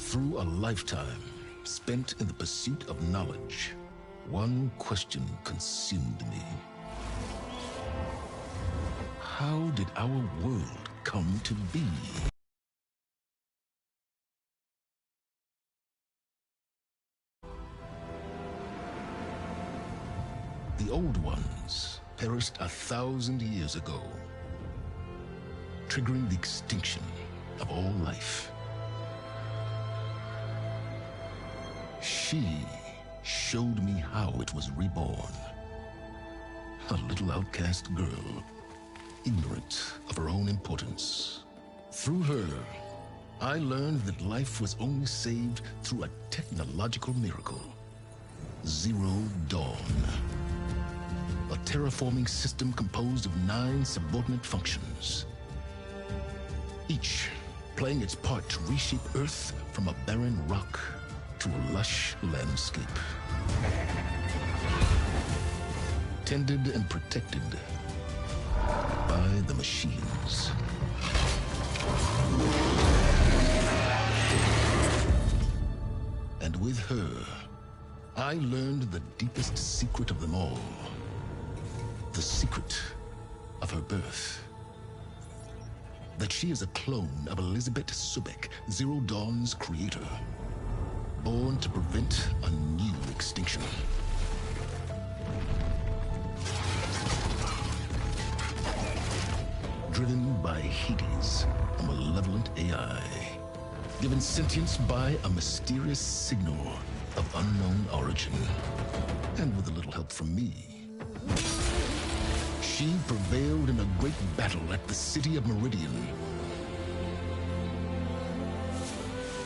Through a lifetime spent in the pursuit of knowledge, one question consumed me. How did our world come to be? The old ones perished 1,000 years ago, triggering the extinction of all life. She showed me how it was reborn. A little outcast girl, ignorant of her own importance. Through her, I learned that life was only saved through a technological miracle. Zero Dawn. A terraforming system composed of 9 subordinate functions, each playing its part to reshape Earth from a barren rock to a lush landscape. Tended and protected by the machines. And with her, I learned the deepest secret of them all. The secret of her birth. That she is a clone of Elizabeth Sobek, Zero Dawn's creator. Born to prevent a new extinction. Driven by Hades, a malevolent AI. Given sentience by a mysterious signal of unknown origin. And with a little help from me, she prevailed in a great battle at the city of Meridian,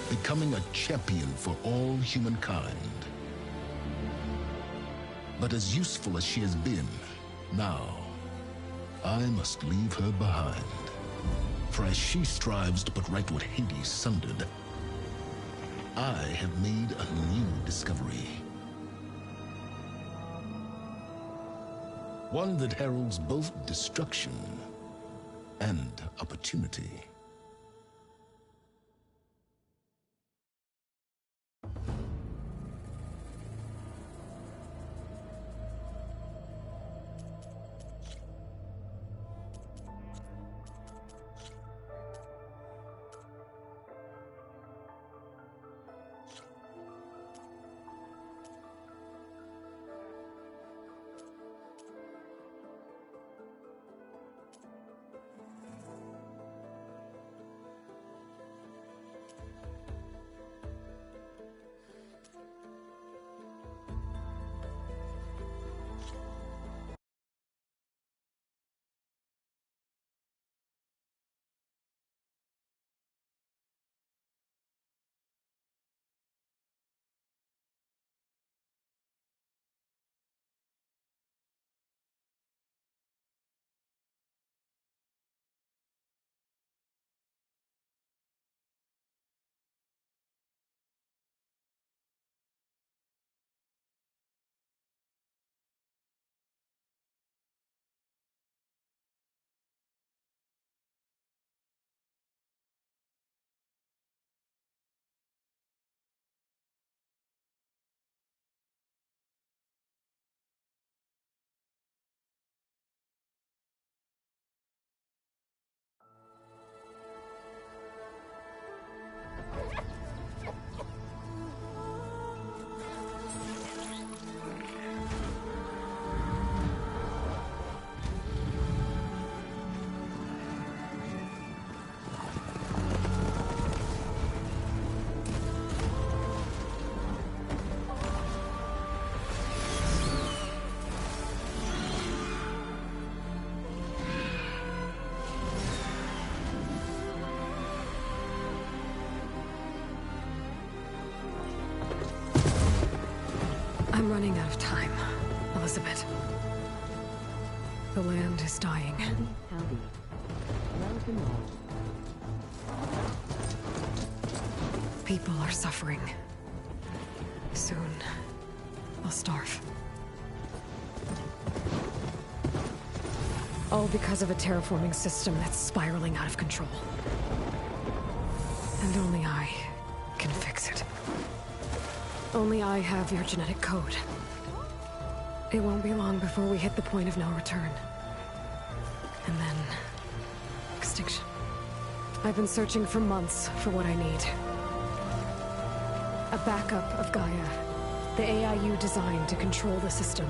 becoming a champion for all humankind. But as useful as she has been, now, I must leave her behind. For as she strives to put right what Hades sundered, I have made a new discovery. One that heralds both destruction and opportunity. I'm running out of time, Elizabeth. The land is dying. Howdy. Welcome all. People are suffering. Soon, I'll starve. All because of a terraforming system that's spiraling out of control. And only I can fix fix it. Only I have your genetic code. It won't be long before we hit the point of no return. And then... extinction. I've been searching for months for what I need. A backup of Gaia. The AI you designed to control the system.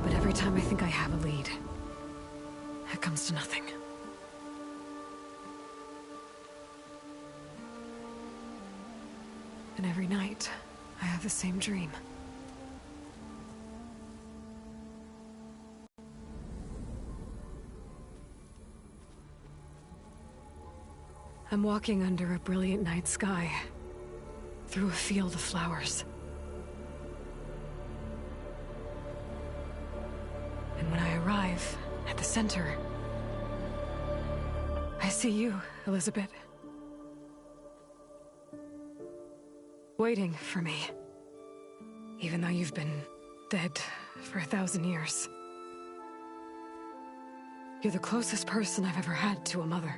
But every time I think I have a lead, it comes to nothing. And every night, I have the same dream. I'm walking under a brilliant night sky, through a field of flowers. And when I arrive at the center, I see you, Elizabeth. Waiting for me. Even though you've been dead for 1,000 years. You're the closest person I've ever had to a mother.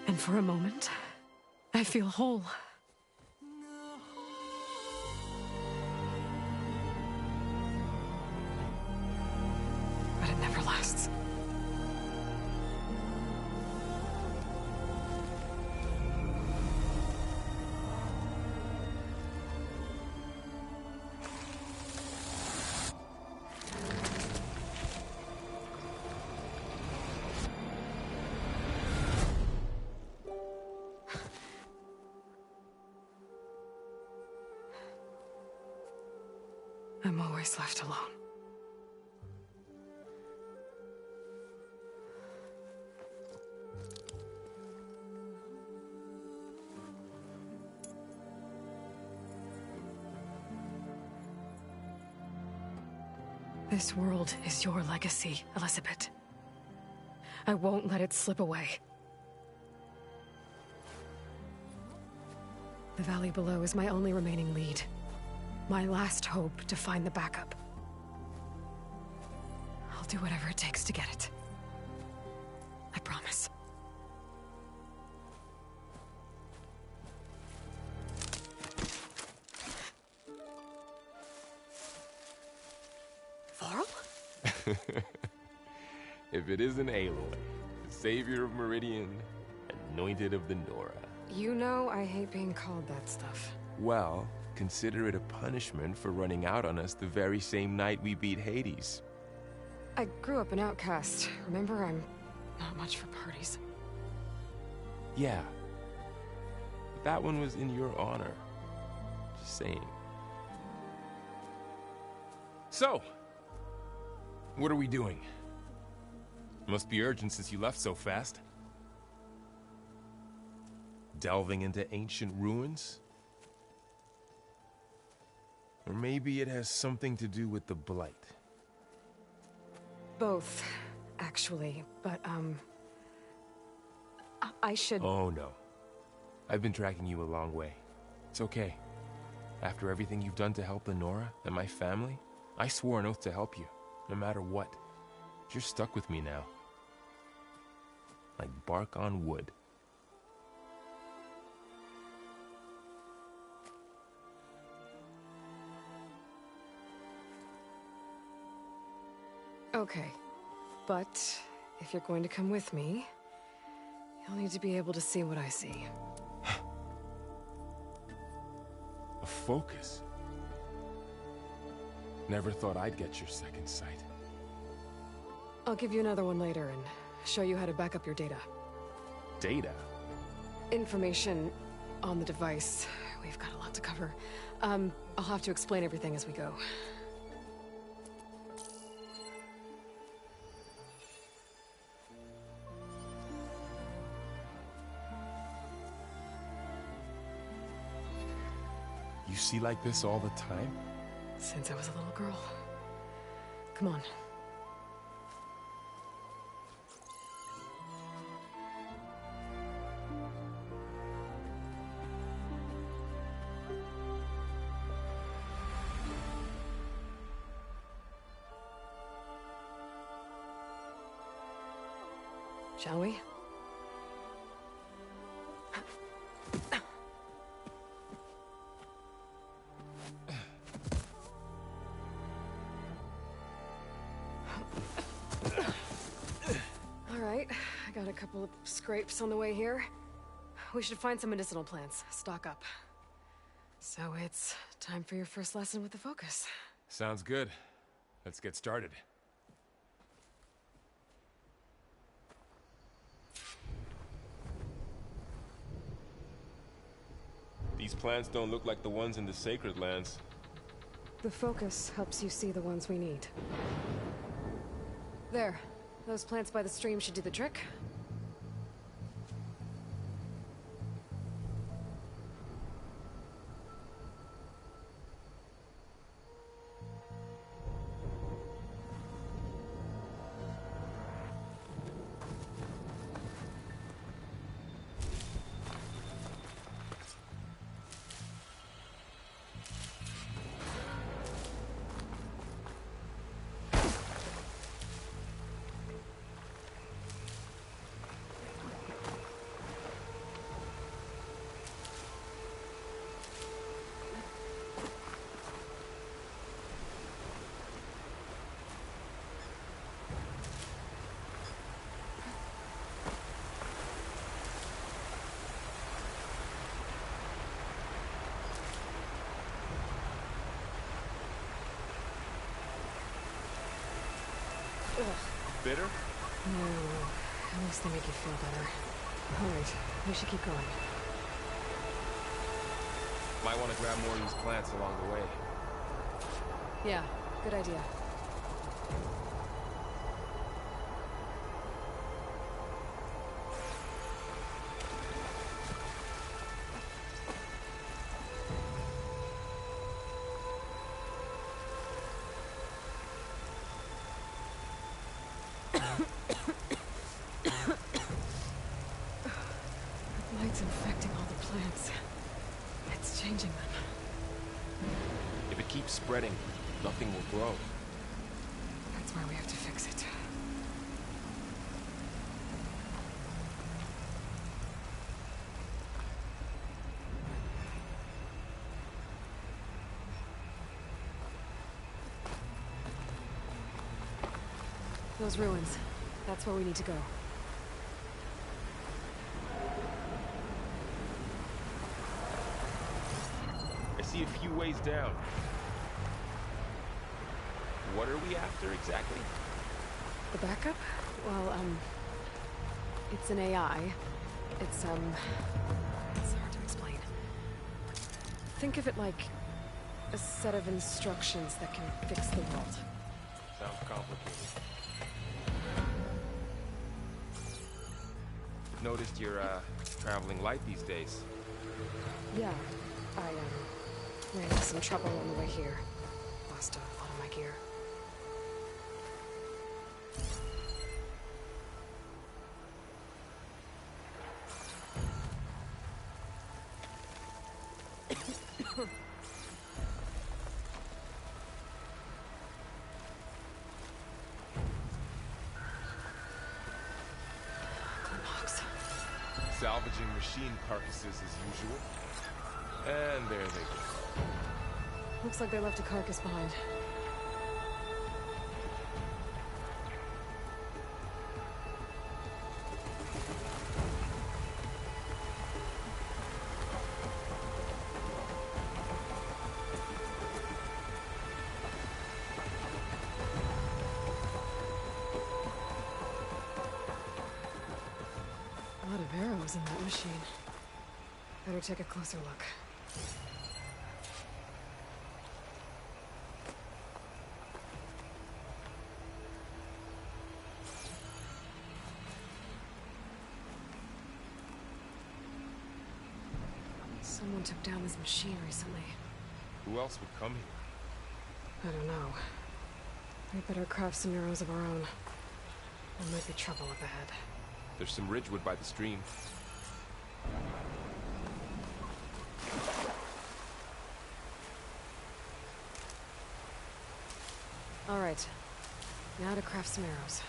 And for a moment, I feel whole. But it never lasts. I'm always left alone. This world is your legacy, Elizabeth. I won't let it slip away. The valley below is my only remaining lead. My last hope to find the backup. I'll do whatever it takes to get it. I promise. Varl? If it isn't Aloy, the savior of Meridian, anointed of the Nora. You know I hate being called that stuff. Well, consider it a punishment for running out on us the very same night we beat Hades. I grew up an outcast. Remember, I'm not much for parties. Yeah. But that one was in your honor. Just saying. So, what are we doing? Must be urgent since you left so fast. Delving into ancient ruins? Or maybe it has something to do with the Blight. Both, actually, but, I should... Oh, no. I've been tracking you a long way. It's okay. After everything you've done to help the Nora and my family, I swore an oath to help you, no matter what. You're stuck with me now. Like bark on wood. Okay, but if you're going to come with me, you'll need to be able to see what I see. A focus? Never thought I'd get your second sight. I'll give you another one later and show you how to back up your data. Data? Information on the device. We've got a lot to cover. I'll have to explain everything as we go. You see like this all the time? Since I was a little girl. Come on. shall we? All right, I got a couple of scrapes on the way here. We should find some medicinal plants, stock up. So it's time for your first lesson with the Focus. Sounds good. Let's get started. These plants don't look like the ones in the Sacred Lands. The Focus helps you see the ones we need. There. Those plants by the stream should do the trick. Ugh. Bitter? No, at least they make you feel better. Alright, we should keep going. Might want to grab more of these plants along the way. Yeah, good idea. The light's infecting all the plants. It's changing them. If it keeps spreading, nothing will grow. That's why we have to fix it. Those ruins. That's where we need to go. I see a few ways down. What are we after exactly? The backup? Well, it's an AI. It's hard to explain. Think of it like a set of instructions that can fix the world. Sounds complicated. Noticed you're, traveling light these days. Yeah, I, ran into some trouble on the way here. Lost a lot of my gear. Glimlogs. Salvaging machine carcasses as usual. And there they go. Looks like they left a carcass behind. A lot of arrows in that machine. Better take a closer look. Someone took down this machine recently. Who else would come here? I don't know. We better craft some arrows of our own. There might be trouble up ahead. There's some ridgewood by the stream. All right. Now to craft some arrows.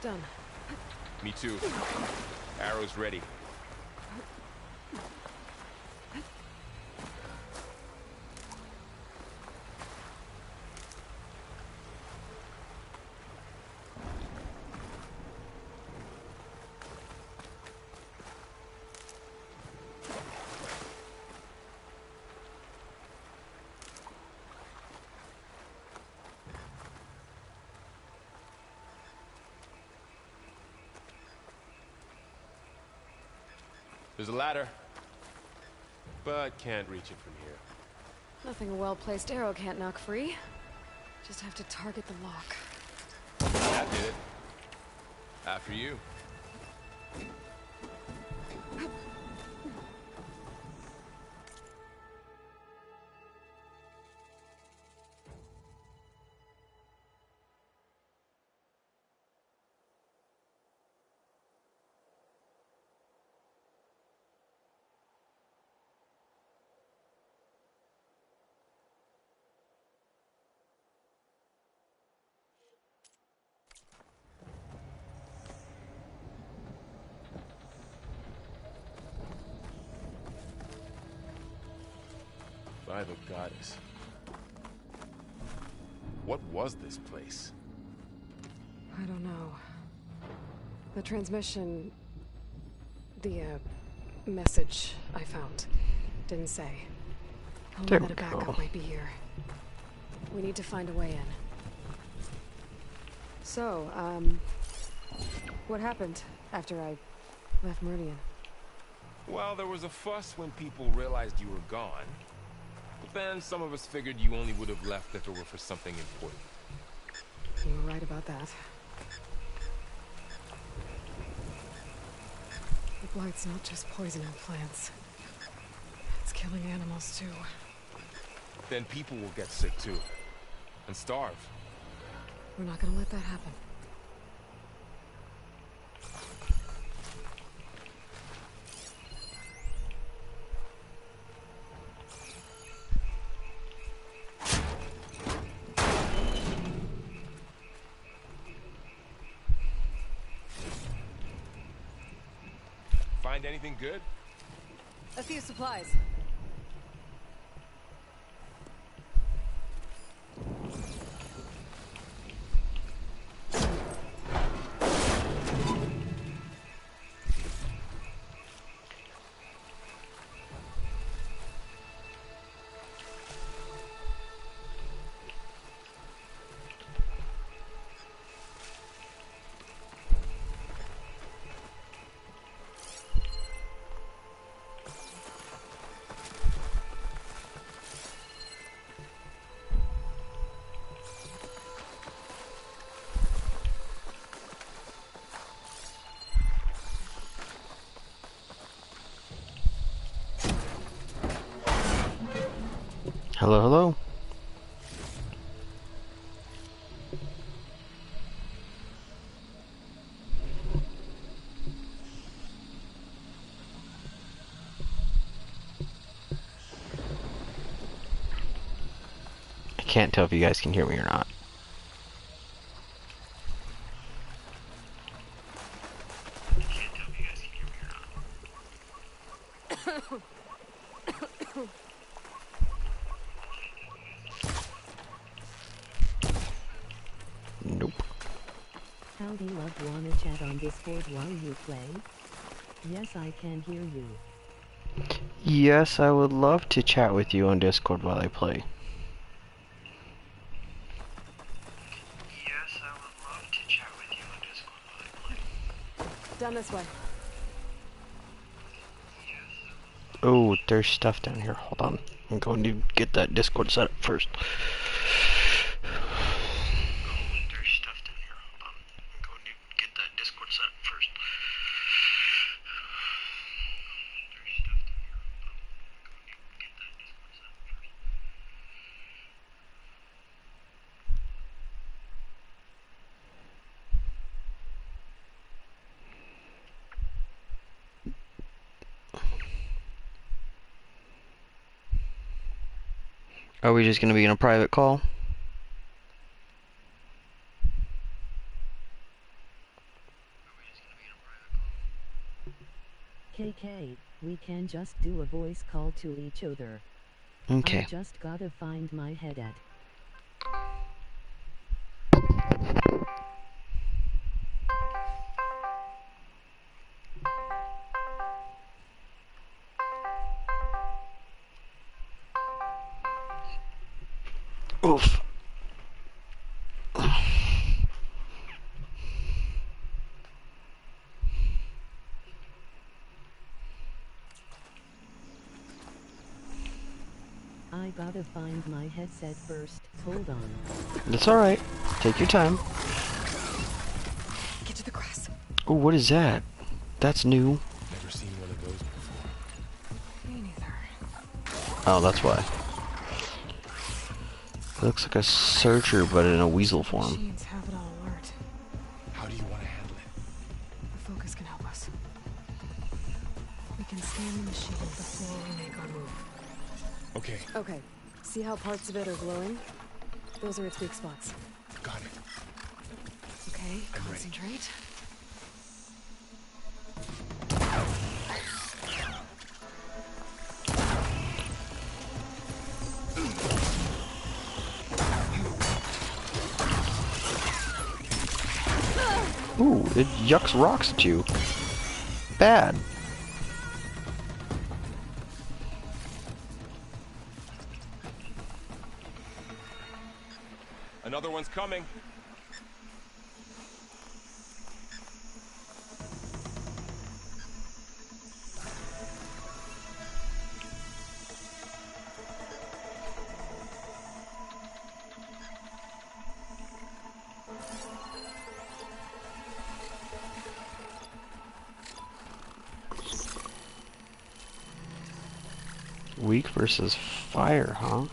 Done. Me too. Arrow's ready. There's a ladder, but can't reach it from here. Nothing a well-placed arrow can't knock free. Just have to target the lock. That did it. After you. By the goddess. What was this place? I don't know. The transmission... The, message I found didn't say. Only There that we a backup go. might be here. We need to find a way in. So, what happened after I left Meridian? Well, there was a fuss when people realized you were gone. But then some of us figured you only would have left if it were for something important. You were right about that. The blight's not just poisoning plants. It's killing animals too. Then people will get sick too. And starve. We're not gonna let that happen. Find anything good? A few supplies. Hello, hello. I can't tell if you guys can hear me or not. Nope. Howdy, love, wanna chat on Discord while you play? Yes, I can hear you. Yes, I would love to chat with you on Discord while I play. Yes, I would love to chat with you on Discord while I play. Down this way. Oh, there's stuff down here. Hold on. I'm going to get that Discord set up first. There's stuff down here. Hold on. I'm going to get that Discord set up first. There's stuff down here. Hold on. I'm going to get that Discord set up first. Are we just going to be in a private call? JK, we can just do a voice call to each other. Okay. I just gotta find my headset. Oof. I gotta find my headset first. Hold on. That's alright. Take your time. Get to the grass. Oh, what is that? That's new. Never seen one of those before. Me neither. Oh, that's why. It looks like a searcher, but in a weasel form. Machines have it all alert. How do you want to handle it? The focus can help us. We can scan the machine before we make our move. Okay, Okay. See how parts of it are glowing? Those are its weak spots. got it. Okay, I'm ready. concentrate. Ooh, it yucks rocks at you. Bad. Another one's coming. Weak versus fire, huh?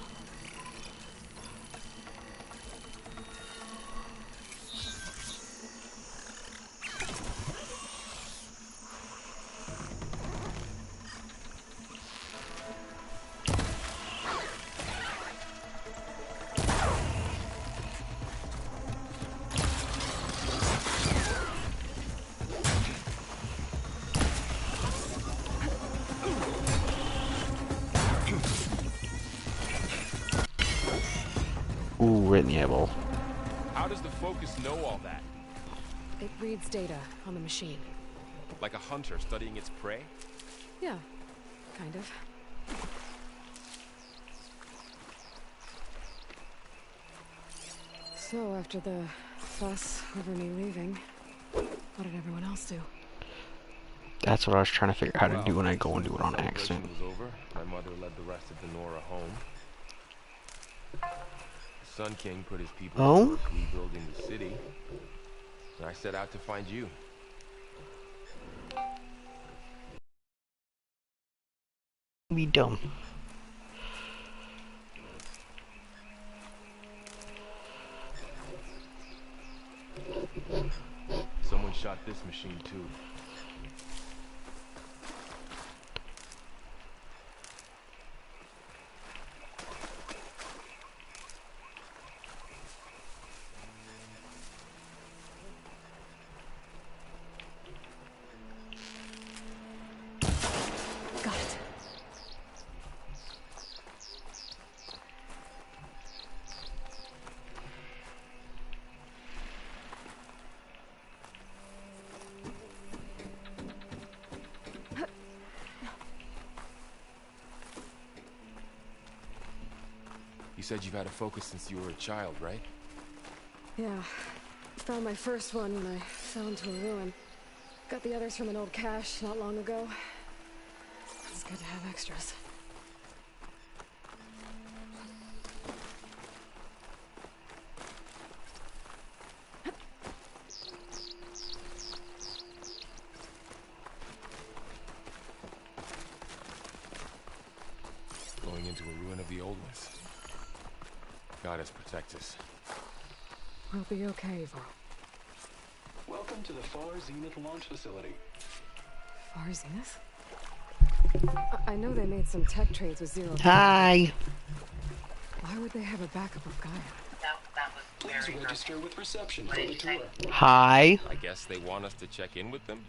Ooh, right in the eyeball. How does the focus know all that? It reads data on the machine. Like a hunter studying its prey? Yeah, kind of. So, after the fuss over me leaving, what did everyone else do? That's what I was trying to figure out how to do when I go and do it on Celebration accident. was over. My mother led the rest of the Nora home. The Sun King put his people to work rebuilding the city. And I set out to find you. Be dumb. Someone shot this machine too. Got it. You said you've had a focus since you were a child, right? Yeah. Found my first one when I fell into a ruin. Got the others from an old cache not long ago. It's good to have extras. Going into a ruin of the old ones. Goddess protect us. We'll be okay, Varl. Welcome to the Far Zenith launch facility. Far Zenith? I know they made some tech trades with Zero. Hi. Why would they have a backup of Gaia? Please register with reception for the tour. Hi. I guess they want us to check in with them?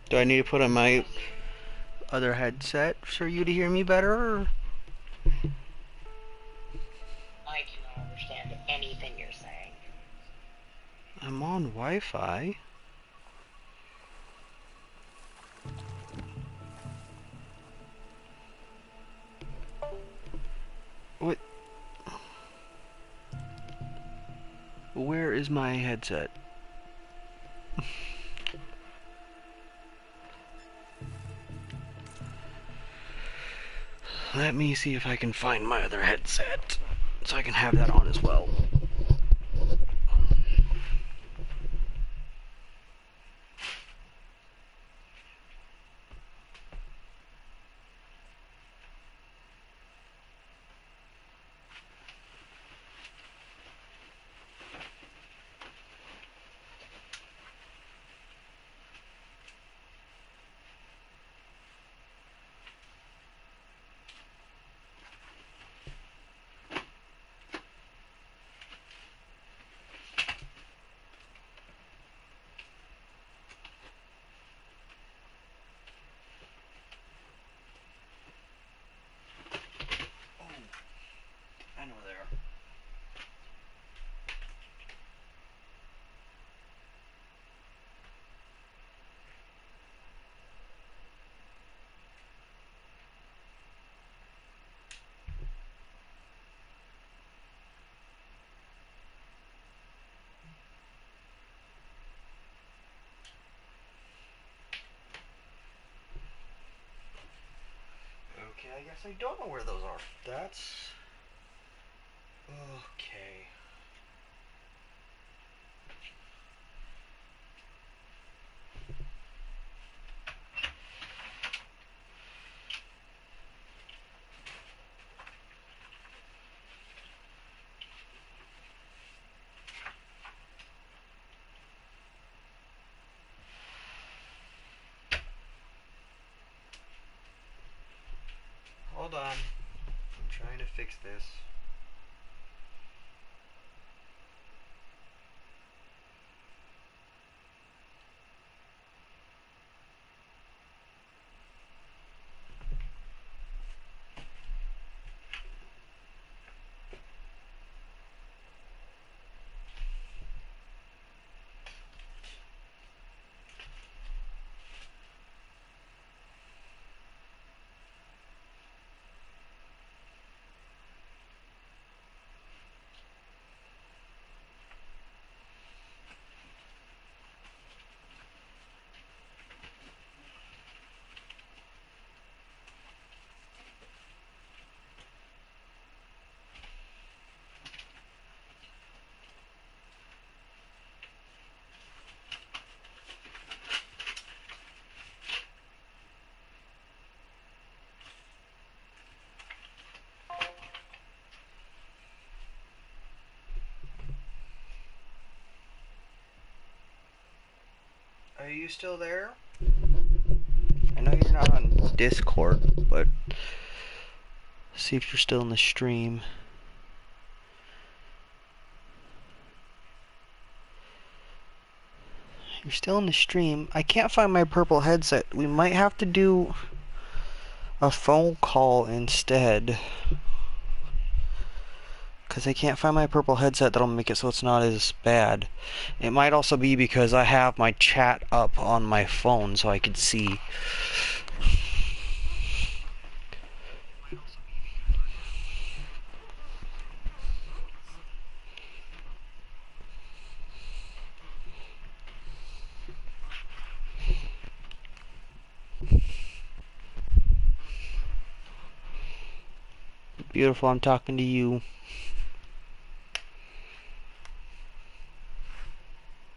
Do I need to put on my other headset for you to hear me better? Or? I cannot understand anything you're saying. I'm on Wi-Fi. What? Where is my headset? Let me see if I can find my other headset so I can have that on as well. I know there. Okay, I guess I don't know where those are. That's... okay. Hold on. I'm trying to fix this. Are you still there? I know you're not on Discord, but see if you're still in the stream. You're still in the stream. I can't find my purple headset. We might have to do a phone call instead. Because I can't find my purple headset that'll make it so it's not as bad. It might also be because I have my chat up on my phone so I could see. Beautiful, I'm talking to you.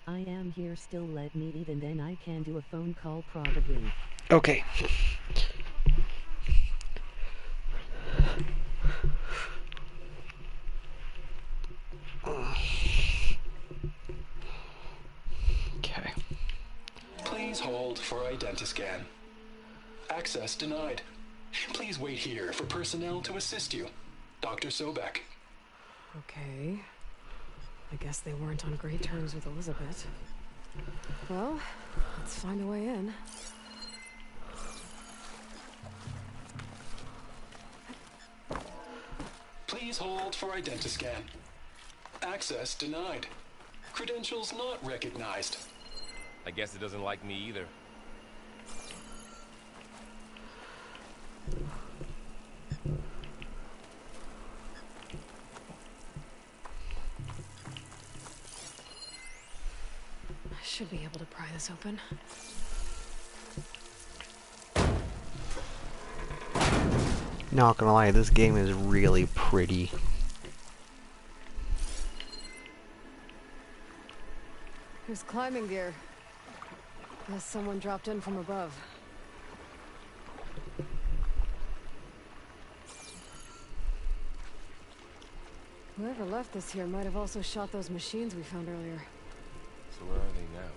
I am here still, let me eat and then I can do a phone call probably. Okay. Okay. Please hold for Identiscan. Access denied. Please wait here for personnel to assist you. Dr. Sobek. Okay. I guess they weren't on great terms with Elizabeth. Well, let's find a way in. Please hold for identiscan. Access denied. Credentials not recognized. I guess it doesn't like me either. I should be able to pry this open. Not gonna lie, this game is really pretty. There's climbing gear. Guess someone dropped in from above. Whoever left this here might have also shot those machines we found earlier. So where are they now?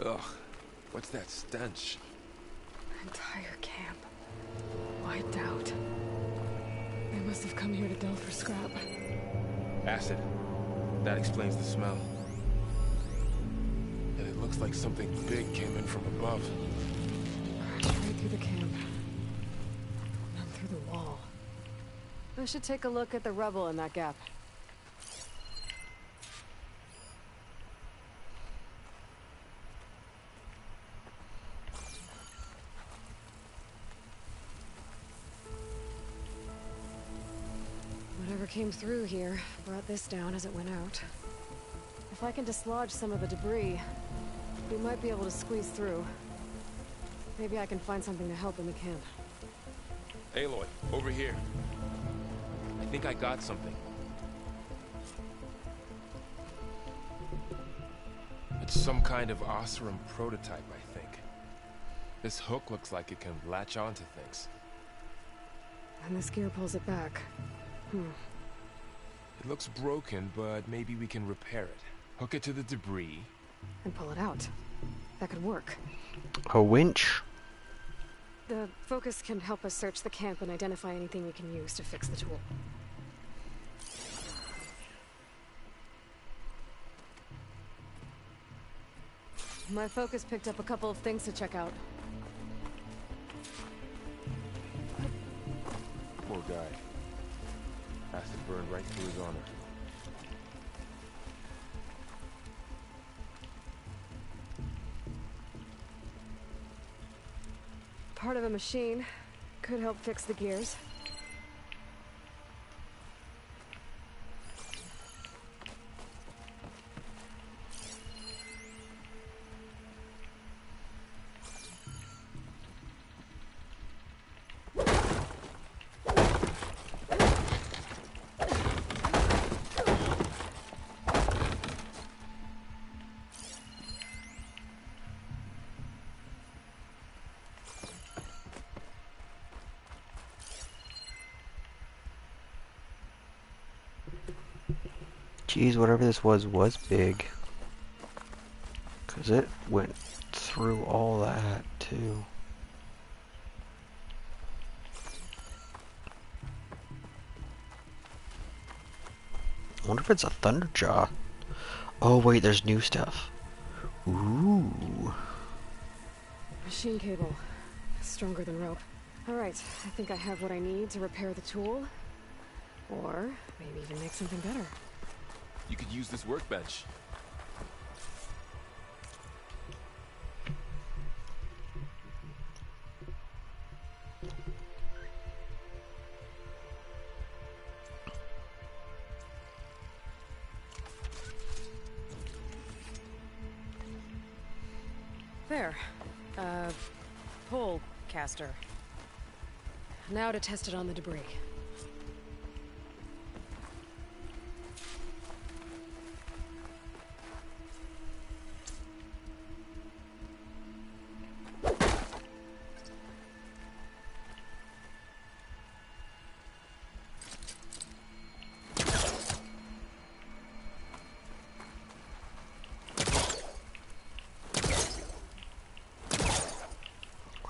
Ugh, what's that stench? Entire camp. Wiped out. They must have come here to delve for scrap. Acid. That explains the smell. And it looks like something big came in from above. Straight through the camp. And through the wall. I should take a look at the rubble in that gap. Whatever came through here brought this down as it went out. If I can dislodge some of the debris, we might be able to squeeze through. Maybe I can find something to help in the camp. Aloy, over here. I think I got something. It's some kind of Oseram prototype, I think. This hook looks like it can latch onto things. And this gear pulls it back. It looks broken, but maybe we can repair it. Hook it to the debris. And pull it out. That could work. A winch? The focus can help us search the camp and identify anything we can use to fix the tool. My focus picked up a couple of things to check out. Poor guy. Acid burned right through his armor. Part of a machine. Could help fix the gears. Geez, whatever this was big. 'Cause it went through all that, too. I wonder if it's a Thunderjaw. Oh wait, there's new stuff. Ooh. Machine cable. Stronger than rope. Alright, I think I have what I need to repair the tool. Or maybe even make something better. You could use this workbench. There. Pole caster. Now to test it on the debris.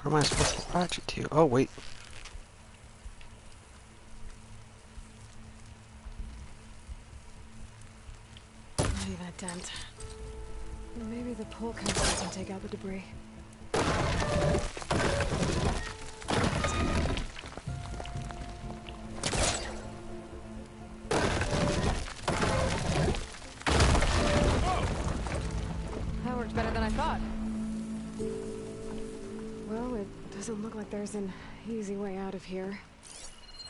Where am I supposed to attach it to? Oh, wait. Not even a dent. Maybe the pole caster can take out the debris. That worked better than I thought. Well, it doesn't look like there's an easy way out of here.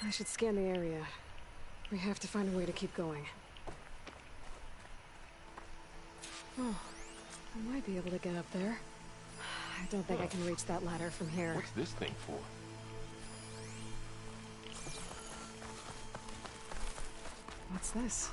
I should scan the area. We have to find a way to keep going. Oh, I might be able to get up there. I don't think I can reach that ladder from here. What's this thing for? What's this?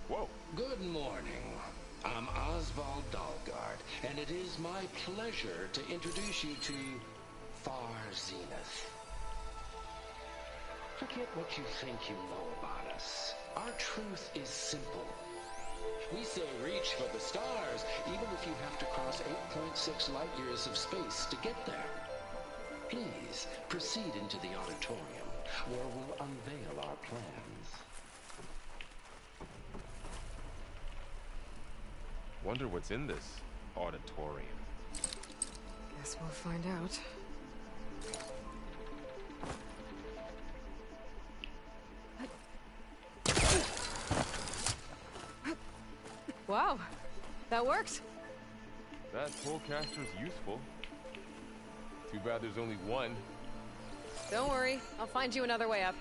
Whoa. Good morning. I'm Oswald Dalgard, and it is my pleasure to introduce you to Far Zenith. Forget what you think you know about us. Our truth is simple. We say reach for the stars, even if you have to cross 8.6 light years of space to get there. Please proceed into the auditorium, where we'll unveil our plans. Wonder what's in this auditorium. Guess we'll find out. Wow, that worked. That polecaster's useful. Too bad there's only one. Don't worry, I'll find you another way up.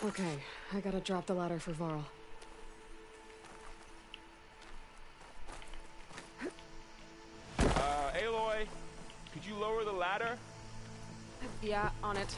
Okay, I gotta drop the ladder for Varl. Aloy, could you lower the ladder? Yeah, on it.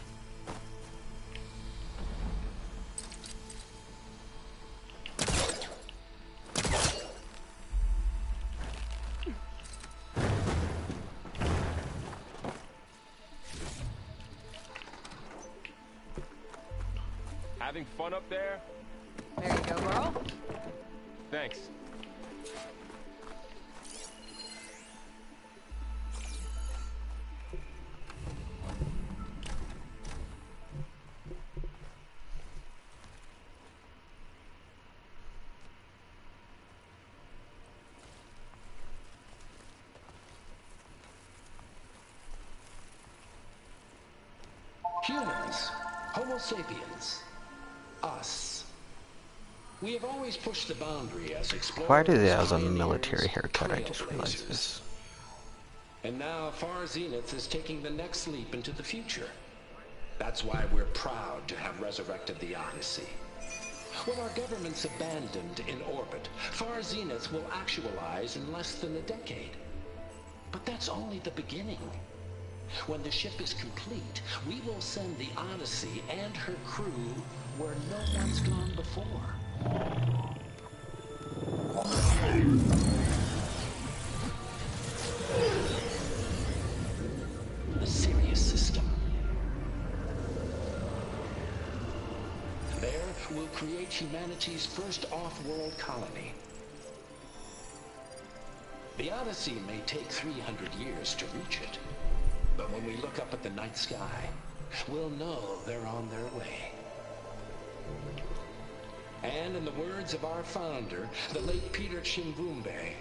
Having fun up there? There you go, Varl. Thanks. Humans, Homo sapiens, us. We have always pushed the boundary as explorers. Why do they have a pioneers, military haircut? I just realized trailblazers. this. And now Far Zenith is taking the next leap into the future. That's why we're proud to have resurrected the Odyssey. When our government's abandoned in orbit, Far Zenith will actualize in less than a decade. But that's only the beginning. When the ship is complete, we will send the Odyssey and her crew where no one's gone before. The Sirius system. There, we'll create humanity's first off-world colony. The Odyssey may take 300 years to reach it. But when we look up at the night sky, we'll know they're on their way. And in the words of our founder, the late Peter Chimbumbe,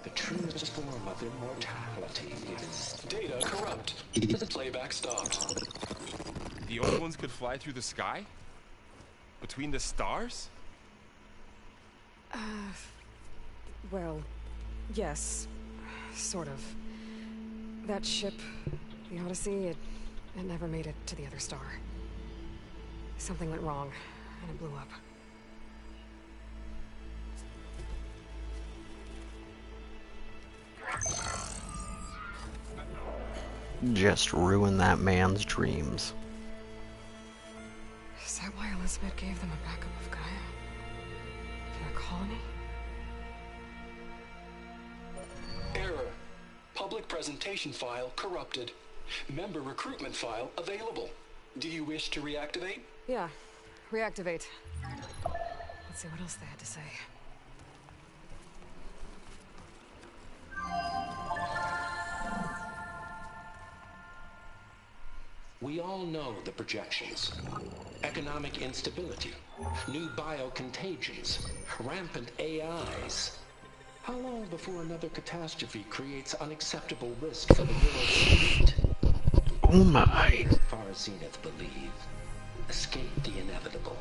the truest form of immortality is... Data corrupt. Playback stopped. The old ones could fly through the sky? Between the stars? Well, yes. Sort of. That ship The Odyssey, it never made it to the other star. Something went wrong, and it blew up. Just ruin that man's dreams. Is that why Elizabeth gave them a backup of Gaia? For their colony? Error. Public presentation file corrupted. Member recruitment file available. Do you wish to reactivate? Yeah, reactivate. Let's see what else they had to say. We all know the projections. Economic instability, new biocontagions, rampant AIs. How long before another catastrophe creates unacceptable risk for the world's fleet? Oh my. Far Zenith believe, escape the inevitable.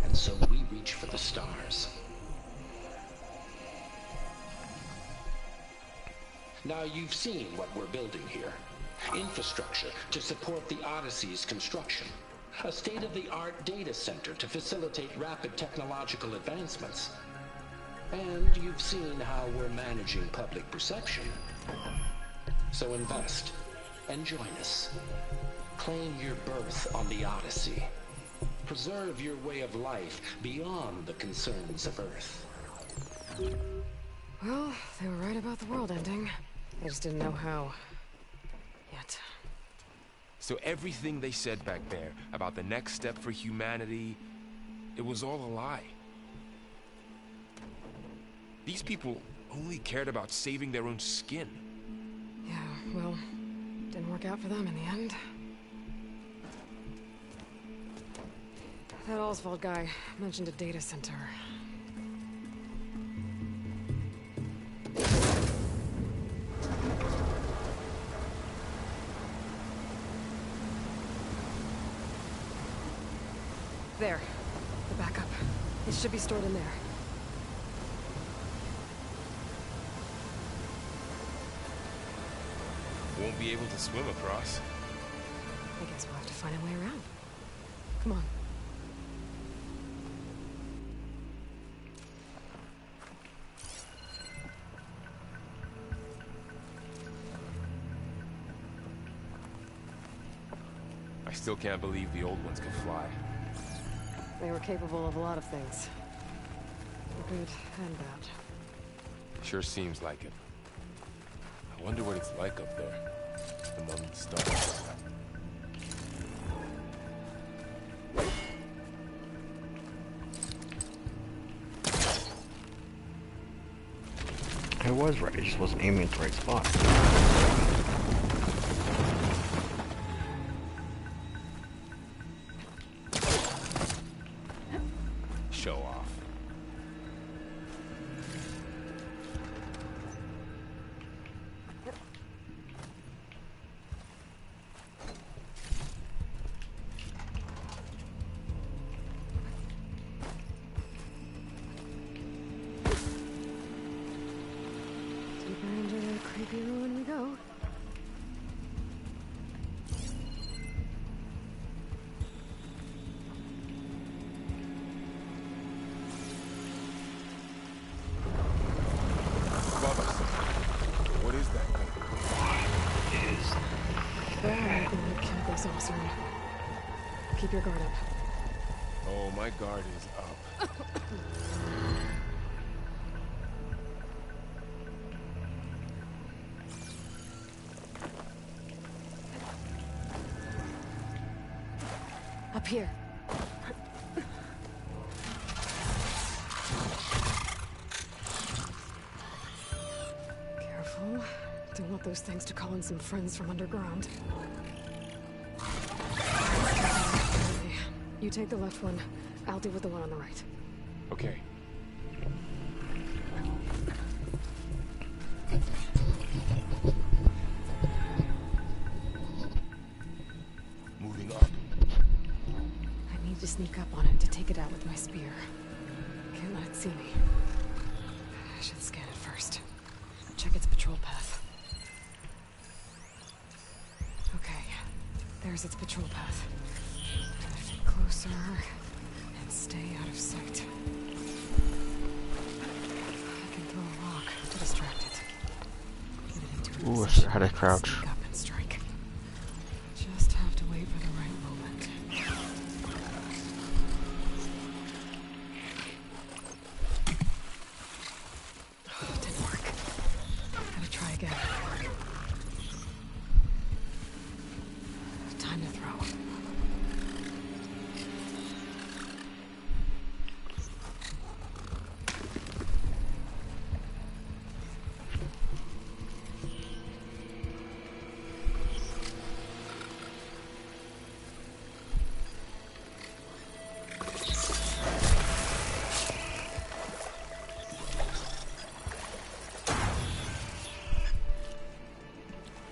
And so we reach for the stars. Now you've seen what we're building here. Infrastructure to support the Odyssey's construction. A state-of-the-art data center to facilitate rapid technological advancements. And you've seen how we're managing public perception. So invest and join us. Claim your berth on the Odyssey. Preserve your way of life beyond the concerns of Earth. Well, they were right about the world ending. I just didn't know how. Yet. So everything they said back there about the next step for humanity, it was all a lie. These people only cared about saving their own skin. Yeah, well, didn't work out for them in the end. That Oswald guy mentioned a data center. There. The backup. It should be stored in there. Won't be able to swim across. I guess we'll have to find a way around. Come on. I still can't believe the old ones could fly. They were capable of a lot of things. Good and bad. Sure seems like it. I wonder what it's like up there, among the stars. I was right, I just wasn't aiming at the right spot. Show off. Deeper into the creepy ruin we go. Above us. What is that thing? Is I'm gonna kill this Osern. Keep your guard up. Oh, my guard is up. Up here. Careful. Don't want those things to call in some friends from underground. Okay. You take the left one. I'll deal with the one on the right. Okay. Moving up. I need to sneak up on it to take it out with my spear. Can't let it see me. I should scan it first. Check its patrol path. There's its patrol path. Get closer and stay out of sight. I can throw a rock to distract it. Get it into Ooh, I should have had a crouch. sneak up and strike. Just have to wait for the right moment. Oh, didn't work. Gotta try again. Time to throw.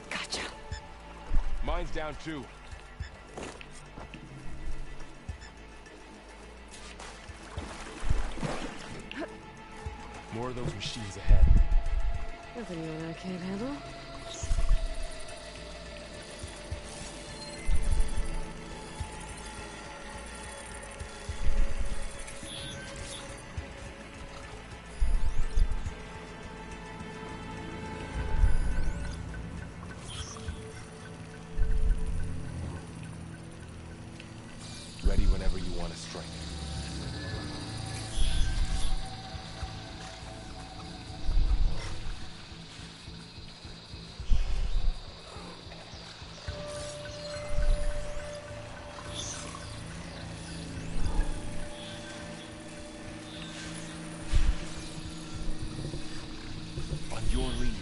Gotcha. Mine's down too. More of those machines ahead. Nothing you and I can't handle. Ready whenever you want to strike. On your lead.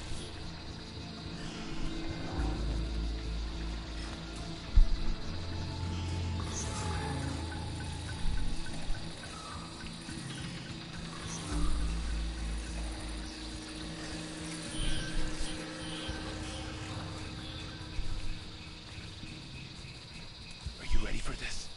Are you ready for this?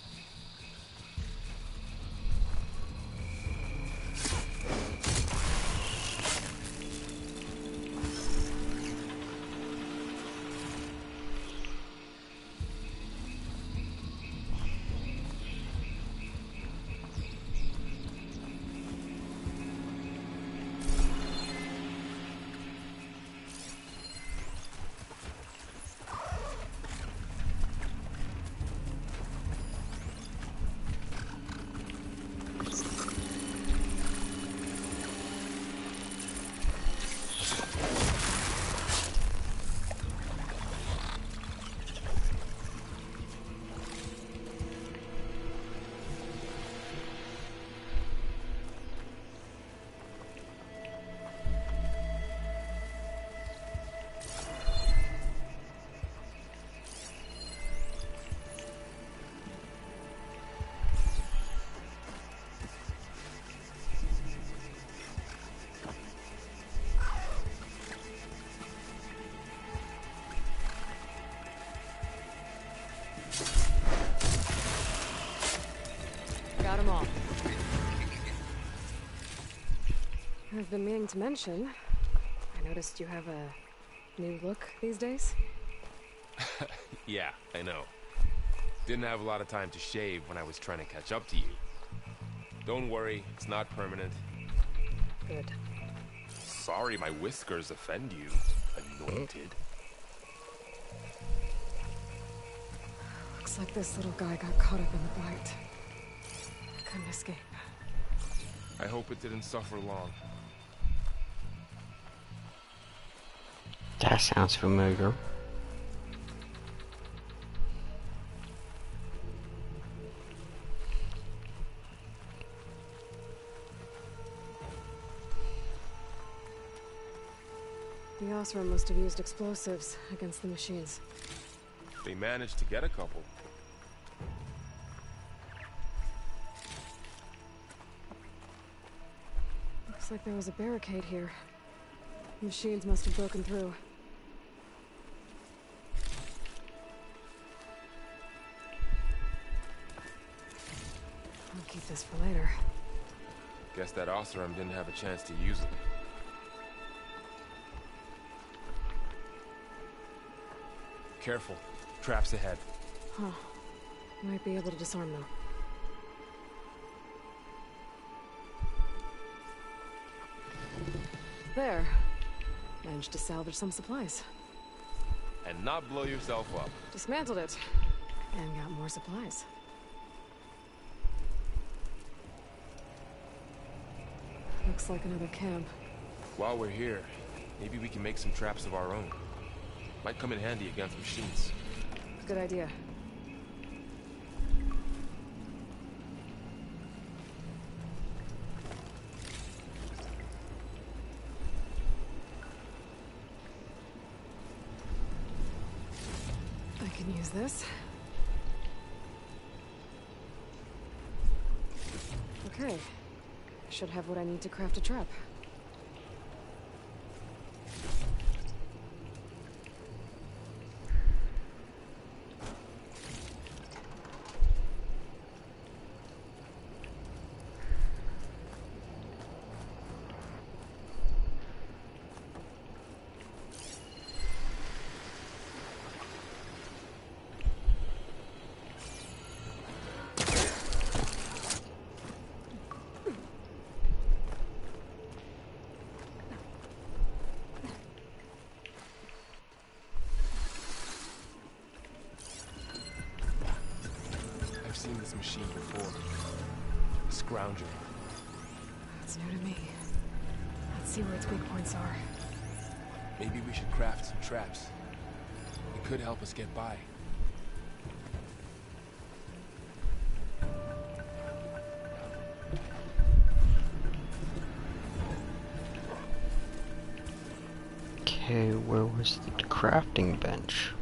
Got them all. I've been meaning to mention, I noticed you have a new look these days. Yeah, I know. Didn't have a lot of time to shave when I was trying to catch up to you. Don't worry, it's not permanent. Good. Sorry my whiskers offend you, anointed. Looks like this little guy got caught up in the bite. Couldn't escape. I hope it didn't suffer long. That sounds familiar. The Osram must have used explosives against the machines. They managed to get a couple. Looks like there was a barricade here. Machines must have broken through. I'll keep this for later. Guess that Osram didn't have a chance to use it. Careful. Traps ahead. Huh. Might be able to disarm them. There. Managed to salvage some supplies. And not blow yourself up. Dismantled it. And got more supplies. Looks like another camp. While we're here, maybe we can make some traps of our own. Might come in handy against machines. Good idea. I can use this. Okay. I should have what I need to craft a trap. I've seen this machine before. A scrounger. It's new to me. Let's see where its weak points are. Maybe we should craft some traps. It could help us get by. Okay, where was the crafting bench?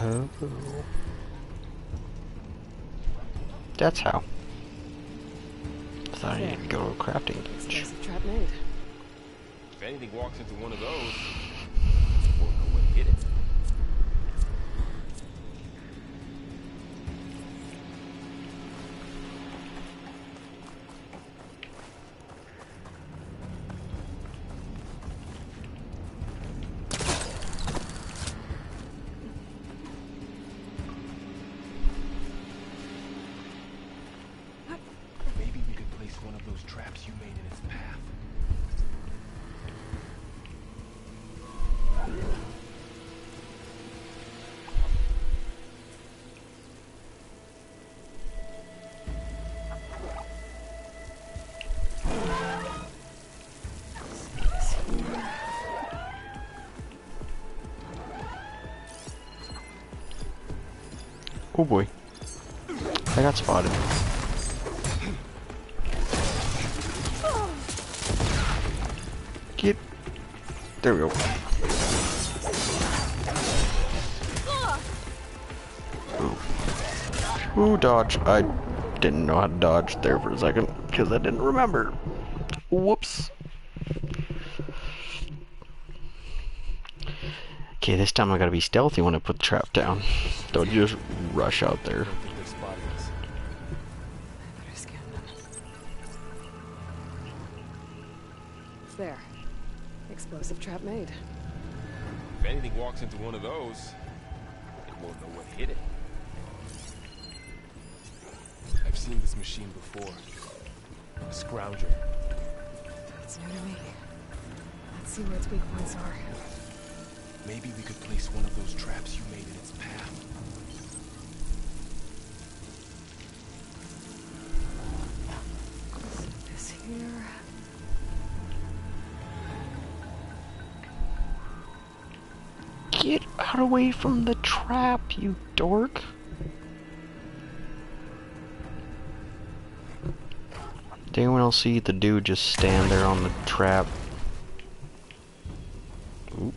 Oh. That's how. I thought I needed to go to a crafting bench. Explosive trap made. If anything walks into one of those, we'll know what hit it. Maybe we could place one of those traps you made in its path. Oh boy. I got spotted. Get. There we go. Ooh, dodge. I didn't know how to dodge there for a second because I didn't remember. Whoops. Okay, this time I gotta be stealthy when I put the trap down. Don't just rush out there. I don't think they spotted us. I better scan them. There. Explosive trap made. If anything walks into one of those, it won't know what hit it. I've seen this machine before. A scrounger. It's new to me. Let's see where its weak points are. Maybe we could place one of those traps you made in its path. This here. Get out away from the trap, you dork. Did anyone else see the dude just stand there on the trap? Oop.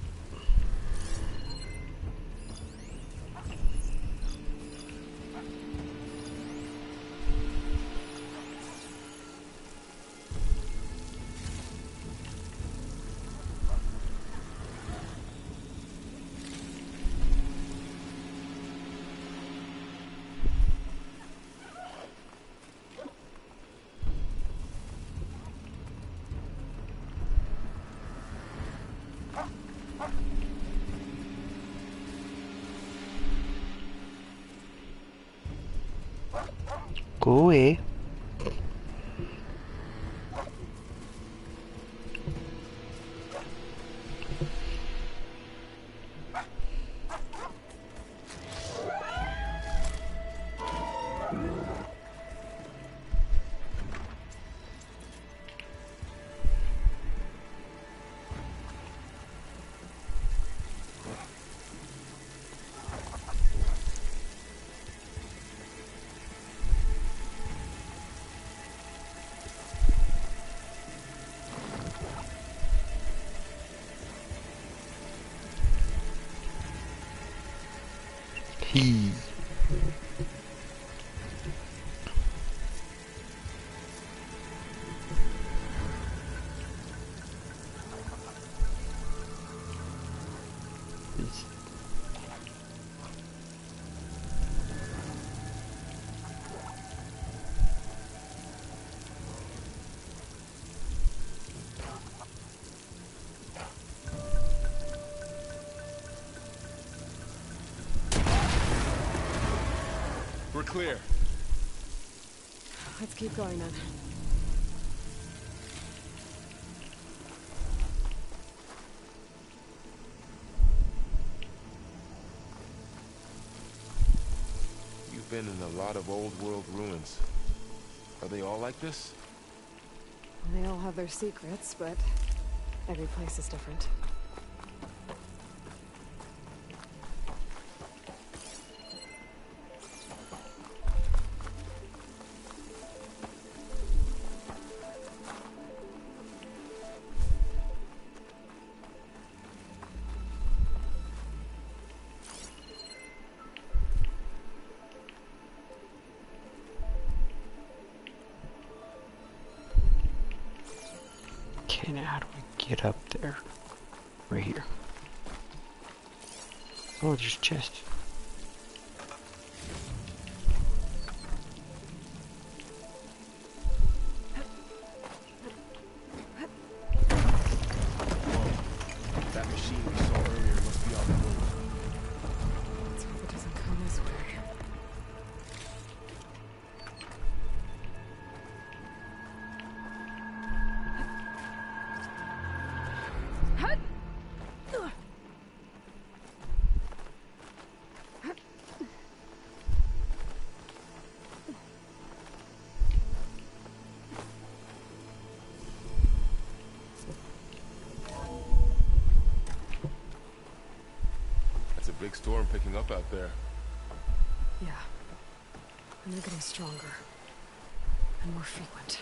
Go away. He. We're clear. Let's keep going then. You've been in a lot of old world ruins. Are they all like this? They all have their secrets, but every place is different. Okay, now how do we get up there? Right here. Oh, there's a chest. That machine we saw earlier must be on the move. Let's hope it doesn't come this way. That's a big storm picking up out there. Yeah. And they're getting stronger. And more frequent.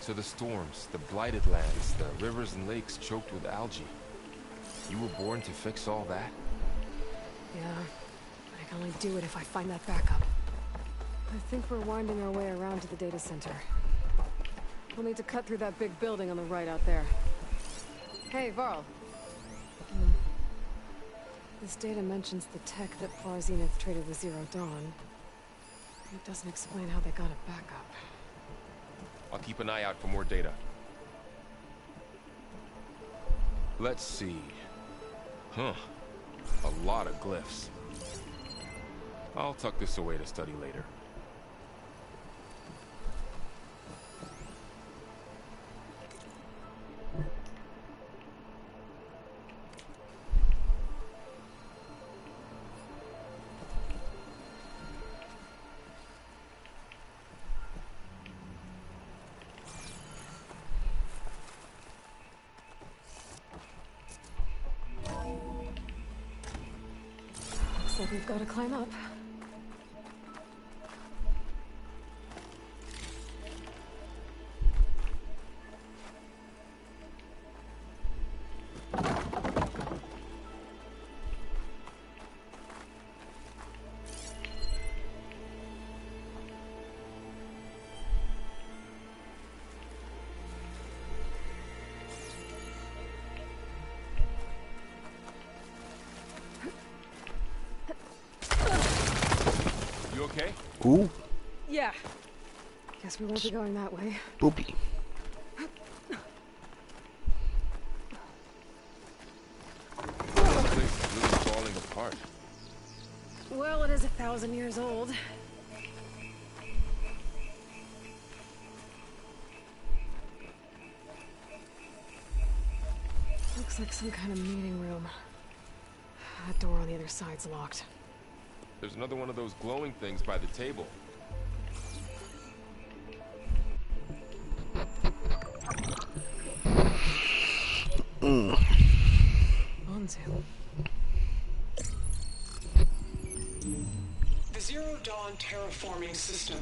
So the storms, the blighted lands, the rivers and lakes choked with algae. You were born to fix all that? Yeah. But I can only do it if I find that backup. I think we're winding our way around to the data center. We'll need to cut through that big building on the right out there. Hey, Varl. This data mentions the tech that Far Zenith traded with Zero Dawn. It doesn't explain how they got it back up. I'll keep an eye out for more data. Let's see. Huh. A lot of glyphs. I'll tuck this away to study later. Looks like we've got to climb up. You okay? Ooh, Yeah. Guess we won't be going that way. booby. This place is really falling apart. Well, it is 1,000 years old. Looks like some kind of meeting room. That door on the other side's locked. There's another one of those glowing things by the table. Onzu. The Zero Dawn terraforming system,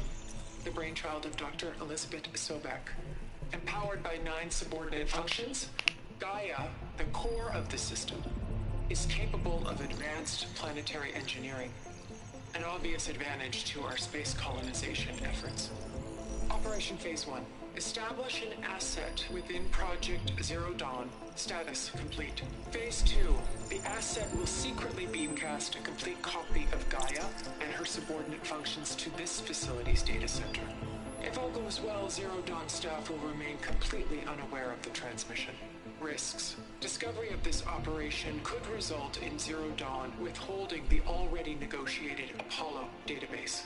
the brainchild of Dr. Elizabeth Sobek. Empowered by 9 subordinate functions, Gaia, the core of the system, is capable of advanced planetary engineering, an obvious advantage to our space colonization efforts. Operation Phase 1. Establish an asset within Project Zero Dawn. Status complete. Phase 2. The asset will secretly beamcast a complete copy of Gaia and her subordinate functions to this facility's data center. If all goes well, Zero Dawn staff will remain completely unaware of the transmission. Risks. Discovery of this operation could result in Zero Dawn withholding the already negotiated Apollo database.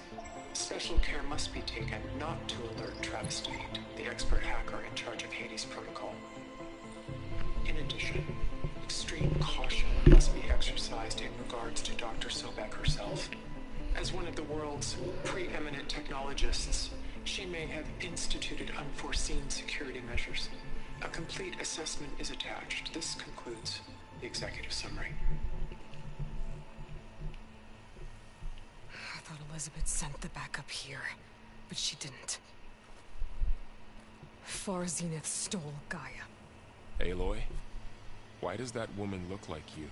Special care must be taken not to alert Travis Tate, the expert hacker in charge of Hades Protocol. In addition, extreme caution must be exercised in regards to Dr. Sobek herself. As one of the world's preeminent technologists, she may have instituted unforeseen security measures. A complete assessment is attached. This concludes the executive summary. I thought Elizabeth sent the backup here, but she didn't. Far Zenith stole Gaia. Aloy, why does that woman look like you?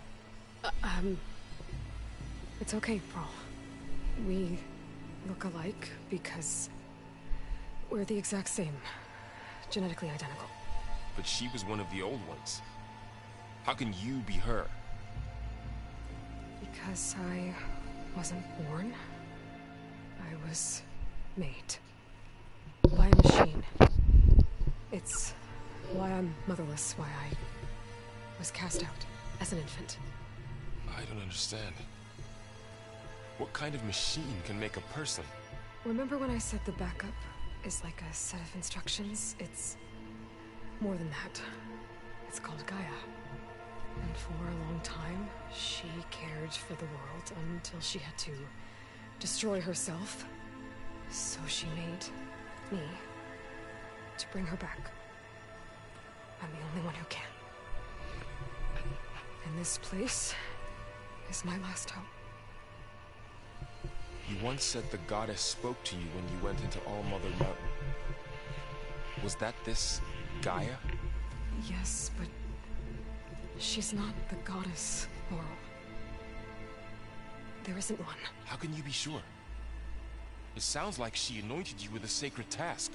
It's okay, Pearl. We look alike because we're the exact same. Genetically identical. But she was one of the old ones. How can you be her? Because I wasn't born. I was made. By a machine. It's why I'm motherless, why I was cast out as an infant. I don't understand. What kind of machine can make a person? Remember when I said the backup is like a set of instructions? It's more than that. It's called Gaia. And for a long time, she cared for the world until she had to destroy herself. So she made me to bring her back. I'm the only one who can. And this place is my last hope. You once said the goddess spoke to you when you went into All Mother Mountain. Was that this Gaia? Yes, but she's not the goddess, Laurel. There isn't one. How can you be sure? It sounds like she anointed you with a sacred task.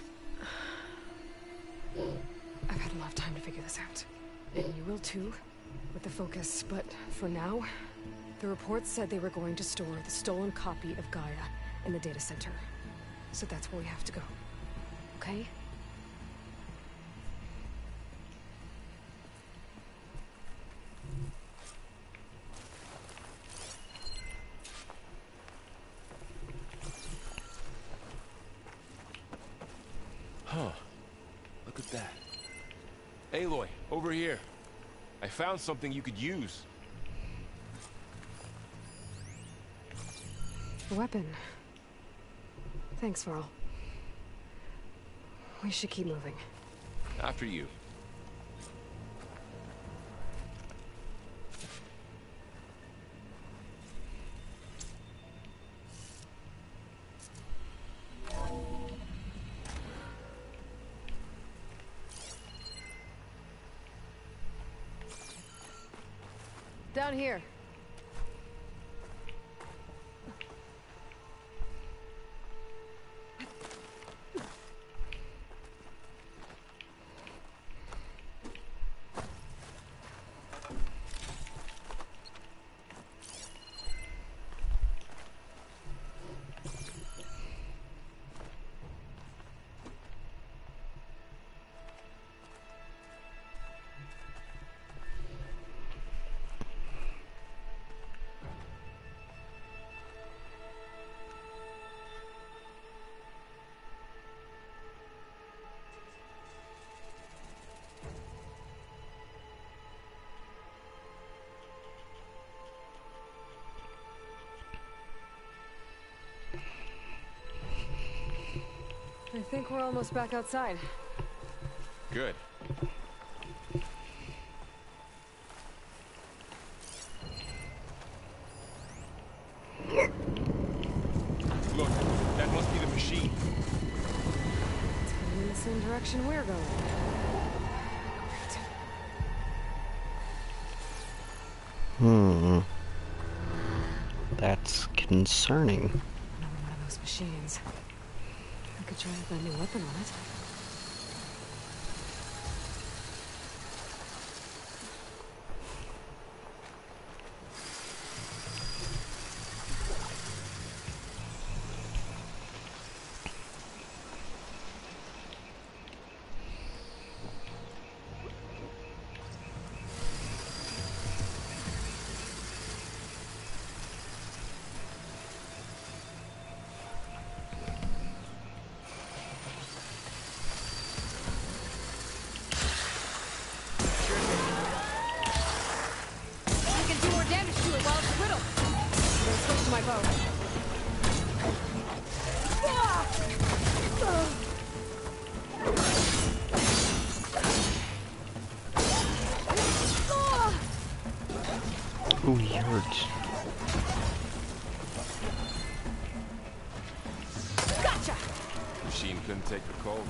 I've had a lot of time to figure this out. And you will too, with the focus. But for now, the report said they were going to store the stolen copy of Gaia in the data center. So that's where we have to go. Okay? Huh. Look at that. Aloy, over here. I found something you could use. A weapon. Thanks, Varl. We should keep moving. After you. Down here. think we're almost back outside. Good. Look, that must be the machine. It's heading in the same direction we're going. Great. That's concerning. Another one of those machines. I could try with my new weapon on it. My bow. Ooh, he hurts. Gotcha. Machine couldn't take the cold.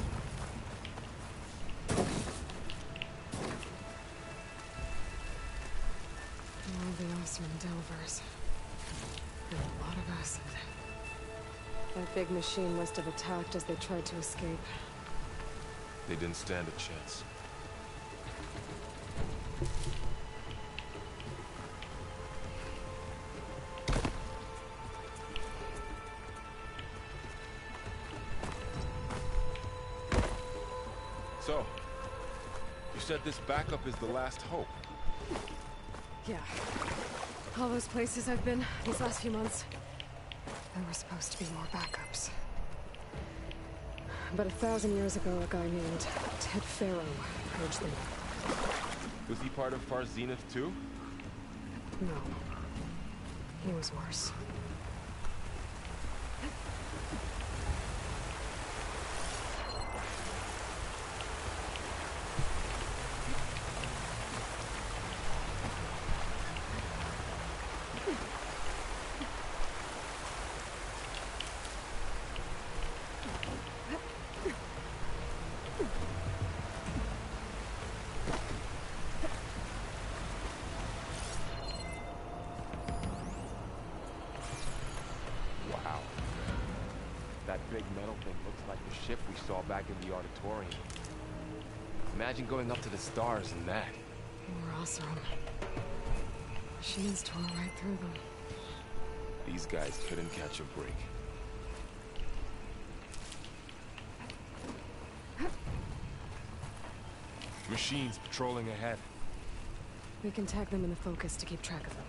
All the Oseram Delvers. And a lot of acid. That big machine must have attacked as they tried to escape. They didn't stand a chance. So, you said this backup is the last hope. Yeah. All those places I've been these last few months, there were supposed to be more backups. But 1,000 years ago, a guy named Ted Faro purged them. Was he part of Far Zenith too? No. He was worse. That big metal thing looks like the ship we saw back in the auditorium. Imagine going up to the stars in that. More Oseram. Machines tore right through them. These guys couldn't catch a break. Machines patrolling ahead. We can tag them in the focus to keep track of them.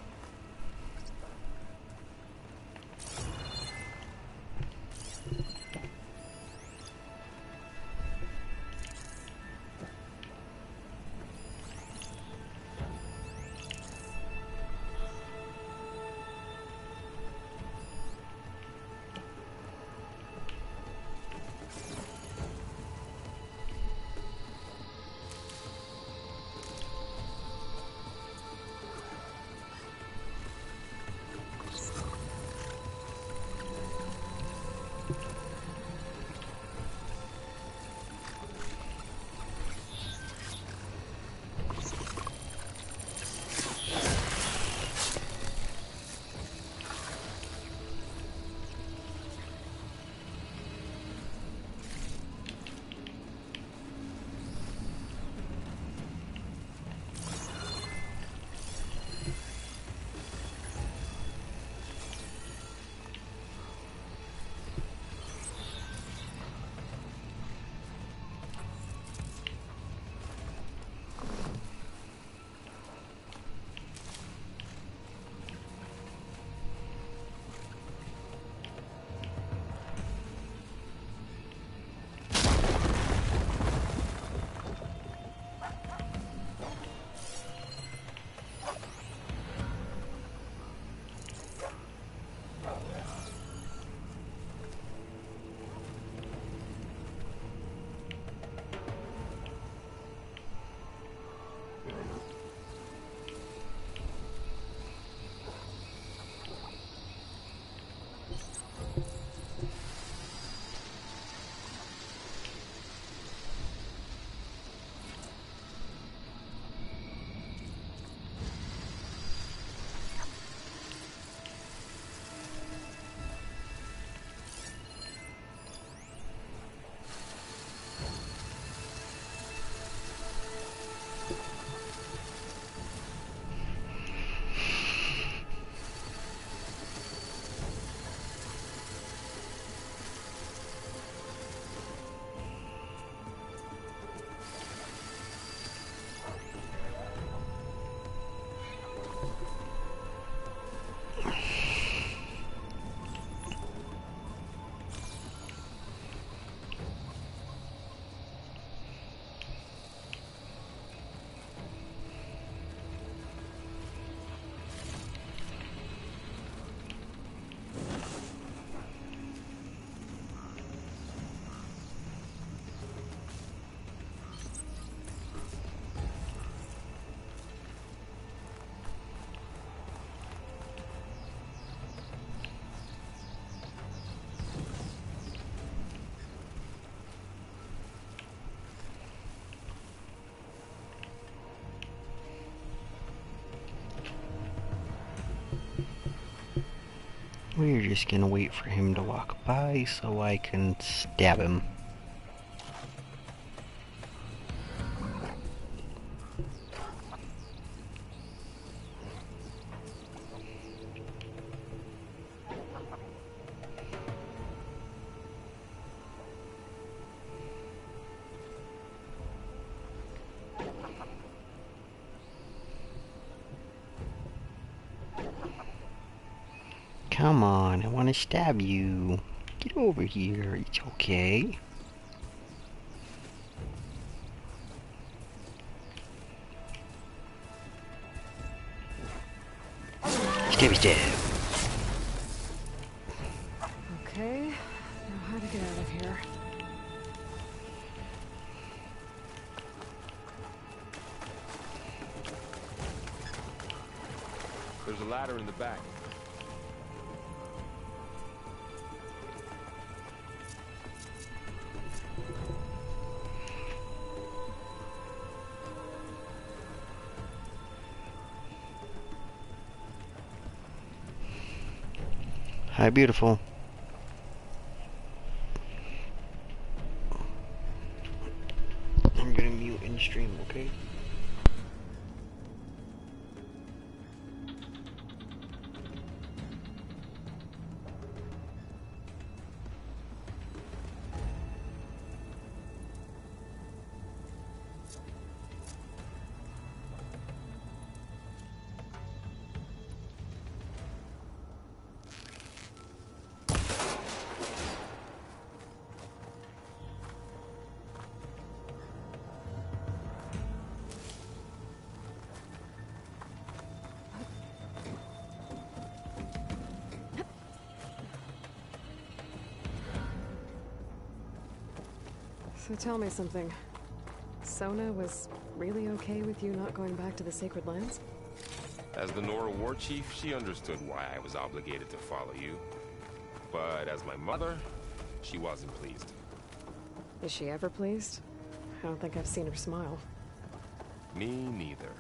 We're just gonna wait for him to walk by so I can stab him. Come on, I want to stab you. Get over here, it's okay. Stabby stab. Okay, now how to get out of here. There's a ladder in the back. Hi, beautiful. I'm gonna mute in stream, okay? So tell me something. Sona was really okay with you not going back to the Sacred Lands? As the Nora war chief, she understood why I was obligated to follow you. But as my mother, she wasn't pleased. Is she ever pleased? I don't think I've seen her smile. Me neither.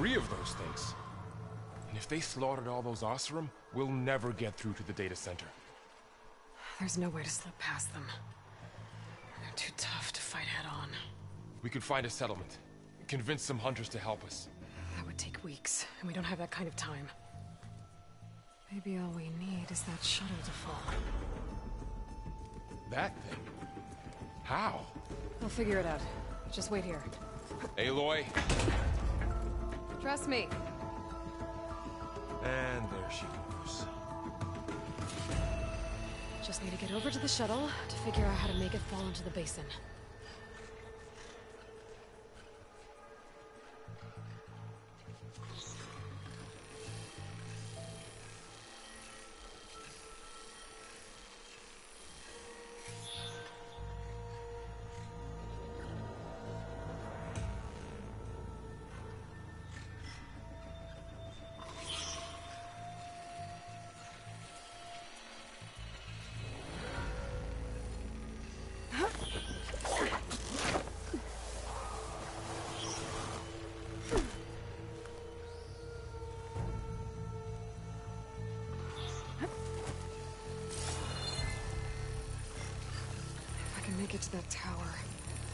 Three of those things. And if they slaughtered all those Oseram, we'll never get through to the data center. There's no way to slip past them. They're too tough to fight head on. We could find a settlement. Convince some hunters to help us. That would take weeks, and we don't have that kind of time. Maybe all we need is that shuttle to fall. That thing? How? I'll figure it out. Just wait here. Aloy. Trust me. And there she goes. Just need to get over to the shuttle to figure out how to make it fall into the basin. Get to that tower.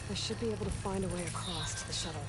I should be able to find a way across to the shuttle.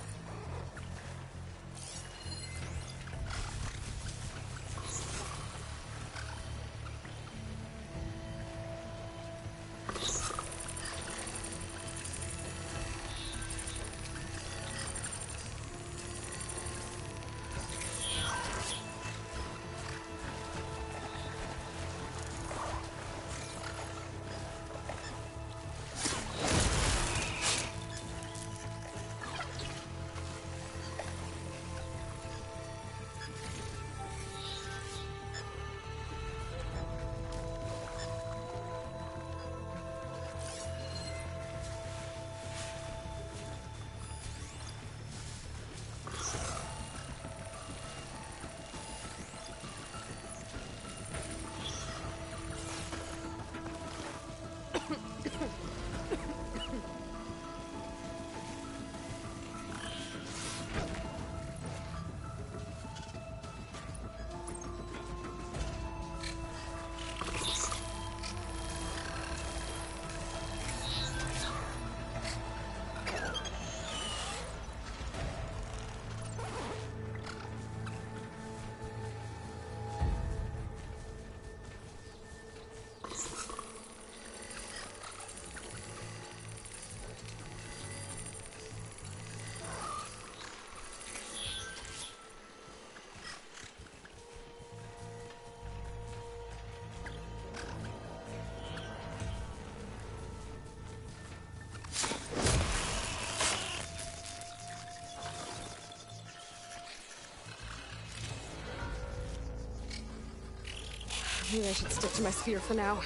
Maybe I should stick to my spear for now.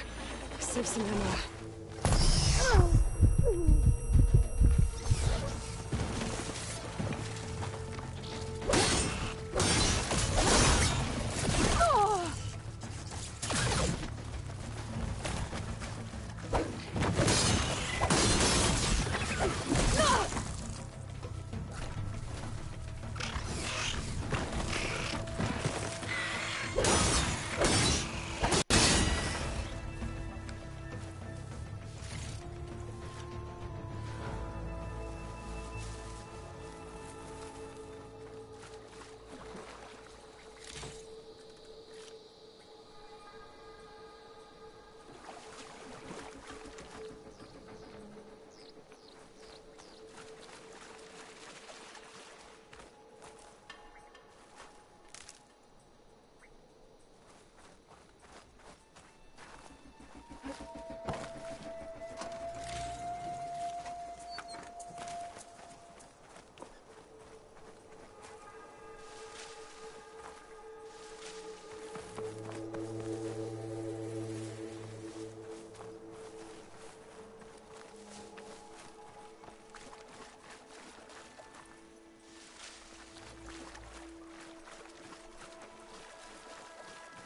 Save some ammo.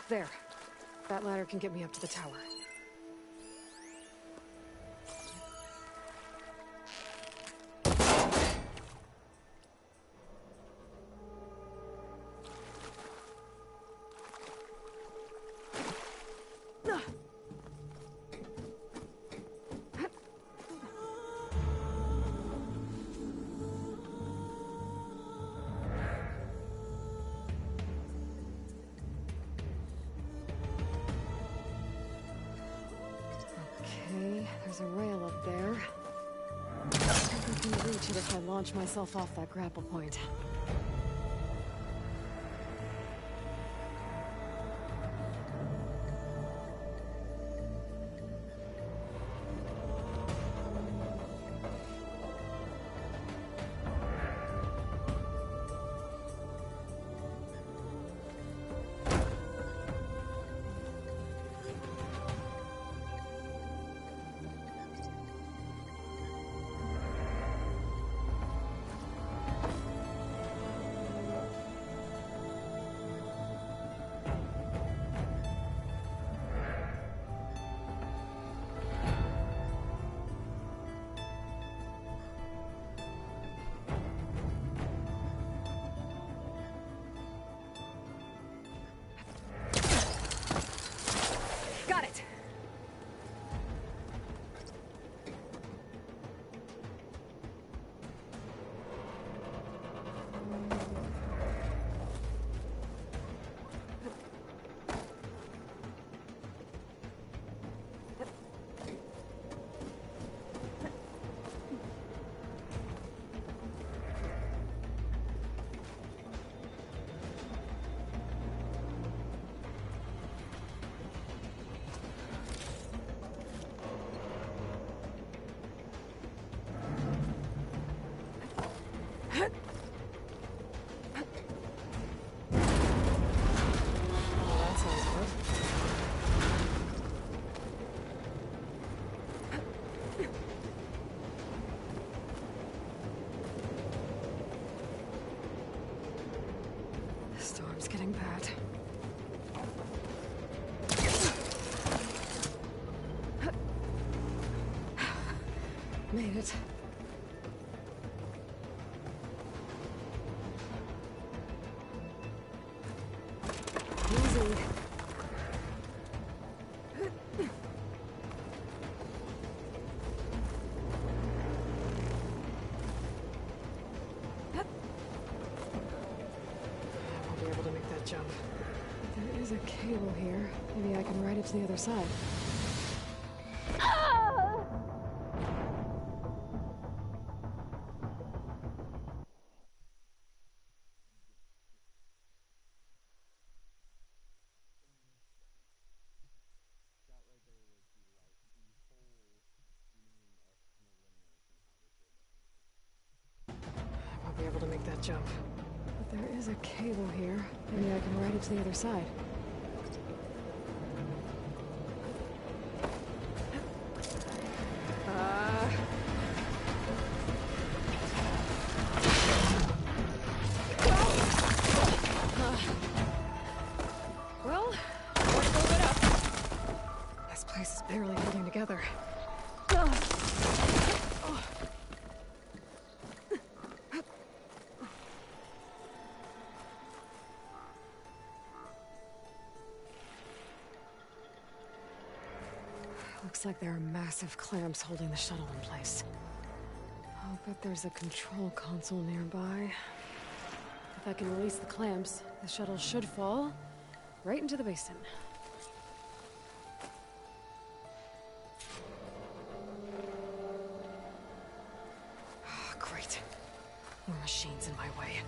There. That ladder can get me up to the tower. There's a rail up there. I think I can reach it if I launch myself off that grapple point. Got it! Storm's getting bad. Made it. Easy. Jump. There is a cable here. Maybe I can ride it to the other side. I won't be able to make that jump. There is a cable here. Maybe I can ride it to the other side. Looks like there are massive clamps holding the shuttle in place. I'll bet there's a control console nearby. If I can release the clamps, the shuttle should fall right into the basin. Great. More machines in my way.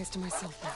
this to myself now.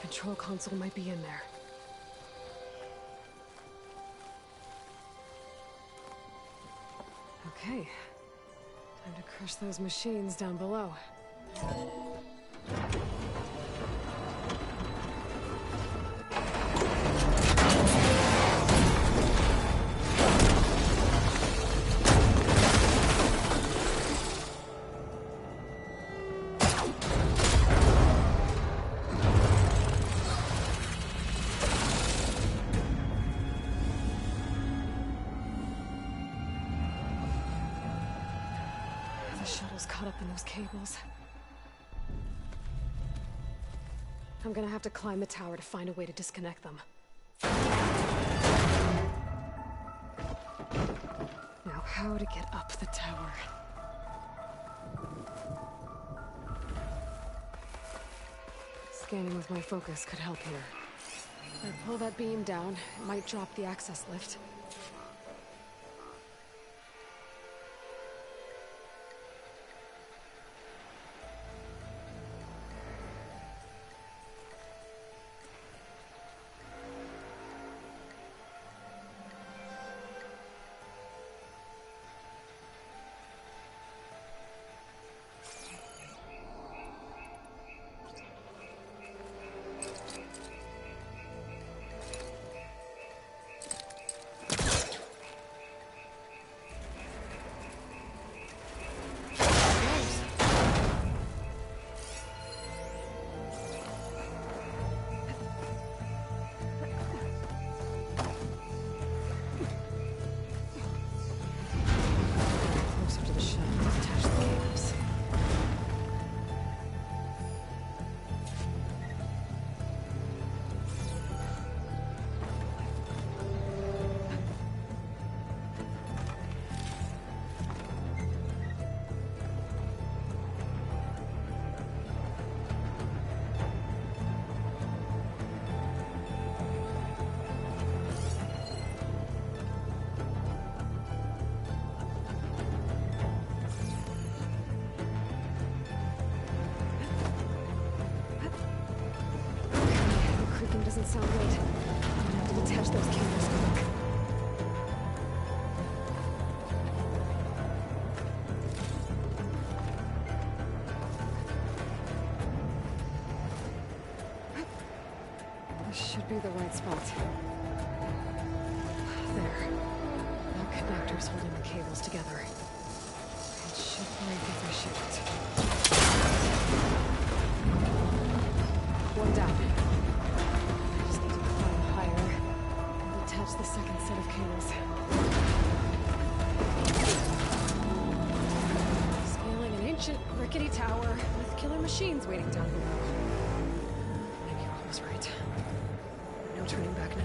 Control console might be in there. Okay. Time to crush those machines down below. Caught up in those cables. I'm gonna have to climb the tower to find a way to disconnect them. Now, how to get up the tower? Scanning with my focus could help here. If I pull that beam down, it might drop the access lift. Doesn't sound right. I'm gonna have to detach those cables quick. This should be the right spot. There. No connectors holding the cables together. It should break if I shoot it. One down. The second set of cables. Scaling an ancient, rickety tower with killer machines waiting down below. Maybe Rob was right. No turning back now.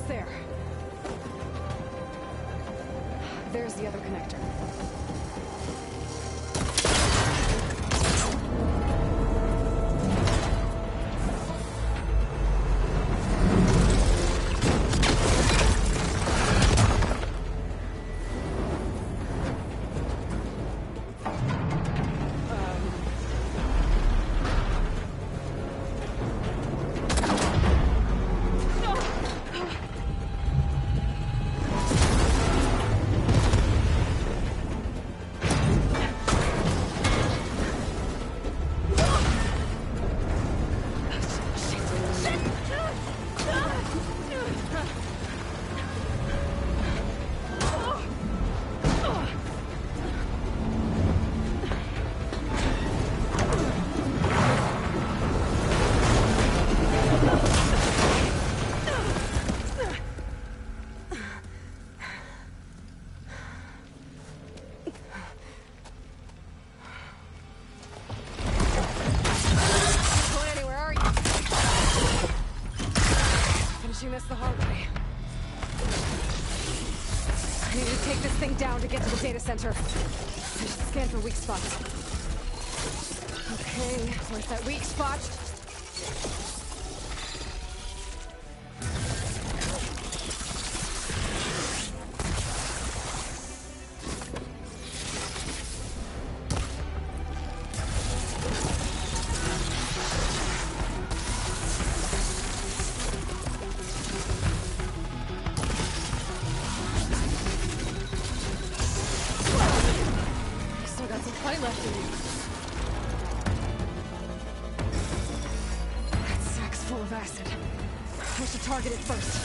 There. There's the other connector. this the hard way. I need to take this thing down to get to the data center. I should scan for weak spots. Okay, where's that weak spot? Still got some fight left in me. That sack's full of acid. I should target it first.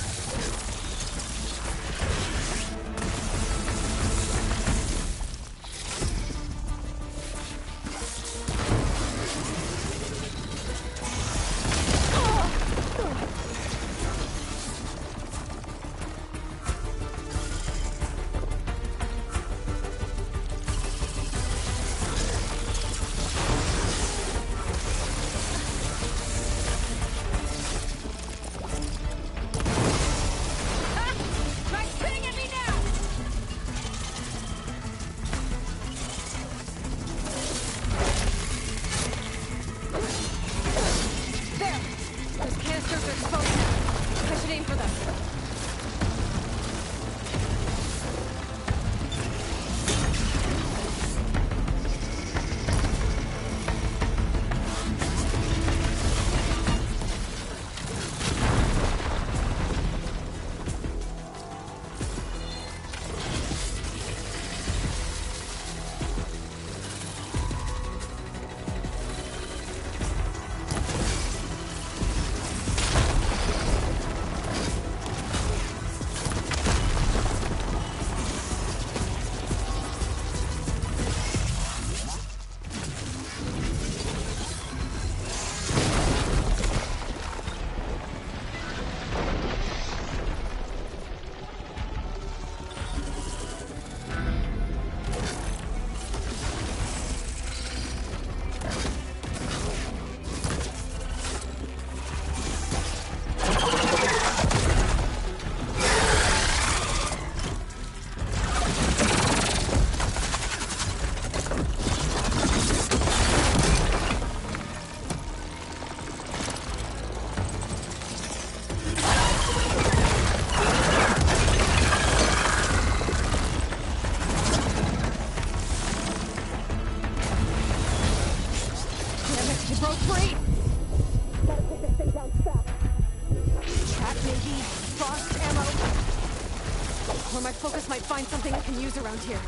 Find something I can use around here.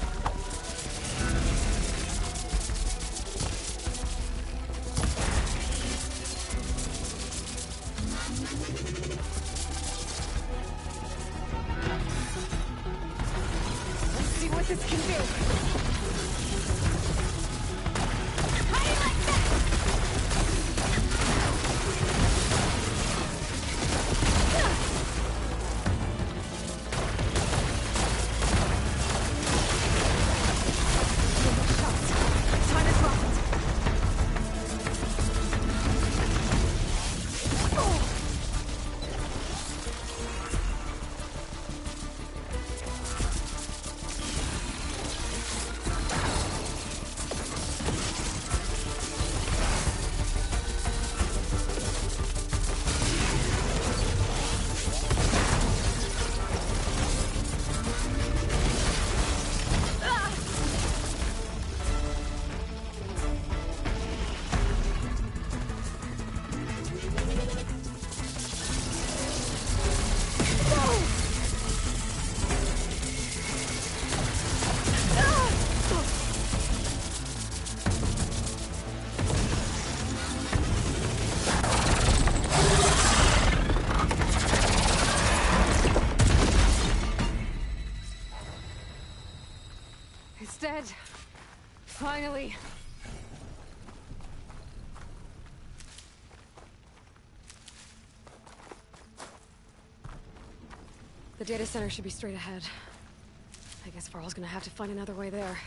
Let's see what this can do. How do you like that? Dead. Finally. The data center should be straight ahead. I guess Varl's gonna have to find another way there.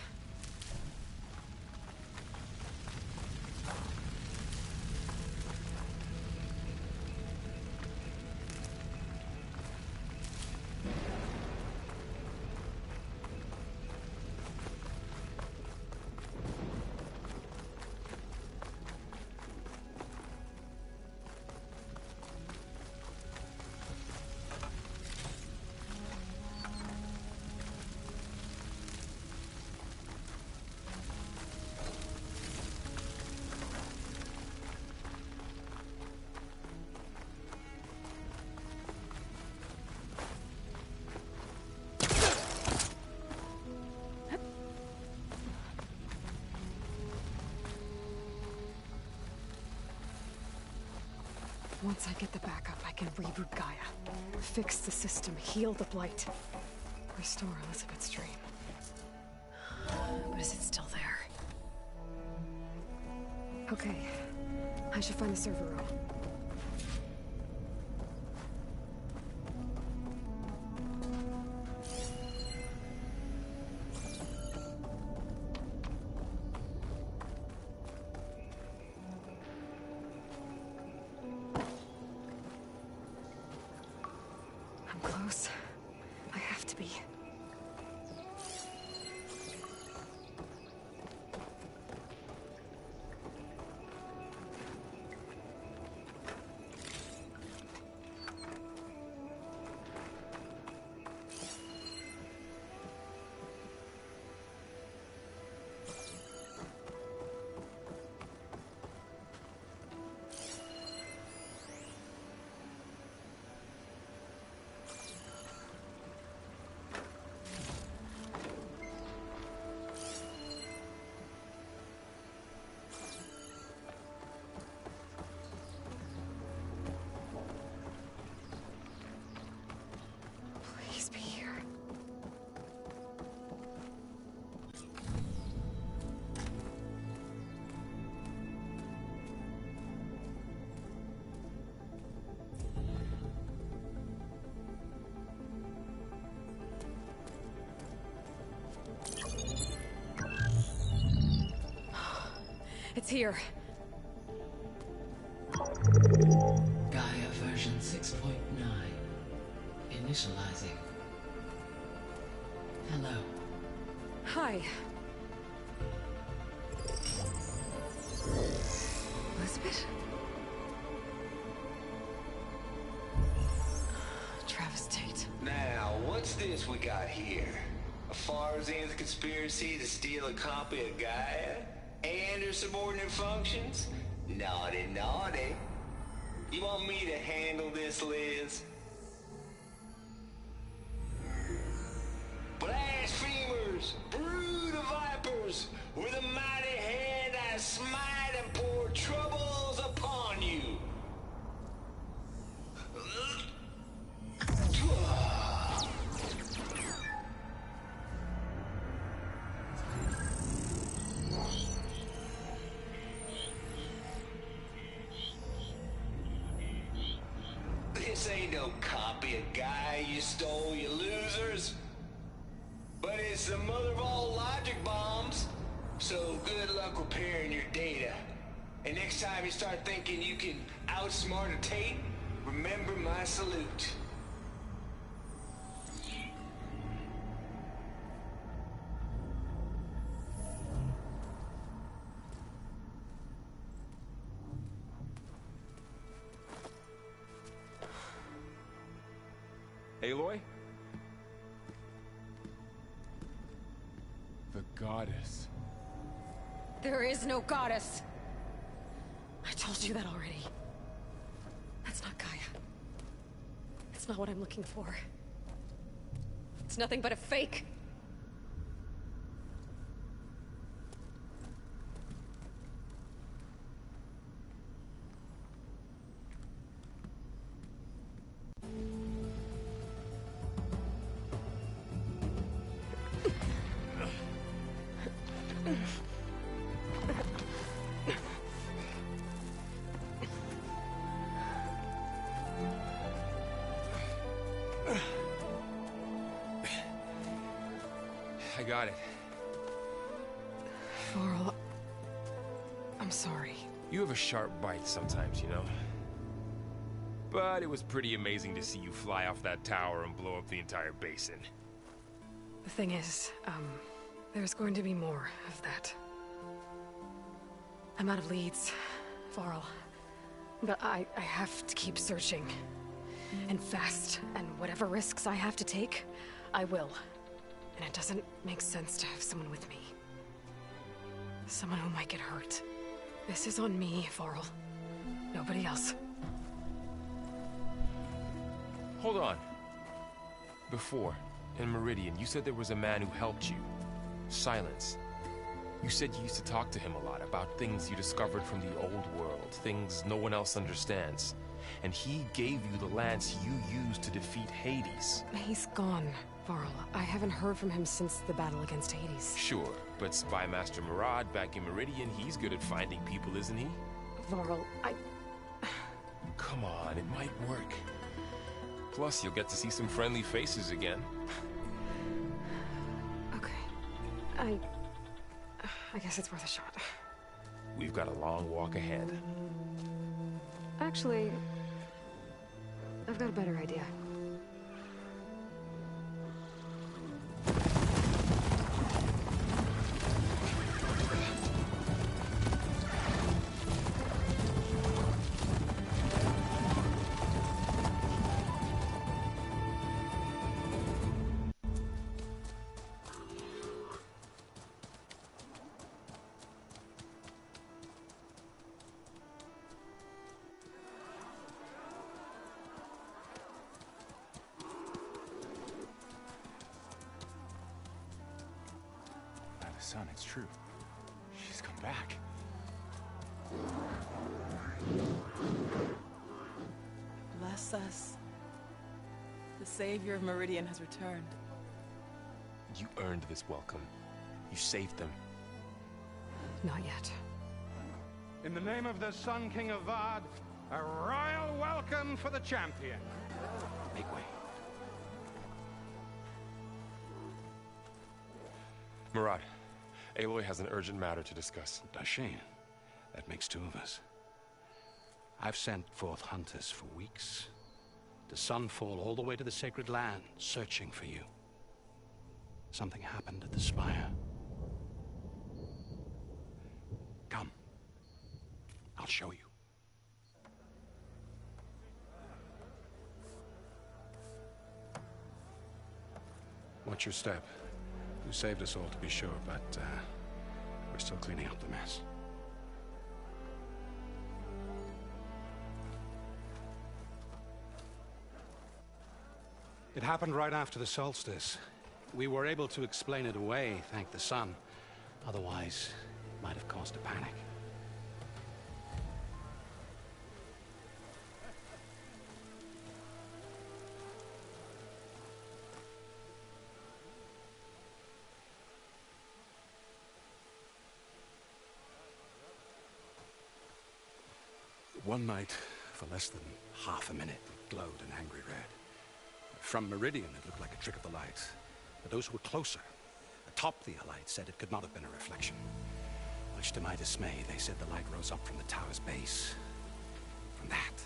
Once I get the backup, I can reboot Gaia. Fix the system, heal the Blight. Restore Elizabeth's dream. But is it still there? Okay. I should find the server room. I'm close. I have to be. Please be here. It's here. Gaia version 6.9. Initializing. Hello. Hi. Elizabeth? Travis Tate. Now, what's this we got here? A Farzian's conspiracy to steal a copy of Gaia? And her subordinate functions? Naughty, naughty. You want me to handle this, Liz? Blasphemers! Brood of vipers! With a mighty hand I smite and pour troubles upon you! This ain't no copy of Gaia you stole, you losers. But it's the mother of all logic bombs. So good luck repairing your data. And next time you start thinking you can outsmart a Tate, remember my salute. Aloy? The goddess. There is no goddess. I told you that already. That's not Gaia. It's not what I'm looking for. It's nothing but a fake. I got it. Varl, I'm sorry. You have a sharp bite sometimes, you know? But it was pretty amazing to see you fly off that tower and blow up the entire basin. The thing is, there's going to be more of that. I'm out of leads, Varl. But I have to keep searching. And fast, and whatever risks I have to take, I will. And it doesn't make sense to have someone with me. Someone who might get hurt. This is on me, Varl. Nobody else. Hold on. Before, in Meridian, you said there was a man who helped you. Silence. You said you used to talk to him a lot about things you discovered from the old world, things no one else understands. and he gave you the lance you used to defeat Hades. He's gone, Varl. I haven't heard from him since the battle against Hades. Sure, but Spy Master Murad back in Meridian, he's good at finding people, isn't he? Varl, Come on, it might work. Plus, you'll get to see some friendly faces again. Okay. I guess it's worth a shot. We've got a long walk ahead. Actually, I've got a better idea. Son, it's true. She's come back. Bless us. The Savior of Meridian has returned. You earned this welcome. You saved them. Not yet. In the name of the Sun King of Vard, a royal welcome for the champion. Make way. Murad, Aloy has an urgent matter to discuss. Dashane, that makes two of us. I've sent forth hunters for weeks, to Sunfall all the way to the Sacred Land, searching for you. Something happened at the Spire. Come. I'll show you. Watch your step. You saved us all, to be sure, but we're still cleaning up the mess. It happened right after the solstice. We were able to explain it away, thank the sun. Otherwise, it might have caused a panic. One night, for less than half a minute, it glowed an angry red. From Meridian, it looked like a trick of the light. But those who were closer, atop the Allied, said it could not have been a reflection. Much to my dismay, they said the light rose up from the tower's base. From that.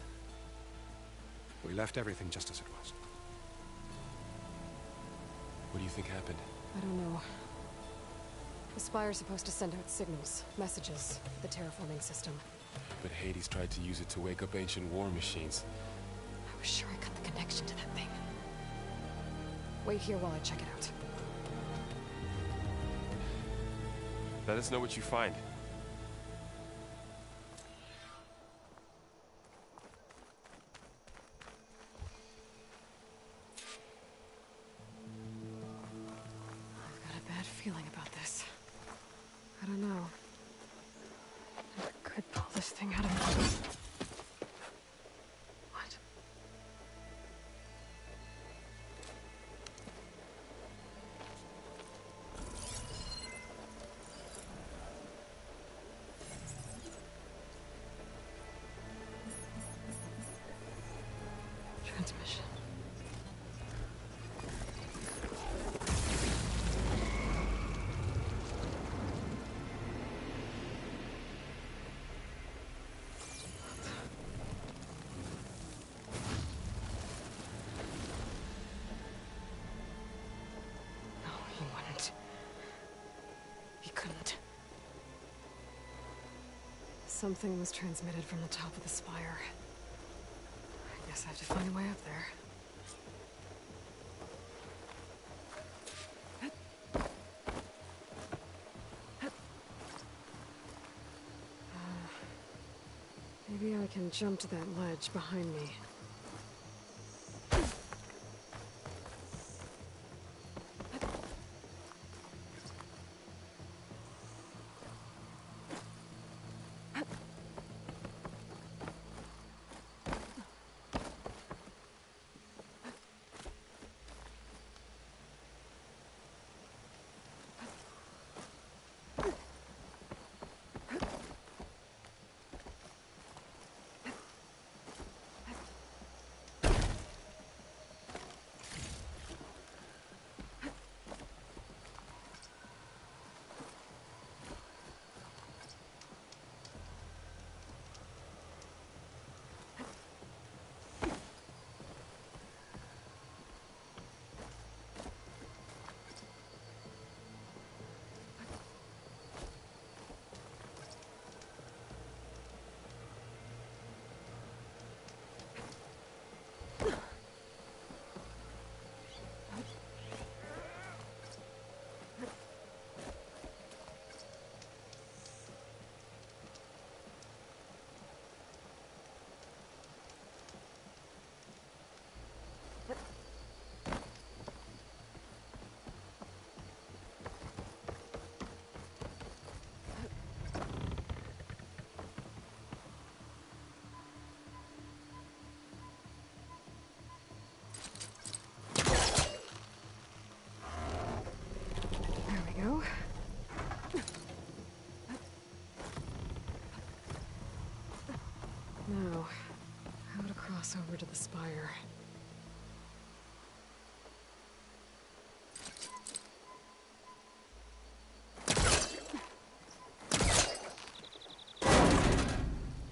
We left everything just as it was. What do you think happened? I don't know. The Spire's supposed to send out signals, messages, for the terraforming system. But Hades tried to use it to wake up ancient war machines. I was sure I cut the connection to that thing. Wait here while I check it out. Let us know what you find. I've got a bad feeling about this. I don't know. I could pull this thing out of me. What? Transmission. No, he wouldn't. He couldn't. Something was transmitted from the top of the spire. I guess I have to find a way up there. Maybe I can jump to that ledge behind me. cross over to the spire.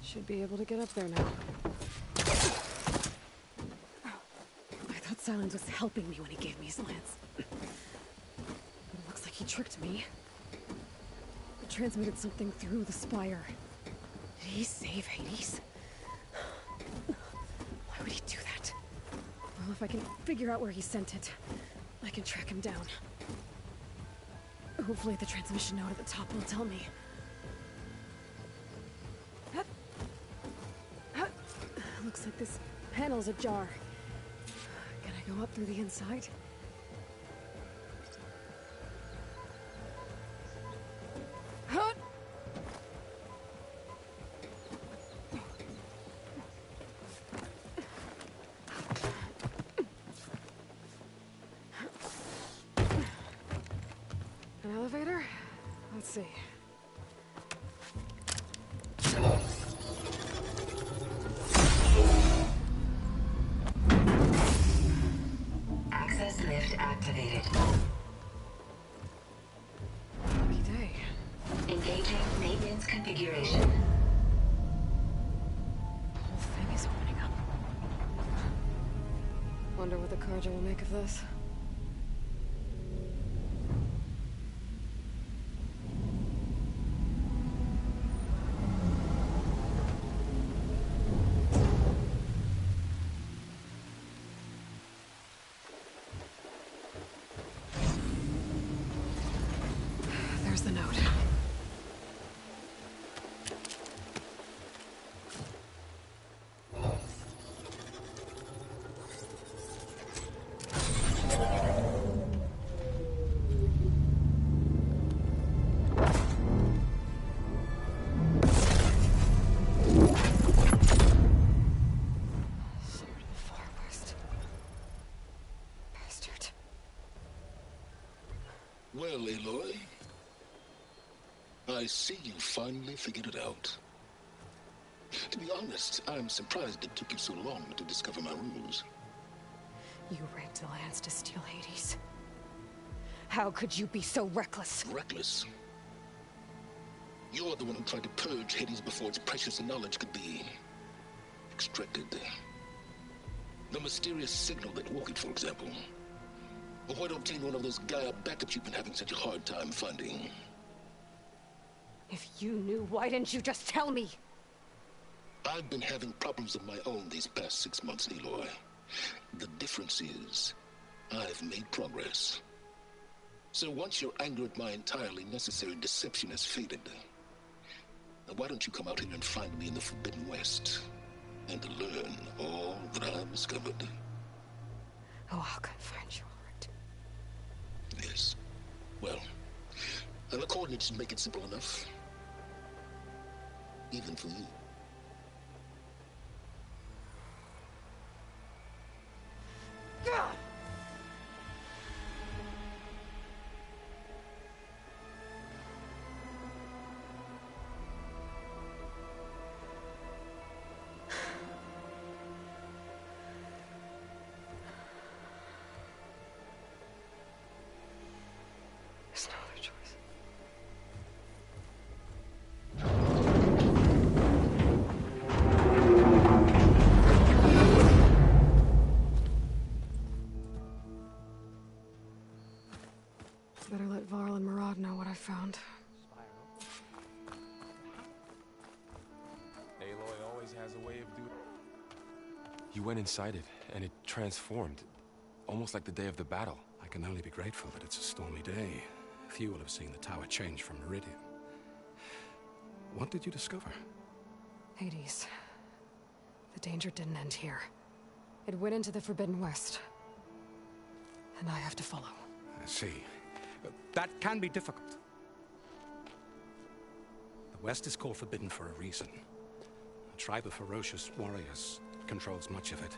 Should be able to get up there now. I thought Silence was helping me when he gave me his lance. But it looks like he tricked me. It transmitted something through the spire. Did he save Hades? Why would he do that? Well, if I can figure out where he sent it, I can track him down. Hopefully the transmission note at the top will tell me. Looks like this panel's ajar. Can I go up through the inside? An elevator? Let's see. Access lift activated. Lucky day. Engaging maintenance configuration. The whole thing is opening up. Wonder what the Carja will make of this. There's the note. Sword of the Far West. Bastard. Well, Aloy, I see you finally figured it out. To be honest, I'm surprised it took you so long to discover my rules. You rigged the lance to steal Hades. How could you be so reckless? Reckless? You're the one who tried to purge Hades before its precious knowledge could be extracted. The mysterious signal that woke it, for example. Or why to obtain one of those Gaia backups you've been having such a hard time finding. If you knew, why didn't you just tell me? I've been having problems of my own these past 6 months, Aloy. The difference is, I've made progress. So once your anger at my entirely necessary deception has faded, now why don't you come out here and find me in the Forbidden West, and learn all that I've discovered? Oh, I'll come find you, all right. Yes. Well, and the coordinates should make it simple enough. Even for you. God! There's no other choice. Better let Varl and Murad know what I found. Aloy always has a way of doing. You went inside it, and it transformed, almost like the day of the battle. I can only be grateful that it's a stormy day. Few will have seen the tower change from Meridian. What did you discover? Hades. The danger didn't end here. It went into the Forbidden West. And I have to follow. I see. That can be difficult. The West is called Forbidden for a reason. A tribe of ferocious warriors controls much of it,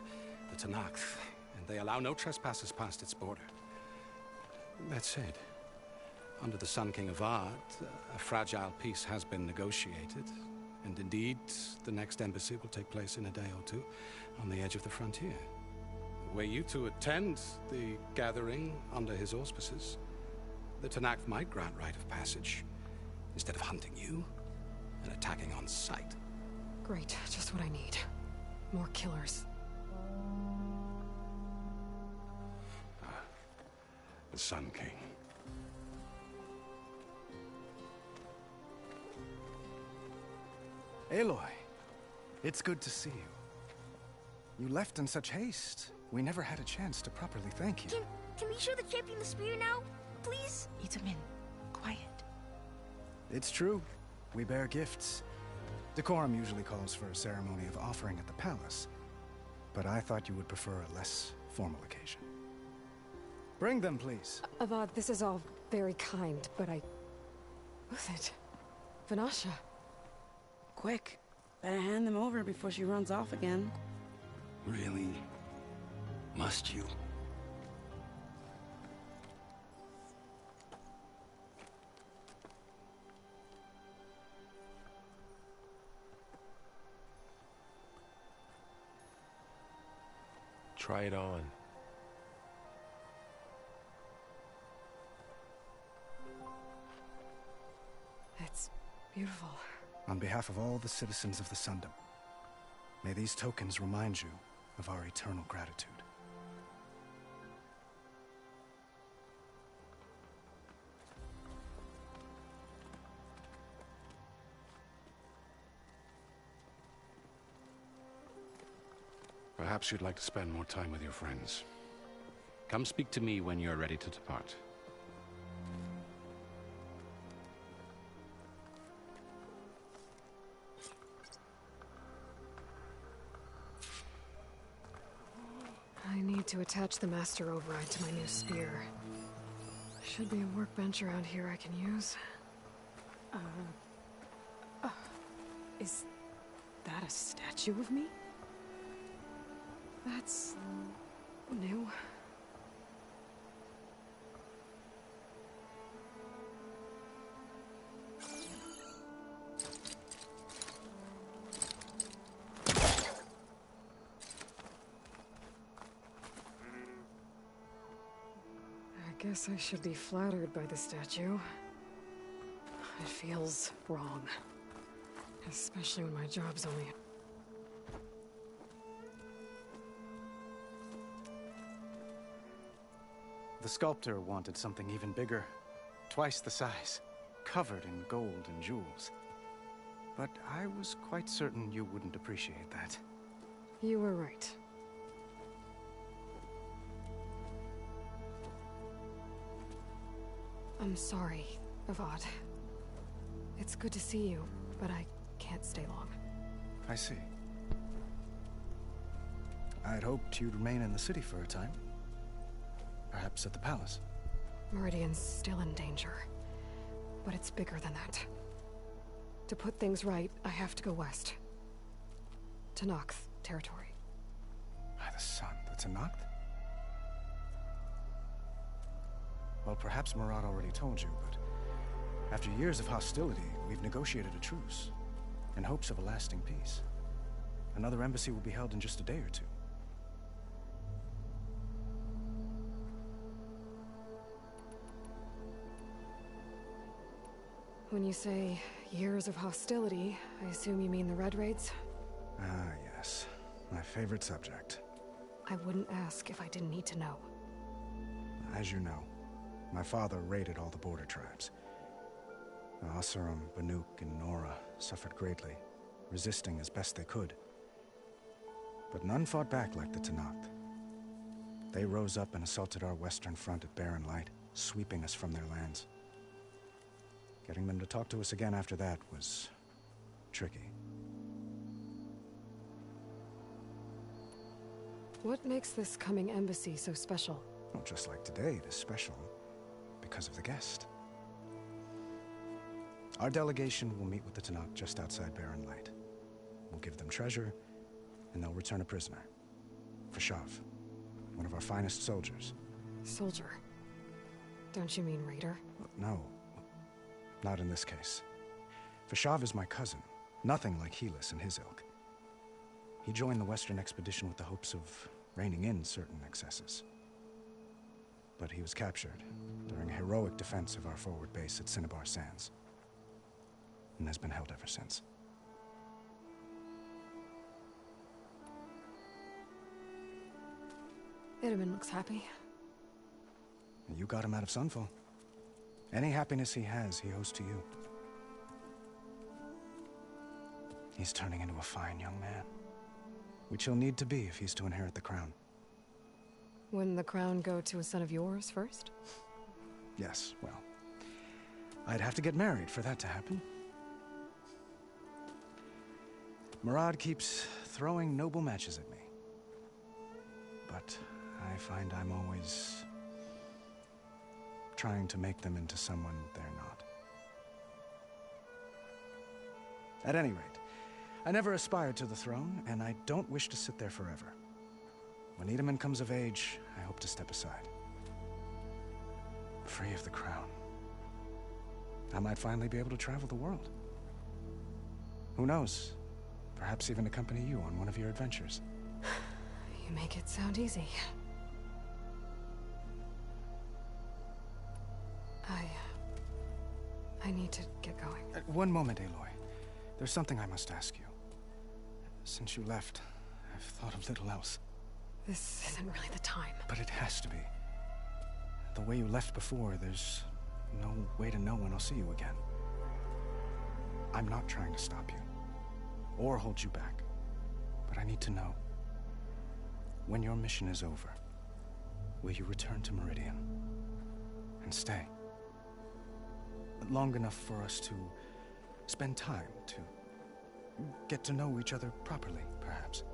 the Tenakth, and they allow no trespassers past its border. That said, under the Sun King Avad, a fragile peace has been negotiated. And indeed, the next embassy will take place in a day or two on the edge of the frontier. Were you to attend the gathering under his auspices, the Tenakth might grant right of passage instead of hunting you and attacking on sight. Great, just what I need. More killers. The Sun King. Aloy, it's good to see you. You left in such haste. We never had a chance to properly thank you. Can we show the champion the spear now? Please? Itamin, quiet. It's true. We bear gifts. Decorum usually calls for a ceremony of offering at the palace, but I thought you would prefer a less formal occasion. Bring them, please. Avad, this is all very kind, but Who's it? Vanasha. Quick. Better hand them over before she runs off again. Really? Must you? Try it on. It's beautiful. On behalf of all the citizens of the Sundom, may these tokens remind you of our eternal gratitude. Perhaps you'd like to spend more time with your friends. Come speak to me when you're ready to depart. I need to attach the Master Override to my new spear. Should be a workbench around here I can use. Is that a statue of me? That's new. I guess I should be flattered by the statue. It feels wrong. Especially when my job's only... The sculptor wanted something even bigger, twice the size, covered in gold and jewels. But I was quite certain you wouldn't appreciate that. You were right. I'm sorry, Avad. It's good to see you, but I can't stay long. I see. I'd hoped you'd remain in the city for a time. Perhaps at the palace. Meridian's still in danger, but it's bigger than that. To put things right, I have to go west. Tenakth territory. By the sun, the Tenakth? Well, perhaps Murad already told you, but after years of hostility, we've negotiated a truce in hopes of a lasting peace. Another embassy will be held in just a day or two. When you say years of hostility, I assume you mean the Red Raids? Ah, yes. My favorite subject. I wouldn't ask if I didn't need to know. As you know, my father raided all the border tribes. The Oseram, Banuk, and Nora suffered greatly, resisting as best they could. But none fought back like the Tenakth. They rose up and assaulted our western front at Barren Light, sweeping us from their lands. Getting them to talk to us again after that was tricky. What makes this coming embassy so special? Well, just like today, it is special because of the guest. Our delegation will meet with the Tenakth just outside Barren Light. We'll give them treasure, and they'll return a prisoner. Fashav, one of our finest soldiers. Soldier? Don't you mean raider? No, not in this case. Fashav is my cousin, Nothing like Helis and his ilk. He joined the Western expedition with the hopes of reining in certain excesses. But he was captured during a heroic defense of our forward base at Cinnabar Sands, and has been held ever since. Itamen looks happy. You got him out of Sunfall. Any happiness he has, he owes to you. He's turning into a fine young man, which he'll need to be if he's to inherit the crown. Wouldn't the crown go to a son of yours first? Yes, well, I'd have to get married for that to happen. Murad keeps throwing noble matches at me. But I find I'm always trying to make them into someone they're not. At any rate, I never aspired to the throne, and I don't wish to sit there forever. When Itamen comes of age, I hope to step aside. Free of the crown. I might finally be able to travel the world. Who knows? Perhaps even accompany you on one of your adventures. You make it sound easy. I need to get going. One moment, Aloy. There's something I must ask you. Since you left, I've thought of little else. This isn't really the time. But it has to be. The way you left before, there's no way to know when I'll see you again. I'm not trying to stop you, or hold you back. But I need to know, when your mission is over, will you return to Meridian? And stay? Long enough for us to spend time, to get to know each other properly, perhaps.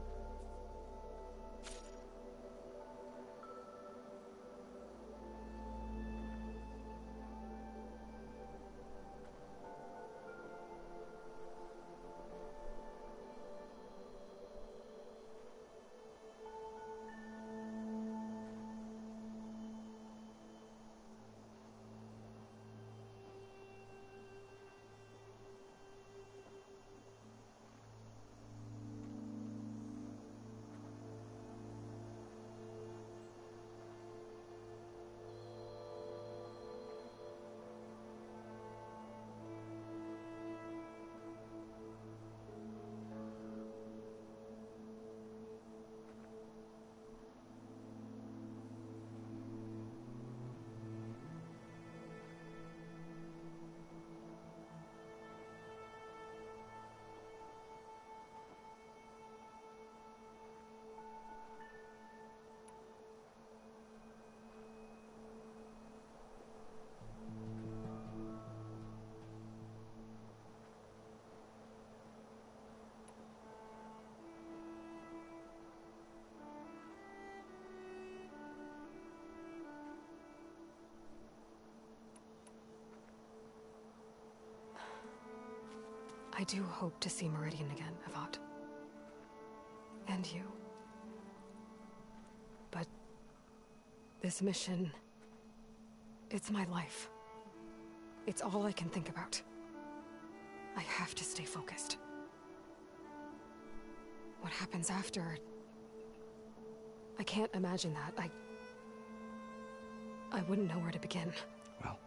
I do hope to see Meridian again, Avad. And you. But this mission, it's my life. It's all I can think about. I have to stay focused. What happens after? I can't imagine that. I wouldn't know where to begin. Well,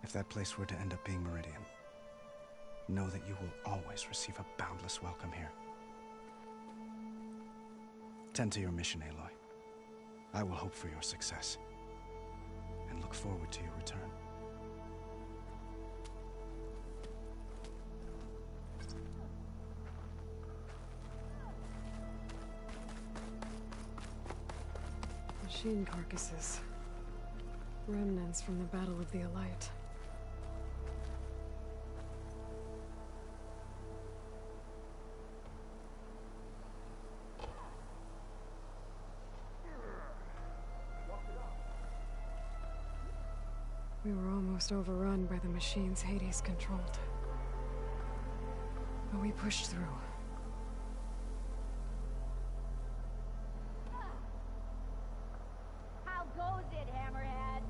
if that place were to end up being Meridian, know that you will always receive a boundless welcome here. Tend to your mission, Aloy. I will hope for your success, and look forward to your return. Machine carcasses. Remnants from the Battle of the Elite. We were almost overrun by the machines Hades controlled. But we pushed through. How goes it, Hammerhead?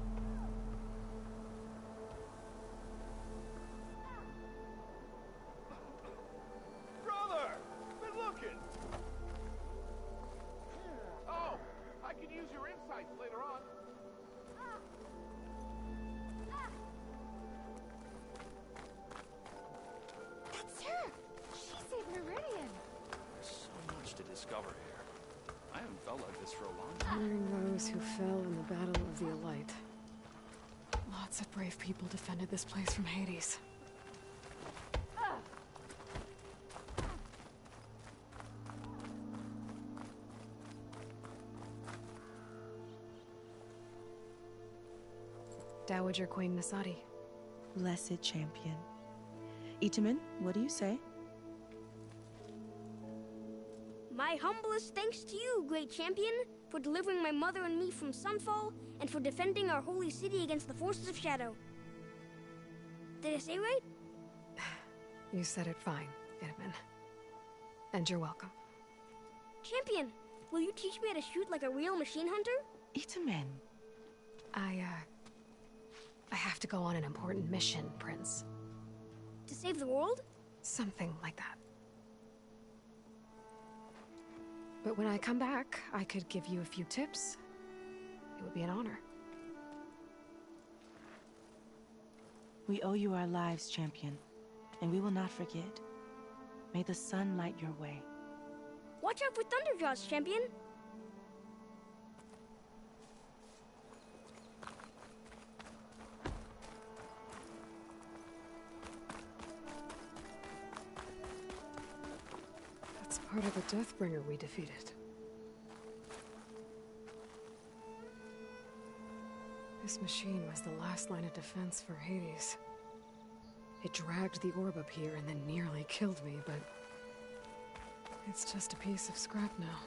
felt like this for a long time. Honoring those who fell in the Battle of the Elite. Lots of brave people defended this place from Hades. Dowager Queen Nasadi. Blessed champion. Itamen, what do you say? My humblest thanks to you, great champion, for delivering my mother and me from Sunfall, and for defending our holy city against the forces of Shadow. Did I say right? You said it fine, Itamen. And you're welcome. Champion, will you teach me how to shoot like a real machine hunter? Itamen. I have to go on an important mission, Prince. To save the world? Something like that. But when I come back, I could give you a few tips. It would be an honor. We owe you our lives, champion, and we will not forget. May the sun light your way. Watch out for Thunderjaws, champion! That's part of the Deathbringer we defeated. This machine was the last line of defense for Hades. It dragged the orb up here and then nearly killed me, but it's just a piece of scrap now.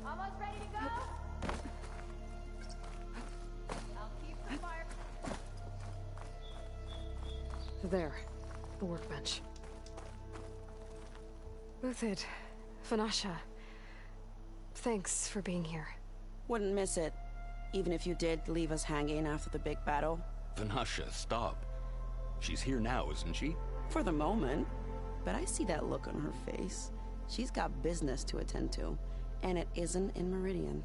Almost ready to go? I'll keep the fire. There, the workbench. Uthid, Vanasha, thanks for being here. Wouldn't miss it, even if you did leave us hanging after the big battle. Vanasha, stop. She's here now, isn't she? For the moment. But I see that look on her face. She's got business to attend to, and it isn't in Meridian.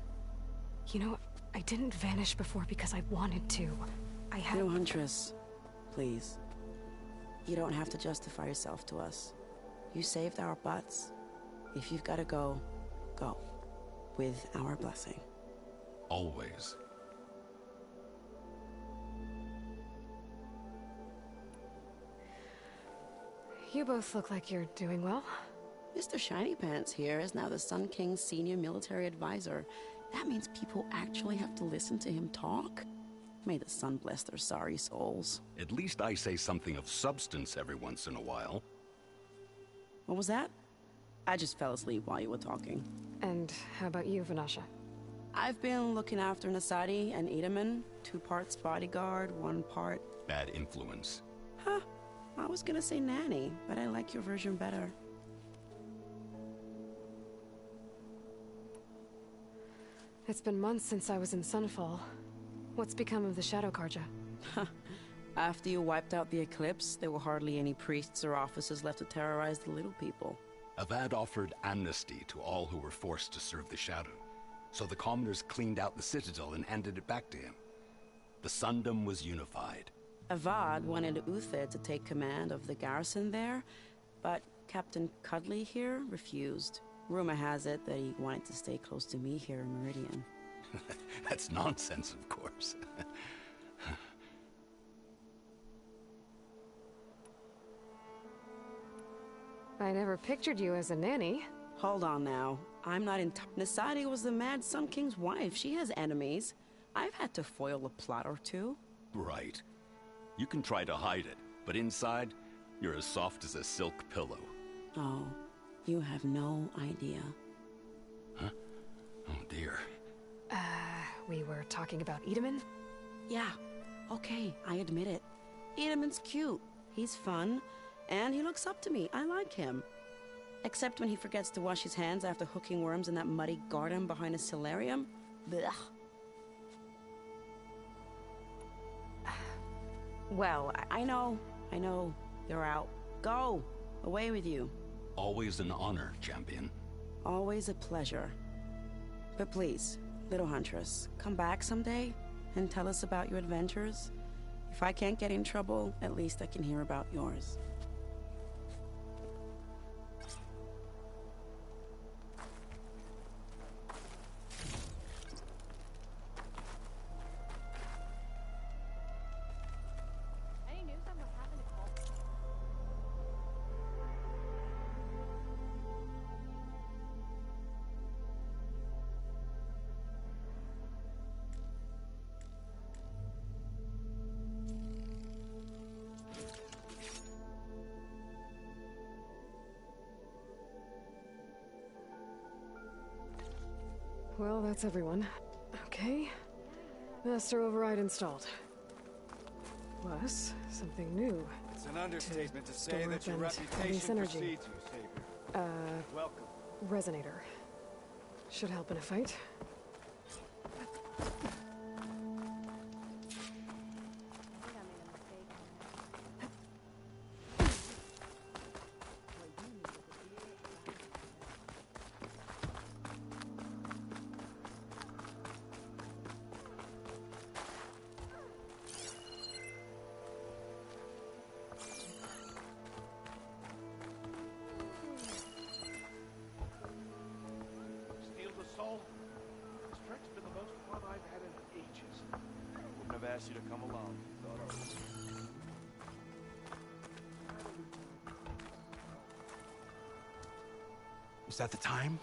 You know, I didn't vanish before because I wanted to. I had... No, Huntress. Please. You don't have to justify yourself to us. You saved our butts. If you've got to go, go. With our blessing. Always. You both look like you're doing well. Mr. Shiny Pants here is now the Sun King's senior military advisor. That means people actually have to listen to him talk. May the sun bless their sorry souls. At least I say something of substance every once in a while. What was that? I just fell asleep while you were talking. And how about you, Vanasha? I've been looking after Nasadi and Itamen. 2 parts bodyguard, 1 part... Bad influence. Huh. I was gonna say nanny, but I like your version better. It's been months since I was in Sunfall. What's become of the Shadow Carja? After you wiped out the Eclipse, there were hardly any priests or officers left to terrorize the little people. Avad offered amnesty to all who were forced to serve the Shadow. So the commoners cleaned out the Citadel and handed it back to him. The Sundom was unified. Avad wanted Uthid to take command of the garrison there, but Captain Cudley here refused. Rumor has it that he wanted to stay close to me here in Meridian. That's nonsense, of course. I never pictured you as a nanny. Hold on now. I'm not in... Nasadi was the Mad Sun King's wife. She has enemies. I've had to foil a plot or two. Right. You can try to hide it, but inside, you're as soft as a silk pillow. Oh, you have no idea. Huh? Oh dear. We were talking about Itamen? Yeah, okay, I admit it. Itamen's cute. He's fun, and he looks up to me. I like him. Except when he forgets to wash his hands after hooking worms in that muddy garden behind a solarium. Blech. Well, I know. You're out. Go! Away with you. Always an honor, champion. Always a pleasure. But please, little Huntress, come back someday and tell us about your adventures. If I can't get in trouble, at least I can hear about yours. Any news on what happened to Cole? Well, that's everyone. Okay. Master override installed. Plus, something new. It's an understatement to say store that your up and reputation release energy. precedes you, Savior. Welcome. Resonator. Should help in a fight. Steal the soul? This trek's been the most fun I've had in ages. Wouldn't have asked you to come along. Thought I was... Is that the time?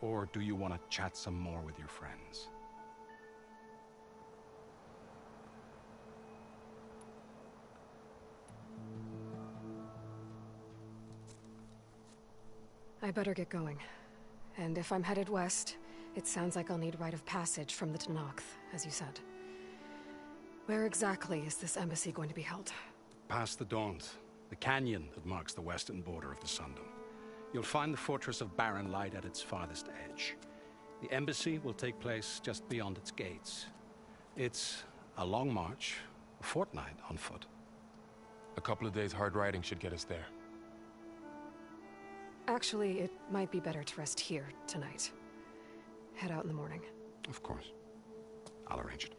Or do you want to chat some more with your friends? I better get going. And if I'm headed west, it sounds like I'll need rite of passage from the Tenakth, as you said. Where exactly is this embassy going to be held? Past the Daunt, the canyon that marks the western border of the Sundom. You'll find the fortress of Barren Light at its farthest edge. The embassy will take place just beyond its gates. It's a long march, a fortnight on foot. A couple of days hard riding should get us there. Actually, it might be better to rest here tonight. Head out in the morning. Of course. I'll arrange it.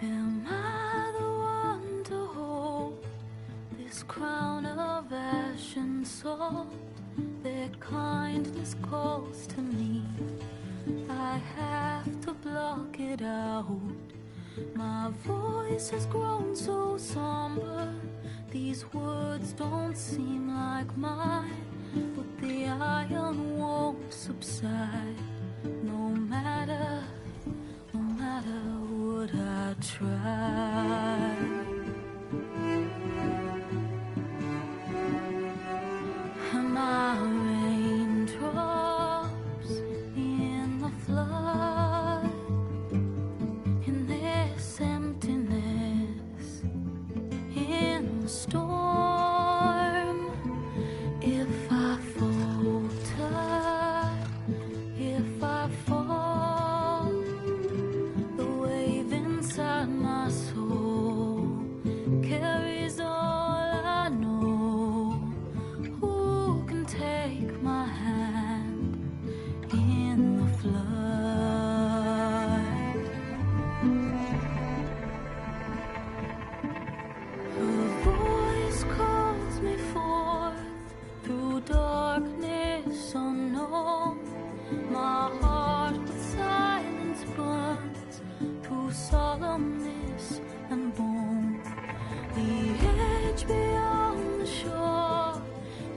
Am I the one to hold this crown of ash and salt? Their kindness calls to me. I have to block it out. My voice has grown so somber. These words don't seem like mine, but the iron won't subside. No matter what I try. Am I raindrops in the flood? In this emptiness, in the storm. If I falter, if I fall, the wave inside my soul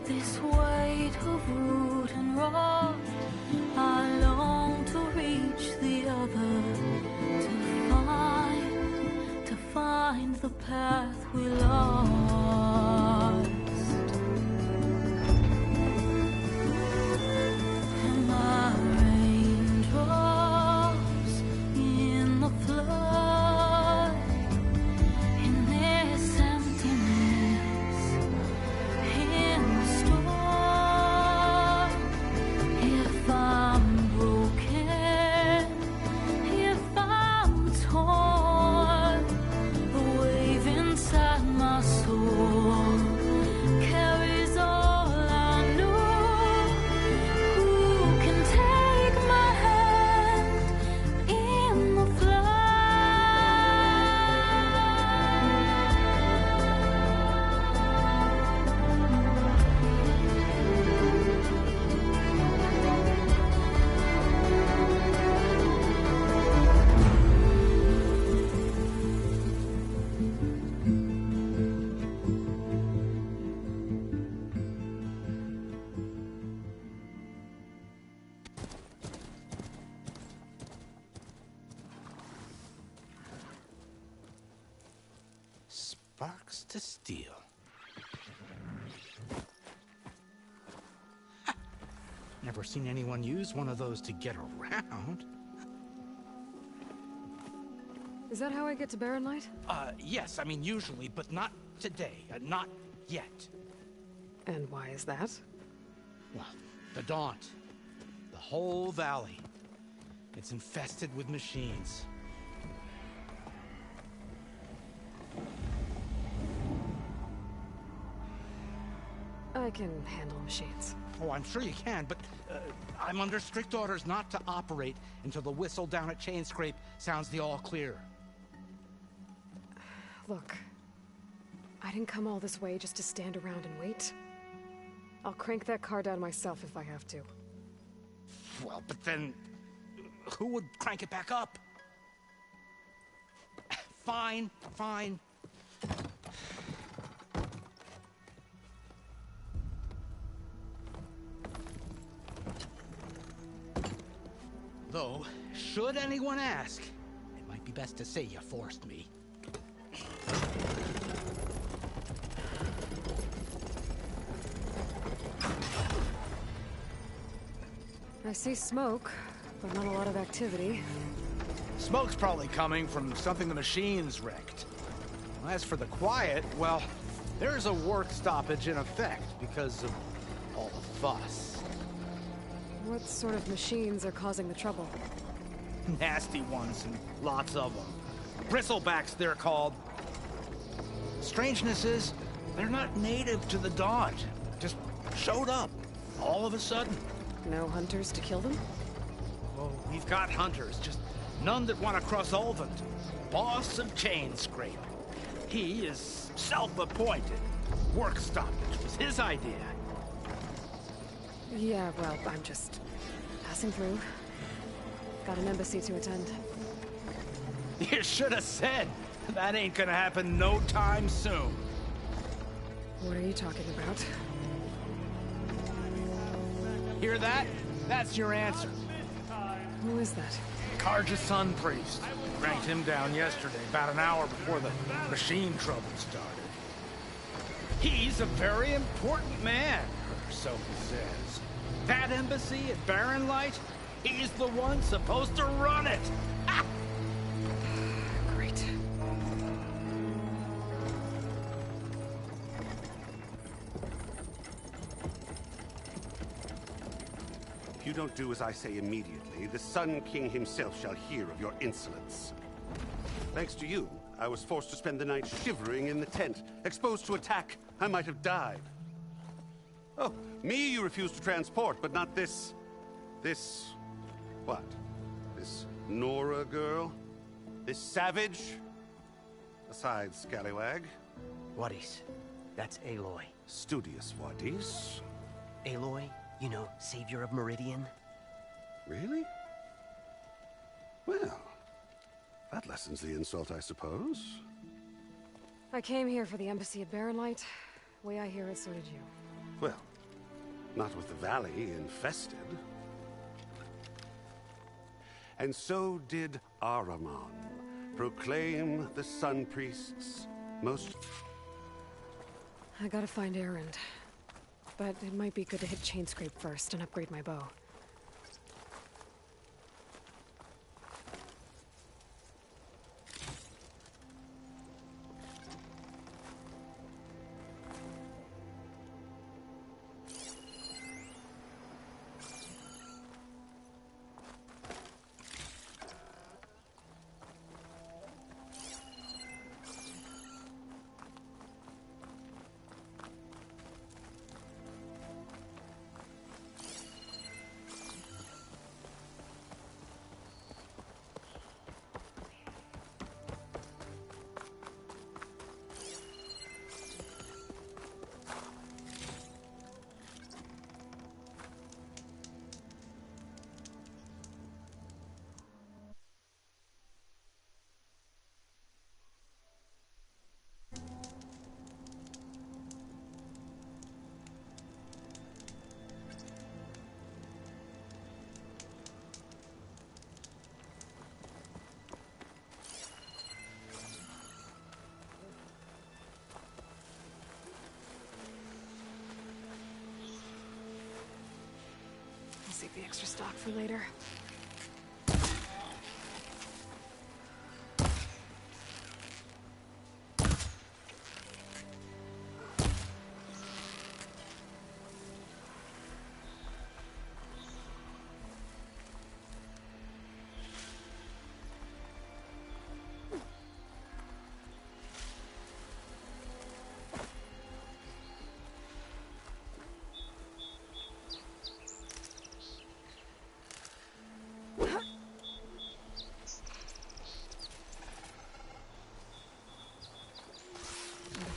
this weight of root and rot. I long to reach the other, to find the path we lost. And my raindrops in the flood, in this emptiness, in the storm. If I'm broken, if I'm torn, the wave inside my soul carries all I know. Who can take my hand in the flood? Sparks to steel. Ha! Never seen anyone use one of those to get around. Is that how I get to Barren Light? Yes, I mean usually, but not today. Not yet. And why is that? Well, the Daunt. The whole valley. It's infested with machines. I can handle machines. Oh, I'm sure you can, but I'm under strict orders not to operate until the whistle down at Chainscrape sounds the all clear. Look, I didn't come all this way just to stand around and wait. I'll crank that car down myself if I have to. Well, but then who would crank it back up? Fine, fine. Though, should anyone ask, it might be best to say you forced me. I see smoke, but not a lot of activity. Smoke's probably coming from something the machines wrecked. As for the quiet, well, there's a work stoppage in effect because of all the fuss. What sort of machines are causing the trouble? Nasty ones, and lots of them. Bristlebacks, they're called. Strangeness is, they're not native to the Daunt. Just showed up, all of a sudden. No hunters to kill them? Oh, we've got hunters, just none that want to cross Ulvund. Boss of Chainscrape. He is self-appointed. Work stoppage was his idea. Yeah, well, I'm just passing through. Got an embassy to attend. You should have said. That ain't gonna happen no time soon. What are you talking about? Hear that? That's your answer. Who is that? Carja Sun Priest. Cranked him down yesterday, about an hour before the machine trouble started. He's a very important man, or so he says. That embassy at Barren Light, he's the one supposed to run it. Ah! Great. If you don't do as I say immediately, the Sun King himself shall hear of your insolence. Thanks to you, I was forced to spend the night shivering in the tent. Exposed to attack, I might have died. Oh, me you refuse to transport, but not this... what? This Nora girl? This savage? Besides, scallywag. Wadis. That's Aloy. Studious Wadis. Aloy, you know, savior of Meridian. Really? Well, that lessens the insult, I suppose. I came here for the embassy at Barren Light. Way I hear it, so did you. Well, Not with the valley infested. And so did Ahriman proclaim the Sun Priest's most... I gotta find Erend. But it might be good to hit Chainscrape first and upgrade my bow. Save the extra stock for later.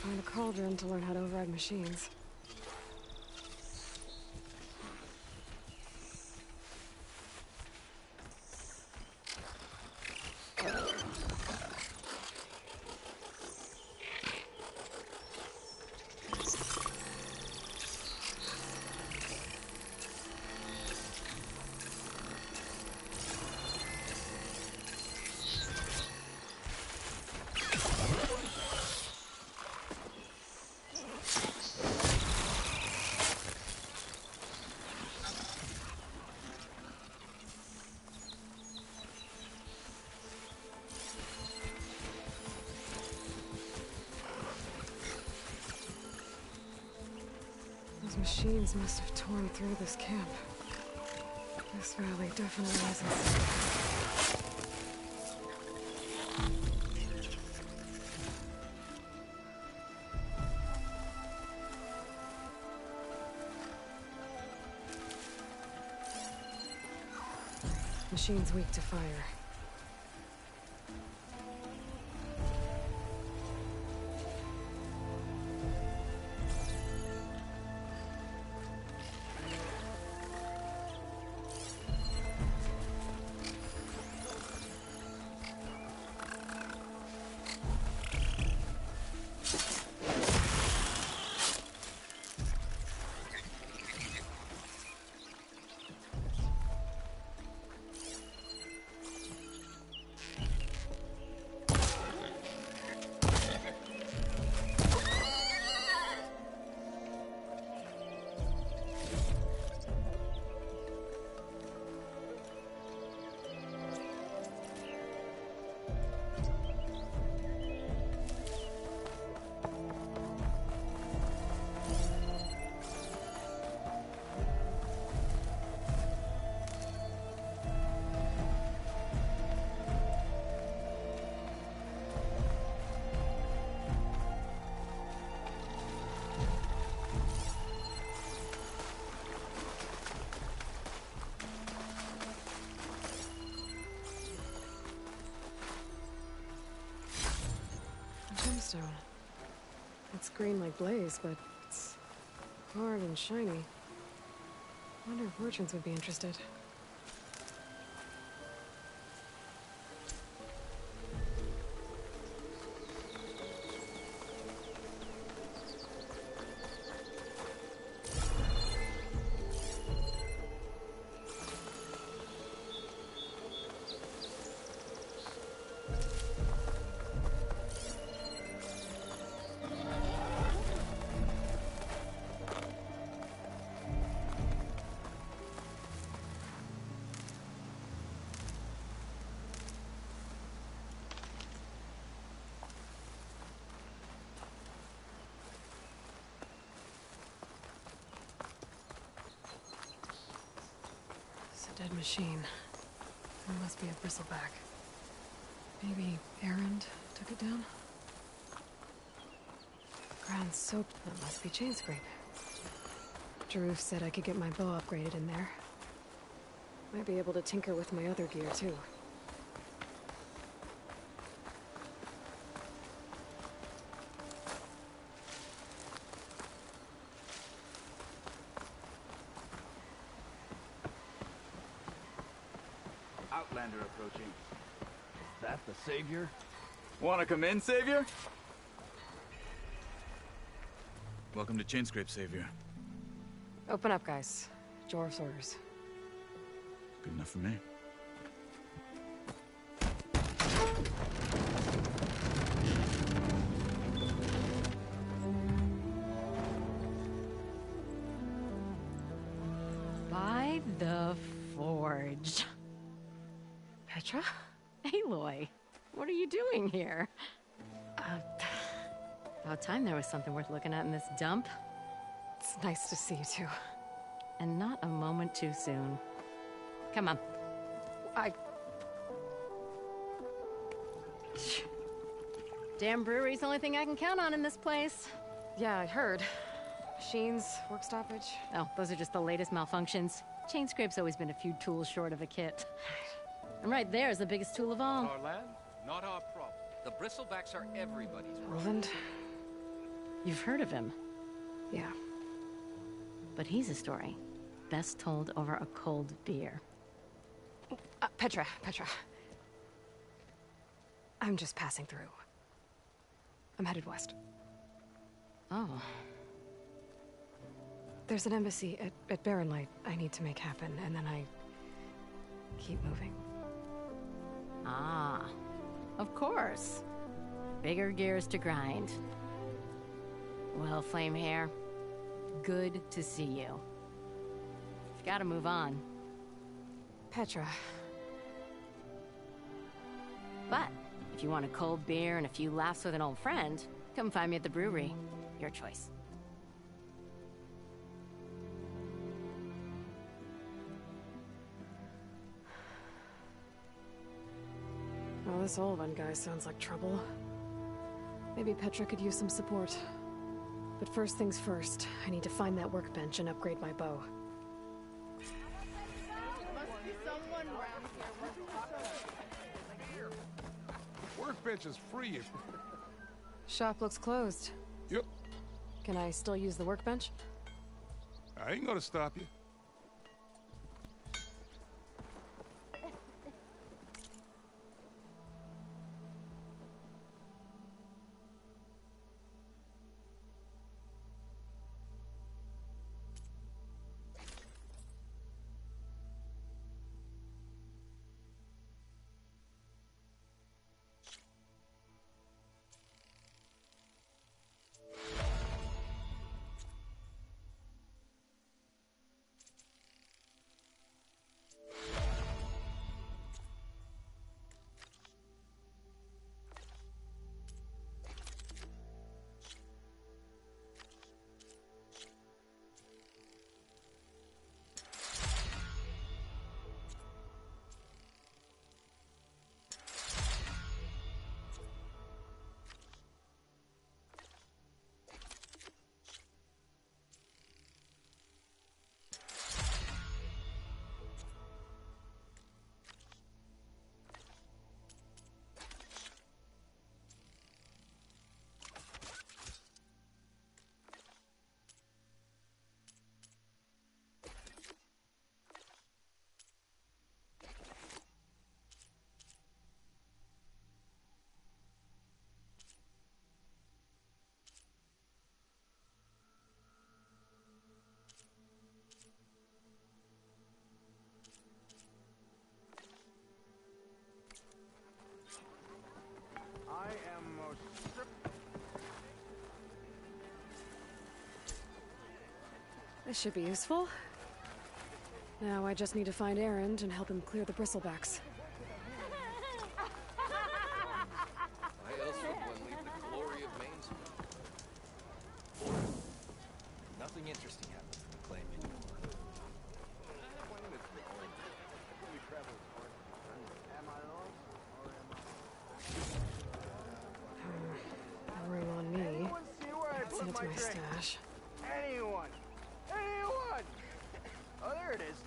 Find a cauldron to learn how to override machines. Those machines must have torn through this camp. This valley definitely isn't safe. Machine's weak to fire. Gemstone. It's green like blaze, but it's hard and shiny. Wonder if merchants would be interested. Dead machine. There must be a bristleback. Maybe Erend took it down? Ground soap. That must be chain scrape. Jaruf said I could get my bow upgraded in there. Might be able to tinker with my other gear, too. Outlander approaching. Is that the Savior? Wanna come in, Savior? Welcome to Chainscrape, Savior. Open up, guys. Jorv's orders. Good enough for me. By the Forge. Petra? Aloy, what are you doing here? About time there was something worth looking at in this dump. It's nice to see you too. And not a moment too soon. Come on. Damn brewery's the only thing I can count on in this place. Yeah, I heard. Machines, work stoppage. Oh, those are just the latest malfunctions. Chainscrape's always been a few tools short of a kit. And right there is the biggest tool of all. Our land, not our problem. The bristlebacks are everybody's problem. Roland? You've heard of him. Yeah. But he's a story best told over a cold beer. Petra. I'm just passing through. I'm headed west. Oh. There's an embassy at Barren Light I need to make happen, and then I keep moving. Ah, of course. Bigger gears to grind. Well, Flamehair, good to see you. You've got to move on. Petra. But if you want a cold beer and a few laughs with an old friend, come find me at the brewery. Your choice. Well, this Olvan guy sounds like trouble. Maybe Petra could use some support. But first things first, I need to find that workbench and upgrade my bow. Workbench is free. Shop looks closed. Yep. Can I still use the workbench? I ain't gonna stop you. This should be useful. Now I just need to find Erend and help him clear the bristlebacks. Why else would one leave the glory of Mainsville? Nothing interesting happened from the claim anymore. my drink? stash. Anyone! Anyone! Oh, there it is.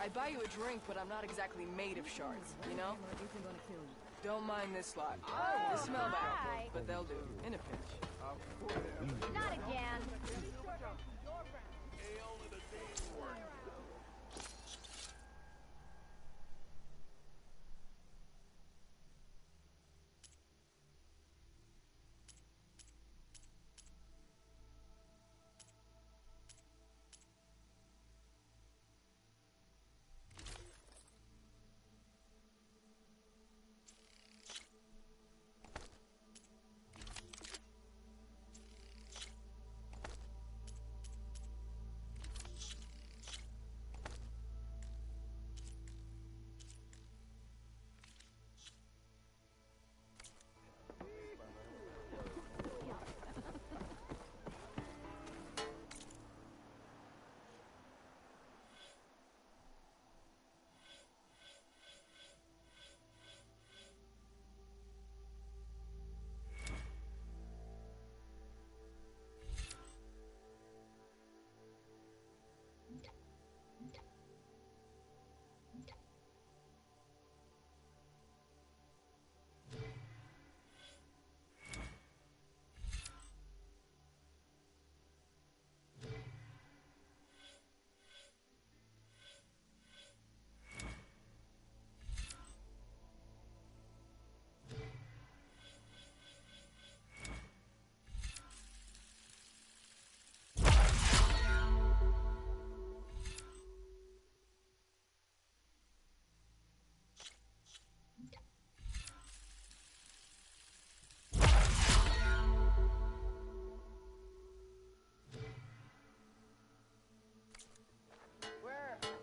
I'd buy you a drink, but I'm not exactly made of shards, you know? Don't mind this lot. They smell bad, but they'll do in a pinch. Not again.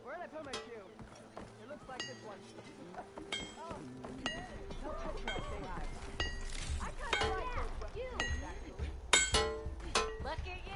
Where'd I put my shoe? It looks like this one. Oh, tell Petra I say hi. I kinda like those weapons, actually. Look at you!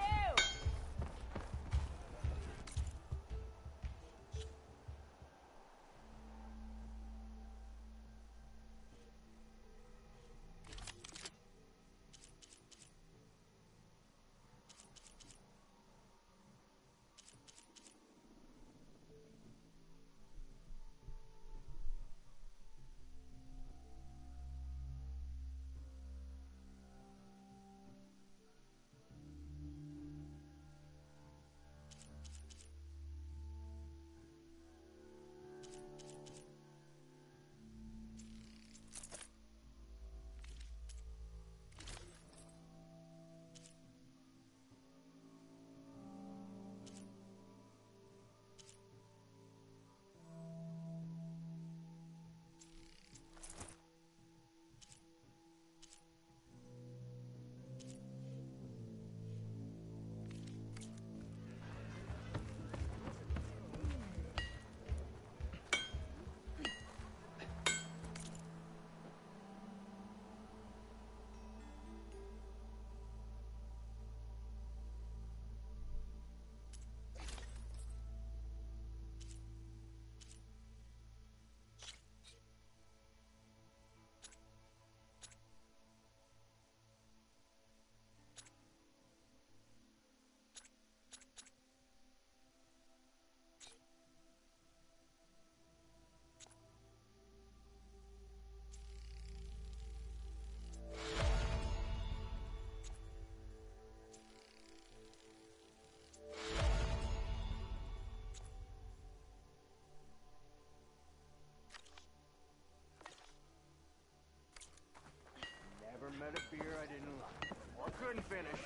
Never met a beer I didn't like, or couldn't finish.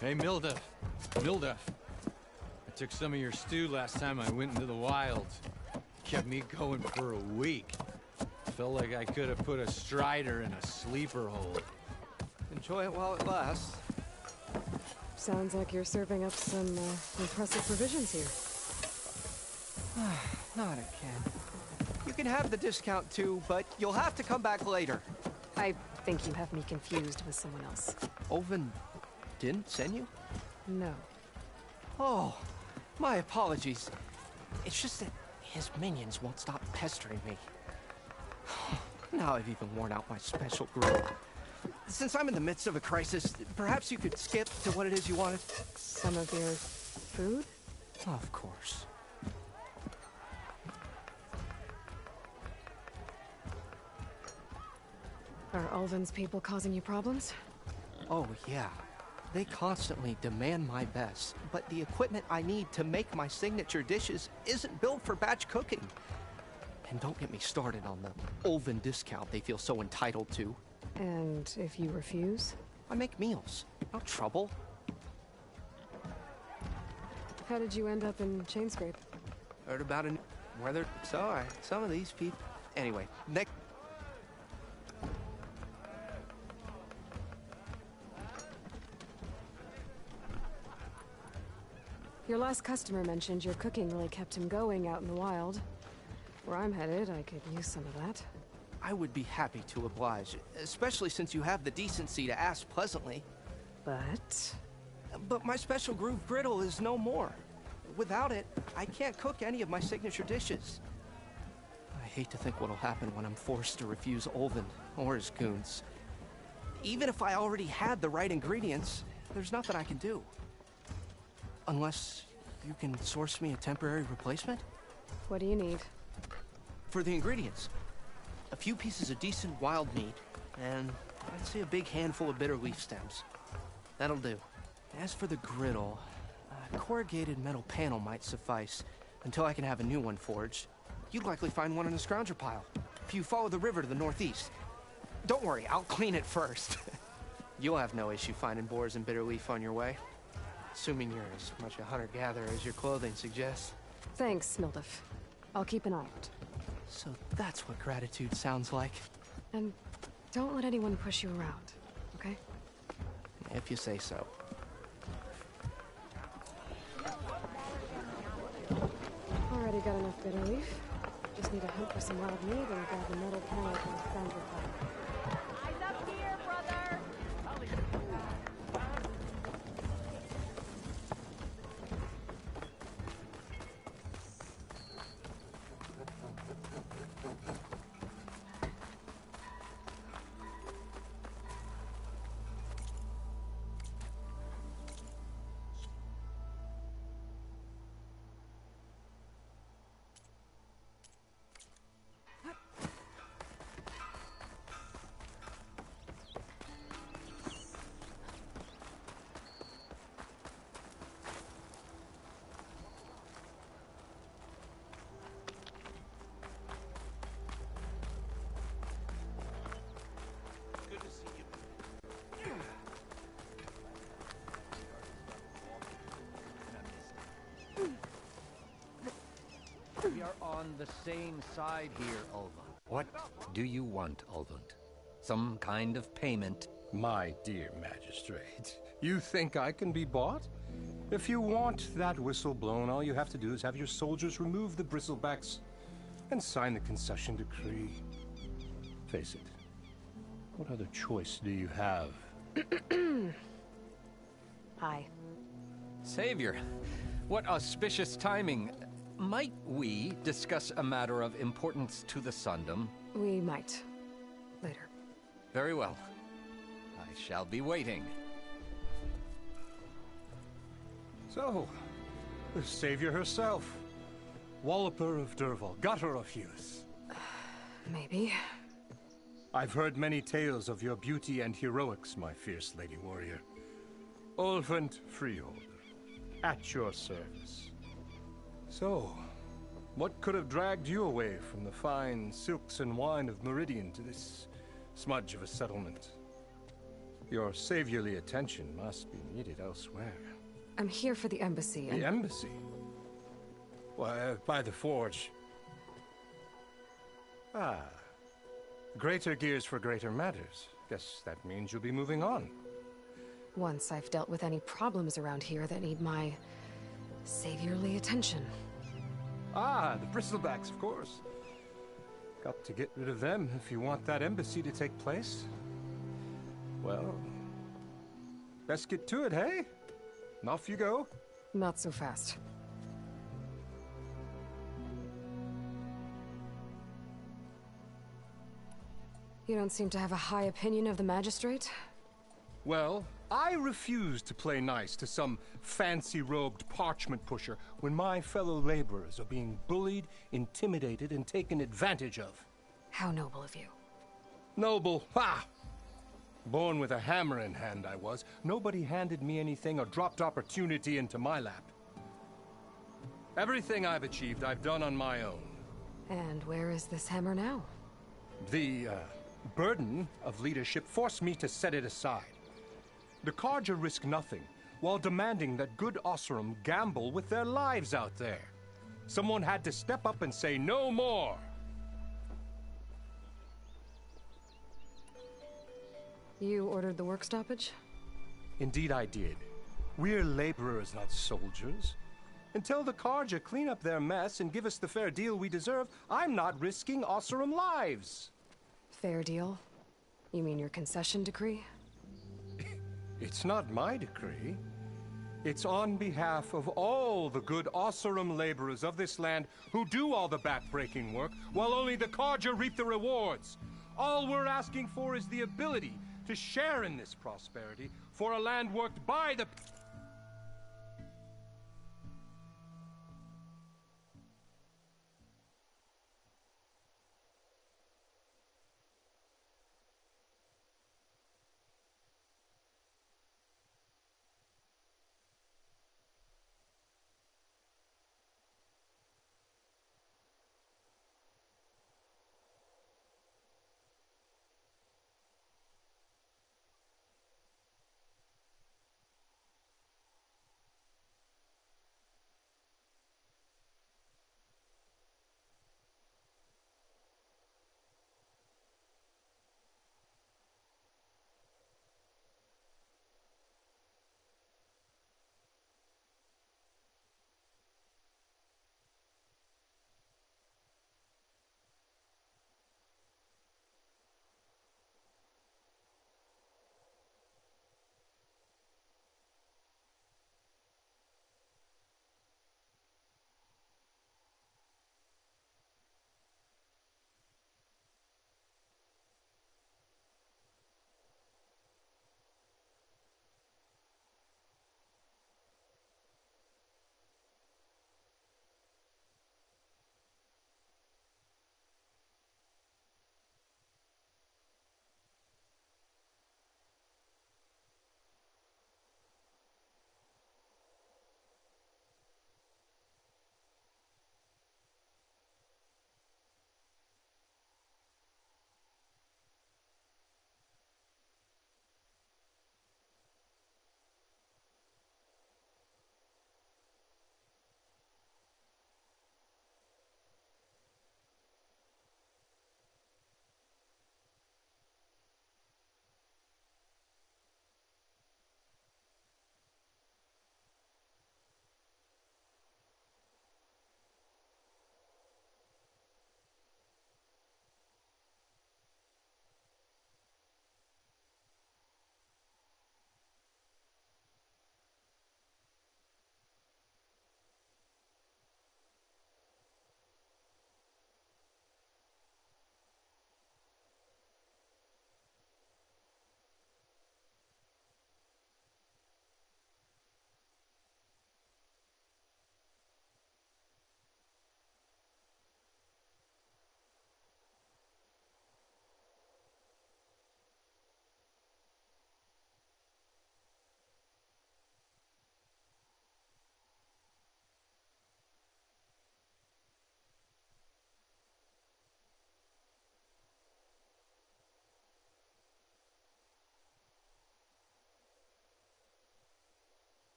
Hey, Milduff. Milduff. I took some of your stew last time I went into the wilds. Kept me going for a week. Felt like I could have put a strider in a sleeper hole. Enjoy it while it lasts. Sounds like you're serving up some impressive provisions here. Not again. You can have the discount too, but you'll have to come back later. I think you have me confused with someone else. Olvin didn't send you? No. Oh, my apologies. It's just that his minions won't stop pestering me. Now I've even worn out my special grill. Since I'm in the midst of a crisis, perhaps you could skip to what it is you wanted? Some of your food? Of course. Are Ulvin's people causing you problems? Oh, yeah. They constantly demand my best, but the equipment I need to make my signature dishes isn't built for batch cooking. And don't get me started on the Ulvin discount they feel so entitled to. And if you refuse? I make meals. No trouble. How did you end up in Chainscrape? Heard about it. Whether sorry, some of these people. Anyway, next. Your last customer mentioned your cooking really kept him going out in the wild. Where I'm headed, I could use some of that. I would be happy to oblige, especially since you have the decency to ask pleasantly. But my special groove griddle is no more. Without it, I can't cook any of my signature dishes. I hate to think what'll happen when I'm forced to refuse Ulvin or his goons. Even if I already had the right ingredients, there's nothing I can do. Unless you can source me a temporary replacement? What do you need? For the ingredients, a few pieces of decent wild meat, and I'd say a big handful of bitter leaf stems. That'll do. As for the griddle, a corrugated metal panel might suffice until I can have a new one forged. You'd likely find one in a scrounger pile, if you follow the river to the northeast. Don't worry, I'll clean it first. You'll have no issue finding boars and bitter leaf on your way. Assuming you're as much a hunter-gatherer as your clothing suggests. Thanks, Mildef. I'll keep an eye out. So that's what gratitude sounds like. And don't let anyone push you around, okay? If you say so. Already got enough bitter leaf. Just need to hunt for some wild meat and grab the metal panel from the scrounger pile. Eyes up here, brother! We are on the same side here, Ulvund. What do you want, Ulvund? Some kind of payment? My dear magistrate, you think I can be bought? If you want that whistle blown, all you have to do is have your soldiers remove the bristlebacks and sign the concession decree. Face it, what other choice do you have? Hi. Savior, what auspicious timing. Might we discuss a matter of importance to the Sundom? We might. Later. Very well. I shall be waiting. So, the savior herself. Walloper of Derval, gutter of youth. Maybe. I've heard many tales of your beauty and heroics, my fierce lady warrior. Ulvund Freeholder, at your service. So, what could have dragged you away from the fine silks and wine of Meridian to this smudge of a settlement? Your saviorly attention must be needed elsewhere. I'm here for the embassy. The embassy? Why, by the forge. Ah. Greater gears for greater matters. Guess that means you'll be moving on. Once I've dealt with any problems around here that need my saviorly attention. Ah, the bristlebacks, of course. Got to get rid of them if you want that embassy to take place. Well, best get to it, hey? And off you go. Not so fast. You don't seem to have a high opinion of the magistrate? Well, I refuse to play nice to some fancy-robed parchment pusher when my fellow laborers are being bullied, intimidated, and taken advantage of. How noble of you. Noble? Ha! Born with a hammer in hand, I was. Nobody handed me anything or dropped opportunity into my lap. Everything I've achieved, I've done on my own. And where is this hammer now? The, burden of leadership forced me to set it aside. The Carja risk nothing, while demanding that good Oseram gamble with their lives out there. Someone had to step up and say no more. You ordered the work stoppage? Indeed I did. We're laborers, not soldiers. Until the Carja clean up their mess and give us the fair deal we deserve, I'm not risking Oseram lives. Fair deal? You mean your concession decree? It's not my decree. It's on behalf of all the good Oseram laborers of this land who do all the back-breaking work, while only the Carja reap the rewards. All we're asking for is the ability to share in this prosperity for a land worked by the...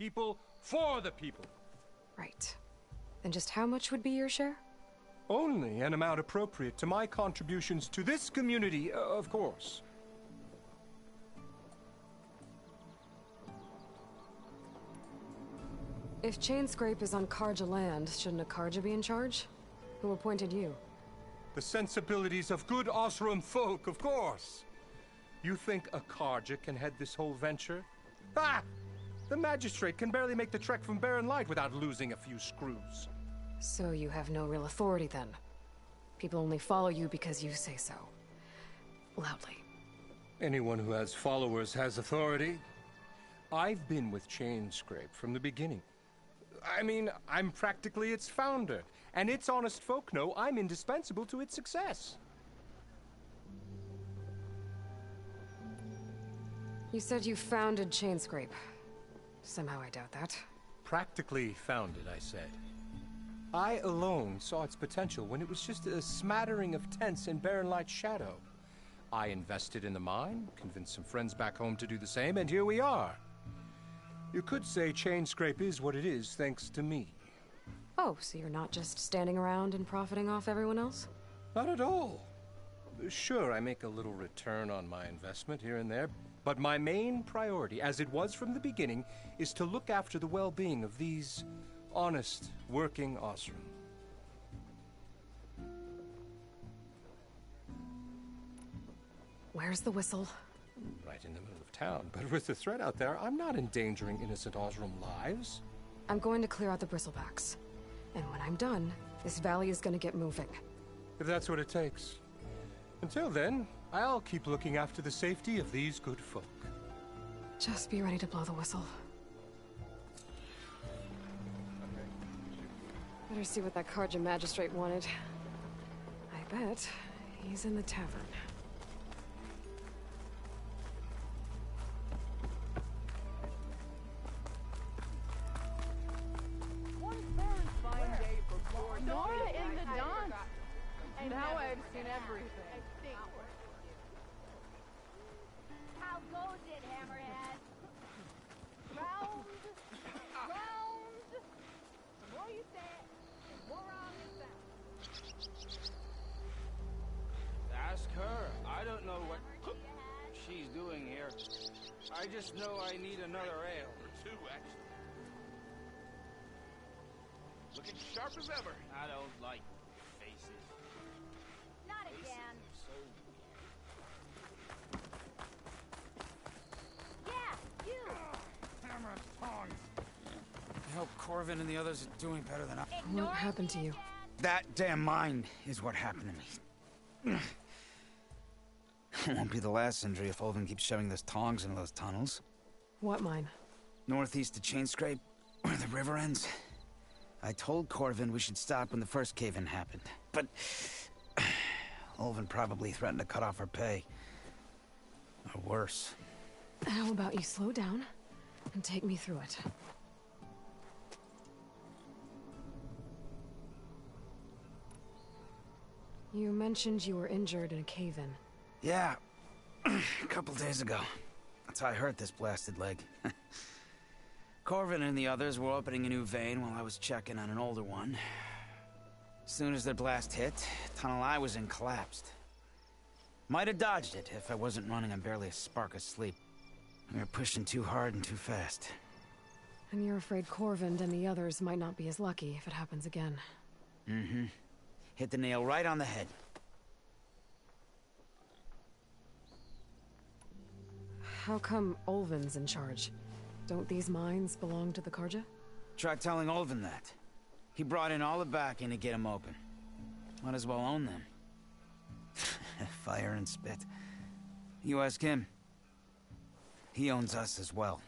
people for the people. Right. Then just how much would be your share? Only an amount appropriate to my contributions to this community, of course. If Chainscrape is on Karja land, shouldn't a Karja be in charge? Who appointed you? The sensibilities of good Oseram folk, of course. You think a Karja can head this whole venture? Ah! The magistrate can barely make the trek from Barren Light without losing a few screws. So you have no real authority then? People only follow you because you say so. Loudly. Anyone who has followers has authority. I've been with Chainscrape from the beginning. I mean, I'm practically its founder, and its honest folk know I'm indispensable to its success. You said you founded Chainscrape. Somehow I doubt that. Practically founded, I said. I alone saw its potential when it was just a smattering of tents in Barren Light's shadow. I invested in the mine, convinced some friends back home to do the same, and here we are. You could say Chainscrape is what it is thanks to me. Oh, so you're not just standing around and profiting off everyone else? Not at all. Sure, I make a little return on my investment here and there, but my main priority, as it was from the beginning, is to look after the well-being of these honest, working Oseram. Where's the whistle? Right in the middle of town, but with the threat out there, I'm not endangering innocent Oseram lives. I'm going to clear out the bristlebacks. And when I'm done, this valley is going to get moving. If that's what it takes. Until then, I'll keep looking after the safety of these good folk. Just be ready to blow the whistle. Better see what that Karja magistrate wanted. I bet he's in the tavern. Nora in the dance. Now I've seen everything. How goes it, Hammerhead? Round, round. The more you say it, the more wrong it sounds. Ask her. I don't know what she's doing here. I just know I need another ale. Or two, actually. Looking sharp as ever. I don't like faces. Not again. Yeah, you. Hammer tongs. I hope Corvin and the others are doing better than I. What happened to you? That damn mine is what happened to me. It won't be the last injury if Olvin keeps shoving those tongs into those tunnels. What mine? Northeast of Chainscrape, where the river ends. I told Corvin we should stop when the first cave-in happened, but Olvin probably threatened to cut off our pay. Or worse. How about you slow down and take me through it? You mentioned you were injured in a cave-in. Yeah, a couple days ago. That's how I hurt this blasted leg. Corvin and the others were opening a new vein while I was checking on an older one. As soon as their blast hit, the tunnel I was in collapsed. Might have dodged it if I wasn't running on barely a spark of sleep. We were pushing too hard and too fast. And you're afraid Corvin and the others might not be as lucky if it happens again. Mm-hmm. Hit the nail right on the head. How come Olvin's in charge? Don't these mines belong to the Karja? Try telling Olvin that. He brought in all the backing to get them open. Might as well own them. Fire and spit. You ask him. He owns us as well.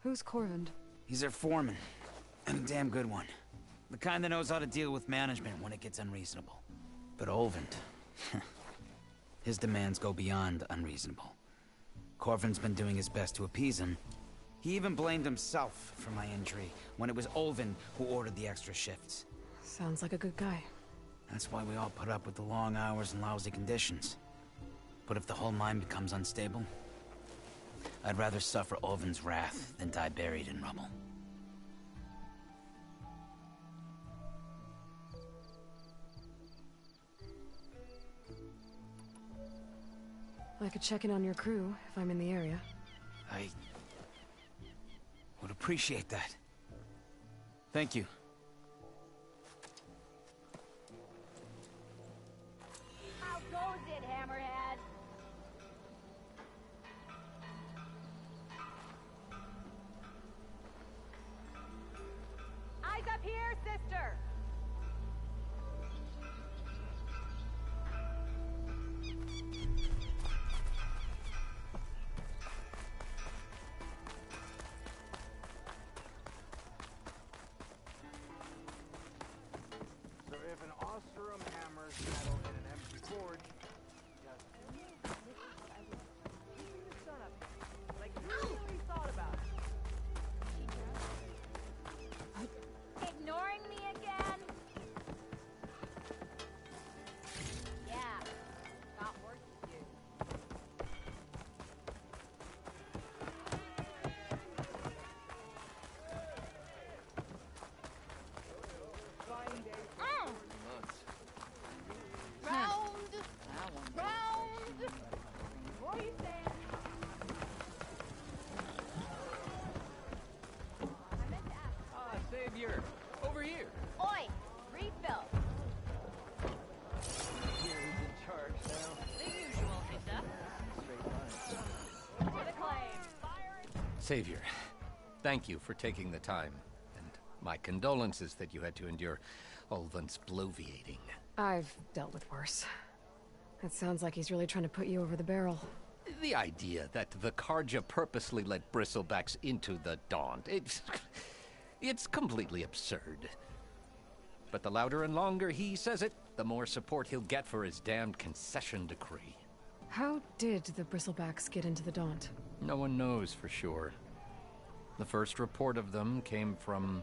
Who's Corvin? He's their foreman. And a damn good one. The kind that knows how to deal with management when it gets unreasonable. But Olvin... his demands go beyond unreasonable. Corvin's been doing his best to appease him. He even blamed himself for my injury, when it was Olvin who ordered the extra shifts. Sounds like a good guy. That's why we all put up with the long hours and lousy conditions. But if the whole mine becomes unstable, I'd rather suffer Olvin's wrath than die buried in rubble. I could check in on your crew if I'm in the area. I would appreciate that. Thank you. How goes it, Hammerhead? Eyes up here, sister! So if an Oseram hammers metal in an empty forge, Son of like, who really thought about it? Ignoring me again? Yeah, got work to do. Round! Round! What are you saying? Ah, Savior! Over here! Oi! Refill! Here, he's in charge now. The usual, Misa. For the claim! Savior, thank you for taking the time. And my condolences that you had to endure Olvin's bloviating. I've dealt with worse. It sounds like he's really trying to put you over the barrel. The idea that the Carja purposely let bristlebacks into the Daunt, it's completely absurd. But the louder and longer he says it, the more support he'll get for his damned concession decree. How did the bristlebacks get into the Daunt? No one knows for sure. The first report of them came from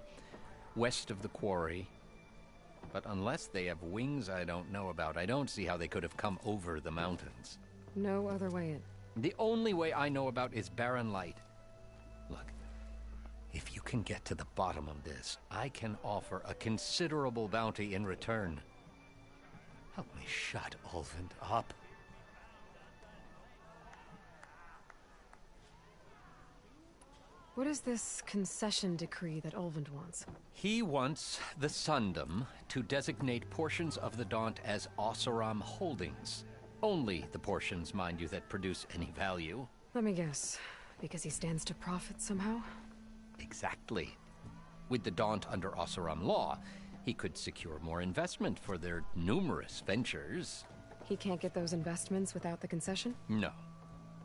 west of the quarry. But unless they have wings I don't know about, I don't see how they could have come over the mountains. No other way in. The only way I know about is Barren Light. Look, if you can get to the bottom of this, I can offer a considerable bounty in return. Help me shut Olvin up. What is this concession decree that Olvin wants? He wants the Sundom to designate portions of the Daunt as Oseram holdings. Only the portions, mind you, that produce any value. Let me guess. Because he stands to profit somehow? Exactly. With the Daunt under Oseram law, he could secure more investment for their numerous ventures. He can't get those investments without the concession? No.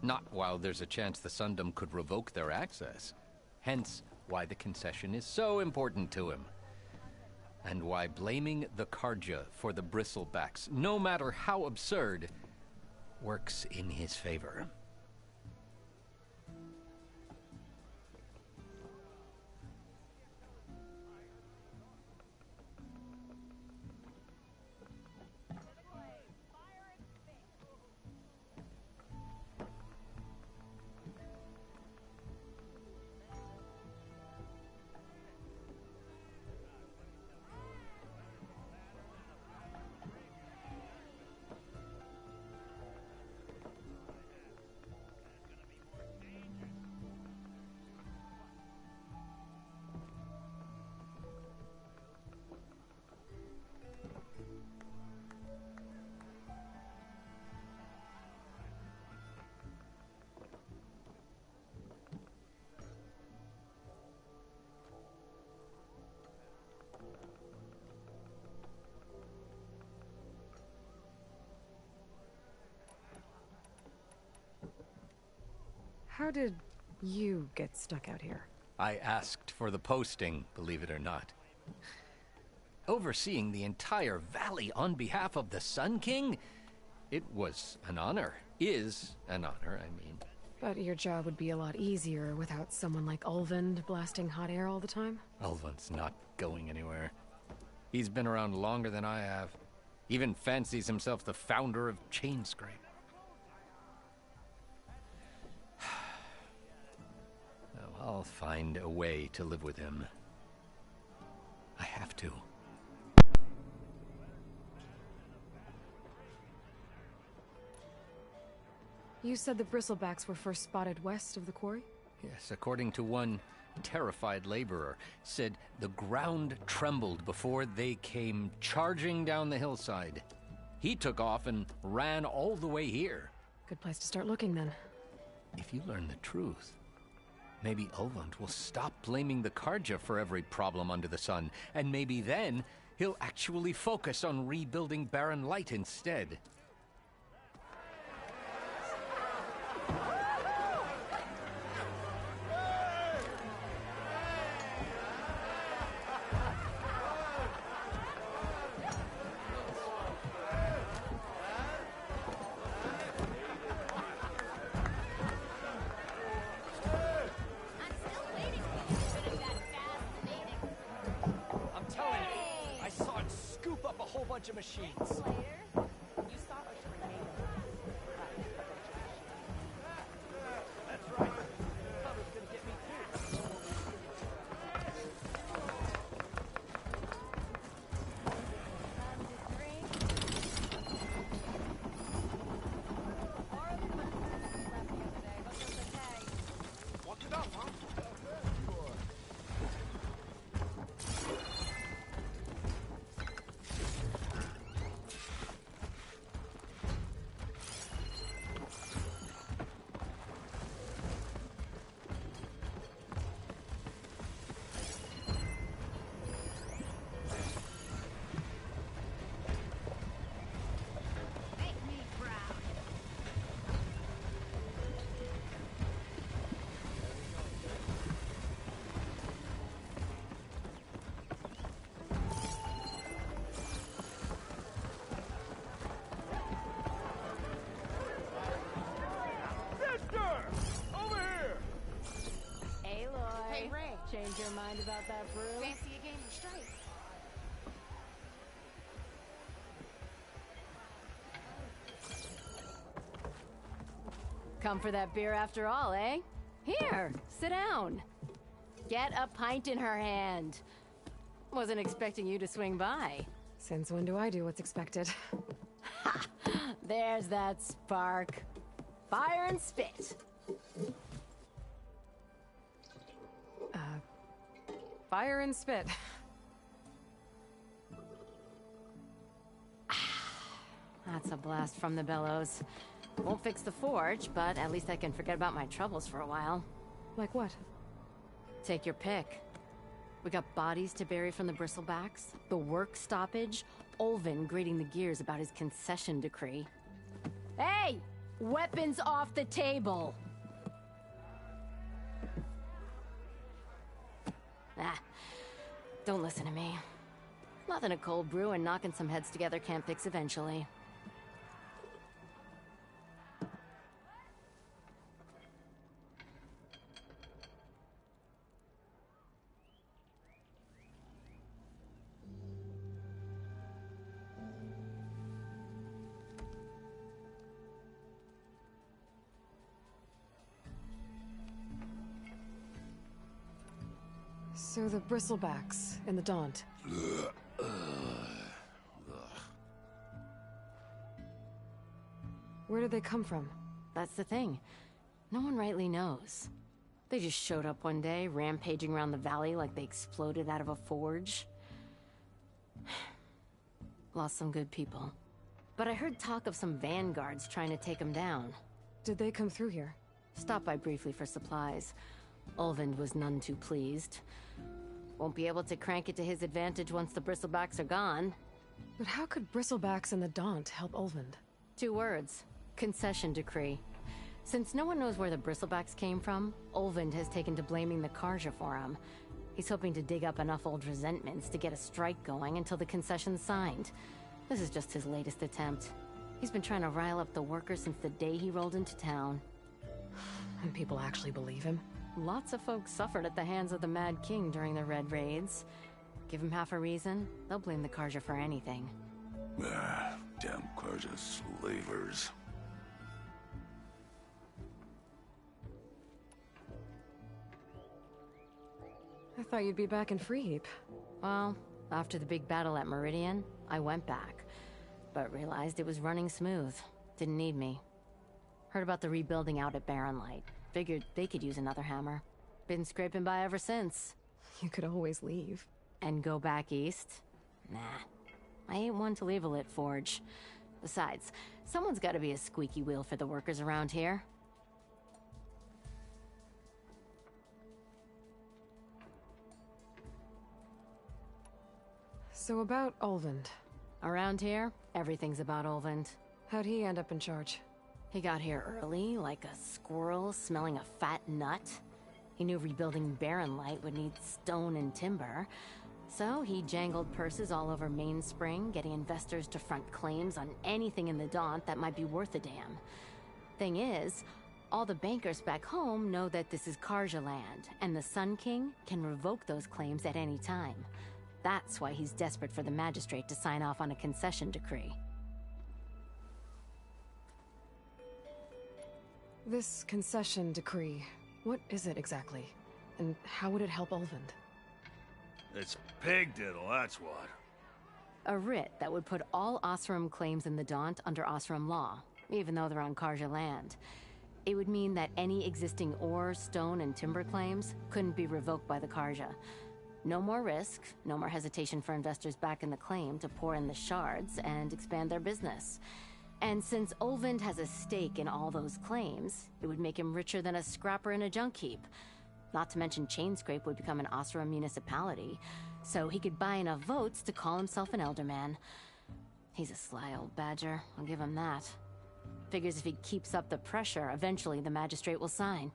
Not while there's a chance the Sundom could revoke their access. Hence, why the concession is so important to him. And why blaming the Carja for the bristlebacks, no matter how absurd, works in his favor. How did you get stuck out here? I asked for the posting, believe it or not. Overseeing the entire valley on behalf of the Sun King? It was an honor. Is an honor, I mean. But your job would be a lot easier without someone like Ulvund blasting hot air all the time? Ulvund's not going anywhere. He's been around longer than I have. Even fancies himself the founder of Chainscrape. Oh, I'll find a way to live with him. I have to. You said the bristlebacks were first spotted west of the quarry? Yes, according to one terrified laborer, said the ground trembled before they came charging down the hillside. He took off and ran all the way here. Good place to start looking, then. If you learn the truth, maybe Ulvund will stop blaming the Karja for every problem under the sun, and maybe then he'll actually focus on rebuilding Barren Light instead. Of machines. That's right. Cover's gonna get me too. Watch it up, huh? Change your mind about that brew? Fancy a game of straight. Come for that beer after all, eh? Here, sit down. Get a pint in her hand. Wasn't expecting you to swing by. Since when do I do what's expected? Ha! There's that spark. Fire and spit. Fire and spit. That's a blast from the bellows. Won't fix the forge, but at least I can forget about my troubles for a while. Like what? Take your pick. We got bodies to bury from the bristlebacks, the work stoppage, Ulvund grating the gears about his concession decree. Hey! Weapons off the table! Ah, don't listen to me. Nothing a cold brew and knocking some heads together can't fix eventually. So the bristlebacks in the Daunt. Where did they come from? That's the thing. No one rightly knows. They just showed up one day, rampaging around the valley like they exploded out of a forge. Lost some good people. But I heard talk of some vanguards trying to take them down. Did they come through here? Stopped by briefly for supplies. Ulvund was none too pleased. Won't be able to crank it to his advantage once the bristlebacks are gone. But how could bristlebacks and the Daunt help Ulvund? 2 words. Concession decree. Since no one knows where the bristlebacks came from, Ulvund has taken to blaming the Karja for him. He's hoping to dig up enough old resentments to get a strike going until the concession's signed. This is just his latest attempt. He's been trying to rile up the workers since the day he rolled into town. And people actually believe him? Lots of folks suffered at the hands of the Mad King during the Red Raids. Give them half a reason, they'll blame the Carja for anything. Ah, damn Carja slavers. I thought you'd be back in Freeheap. Well, after the big battle at Meridian, I went back. But realized it was running smooth. Didn't need me. Heard about the rebuilding out at Barren Light. Figured they could use another hammer. Been scraping by ever since. You could always leave. And go back east? Nah. I ain't one to leave a lit forge. Besides, someone's gotta be a squeaky wheel for the workers around here. So about Ulvund. Around here, everything's about Ulvund. How'd he end up in charge? He got here early, like a squirrel smelling a fat nut. He knew rebuilding Barren Light would need stone and timber. So he jangled purses all over Mainspring, getting investors to front claims on anything in the Daunt that might be worth a damn. Thing is, all the bankers back home know that this is Carja land, and the Sun King can revoke those claims at any time. That's why he's desperate for the magistrate to sign off on a concession decree. This concession decree, what is it exactly? And how would it help Ulvund? It's pig diddle, that's what. A writ that would put all Oseram claims in the Daunt under Oseram law, even though they're on Carja land. It would mean that any existing ore, stone, and timber claims couldn't be revoked by the Carja. No more risk, no more hesitation for investors back in the claim to pour in the shards and expand their business. And since Ulvund has a stake in all those claims, it would make him richer than a scrapper in a junk heap. Not to mention Chainscrape would become an Oseram municipality, so he could buy enough votes to call himself an Elderman. He's a sly old badger, I'll give him that. Figures if he keeps up the pressure, eventually the magistrate will sign.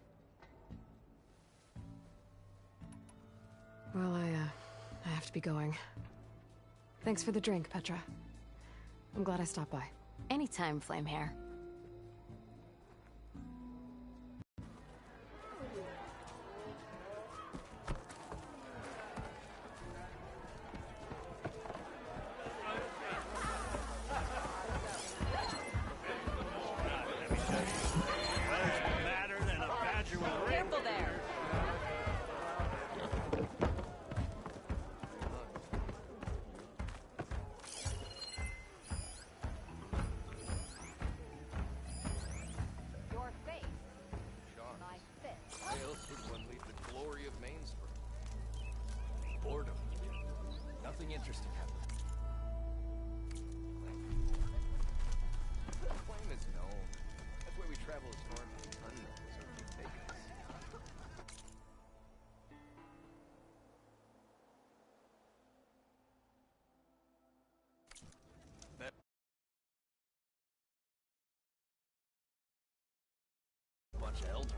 Well, I have to be going. Thanks for the drink, Petra. I'm glad I stopped by. Anytime, Flamehair. Careful there. Your face. My fist. Why else would one leave the glory of Mainspring? Boredom. Nothing interesting happened. The claim is known. That's why we travel as far as the unknowns are to take us. Bunch of elders.